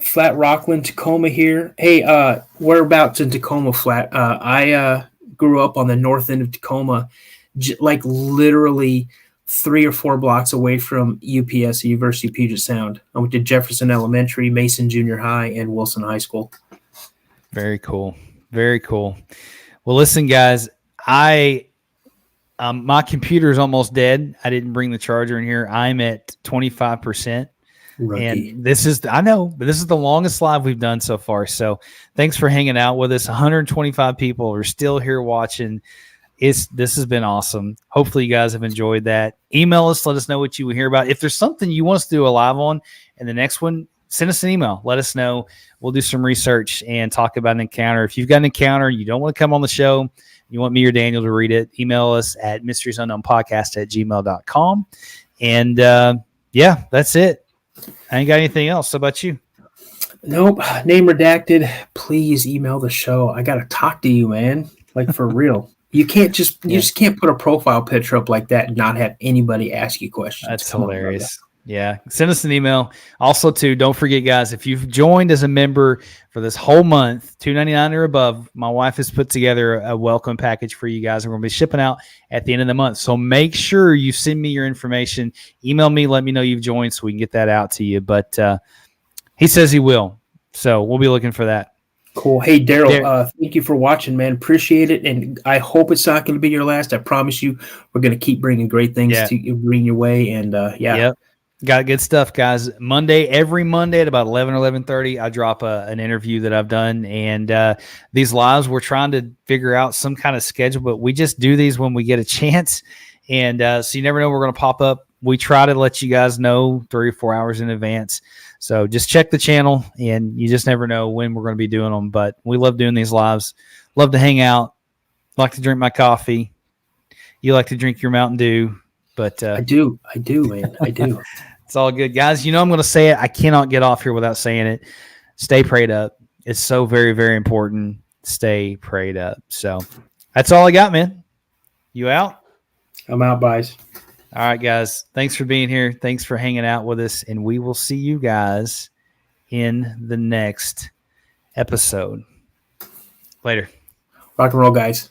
Flat Rockland, Tacoma here. Hey, whereabouts in Tacoma, Flat? I grew up on the north end of Tacoma, like literally 3 or 4 blocks away from UPS, University of Puget Sound. I went to Jefferson Elementary, Mason Junior High, and Wilson High School. Very cool. Very cool. Well, listen, guys, my computer is almost dead. I didn't bring the charger in here. I'm at 25%. Rookie. And this is the longest live we've done so far. So thanks for hanging out with us. 125 people are still here watching. this has been awesome. Hopefully you guys have enjoyed that. Email us, let us know what you hear about. If there's something you want us to do a live on in the next one, send us an email. Let us know. We'll do some research and talk about an encounter. If you've got an encounter, you don't want to come on the show, you want me or Daniel to read it, email us at mysteriesunknownpodcast@gmail.com. And yeah, that's it. I ain't got anything else. How about you? Nope. Name redacted. Please email the show. I got to talk to you, man. Like, for real. You just can't put a profile picture up like that and not have anybody ask you questions. That's hilarious. Yeah. Send us an email. Also, too, don't forget, guys, if you've joined as a member for this whole month, $2.99 or above, my wife has put together a welcome package for you guys. We're going to be shipping out at the end of the month. So make sure you send me your information. Email me. Let me know you've joined so we can get that out to you. But he says he will. So we'll be looking for that. Cool. Hey, Daryl, thank you for watching, man. Appreciate it. And I hope it's not going to be your last. I promise you we're going to keep bringing great things to bring your way. And Yep. Got good stuff, guys. Every Monday at about 11 or 11:30, I drop an interview that I've done. And these lives, we're trying to figure out some kind of schedule, but we just do these when we get a chance. And so you never know we're going to pop up. We try to let you guys know 3 or 4 hours in advance. So just check the channel, and you just never know when we're going to be doing them. But we love doing these lives. Love to hang out. Like to drink my coffee. You like to drink your Mountain Dew. But I do, man. I do. It's all good, guys. You know I'm going to say it. I cannot get off here without saying it. Stay prayed up. It's so very, very important. Stay prayed up. So that's all I got, man. You out? I'm out, guys. All right, guys. Thanks for being here. Thanks for hanging out with us. And we will see you guys in the next episode. Later. Rock and roll, guys.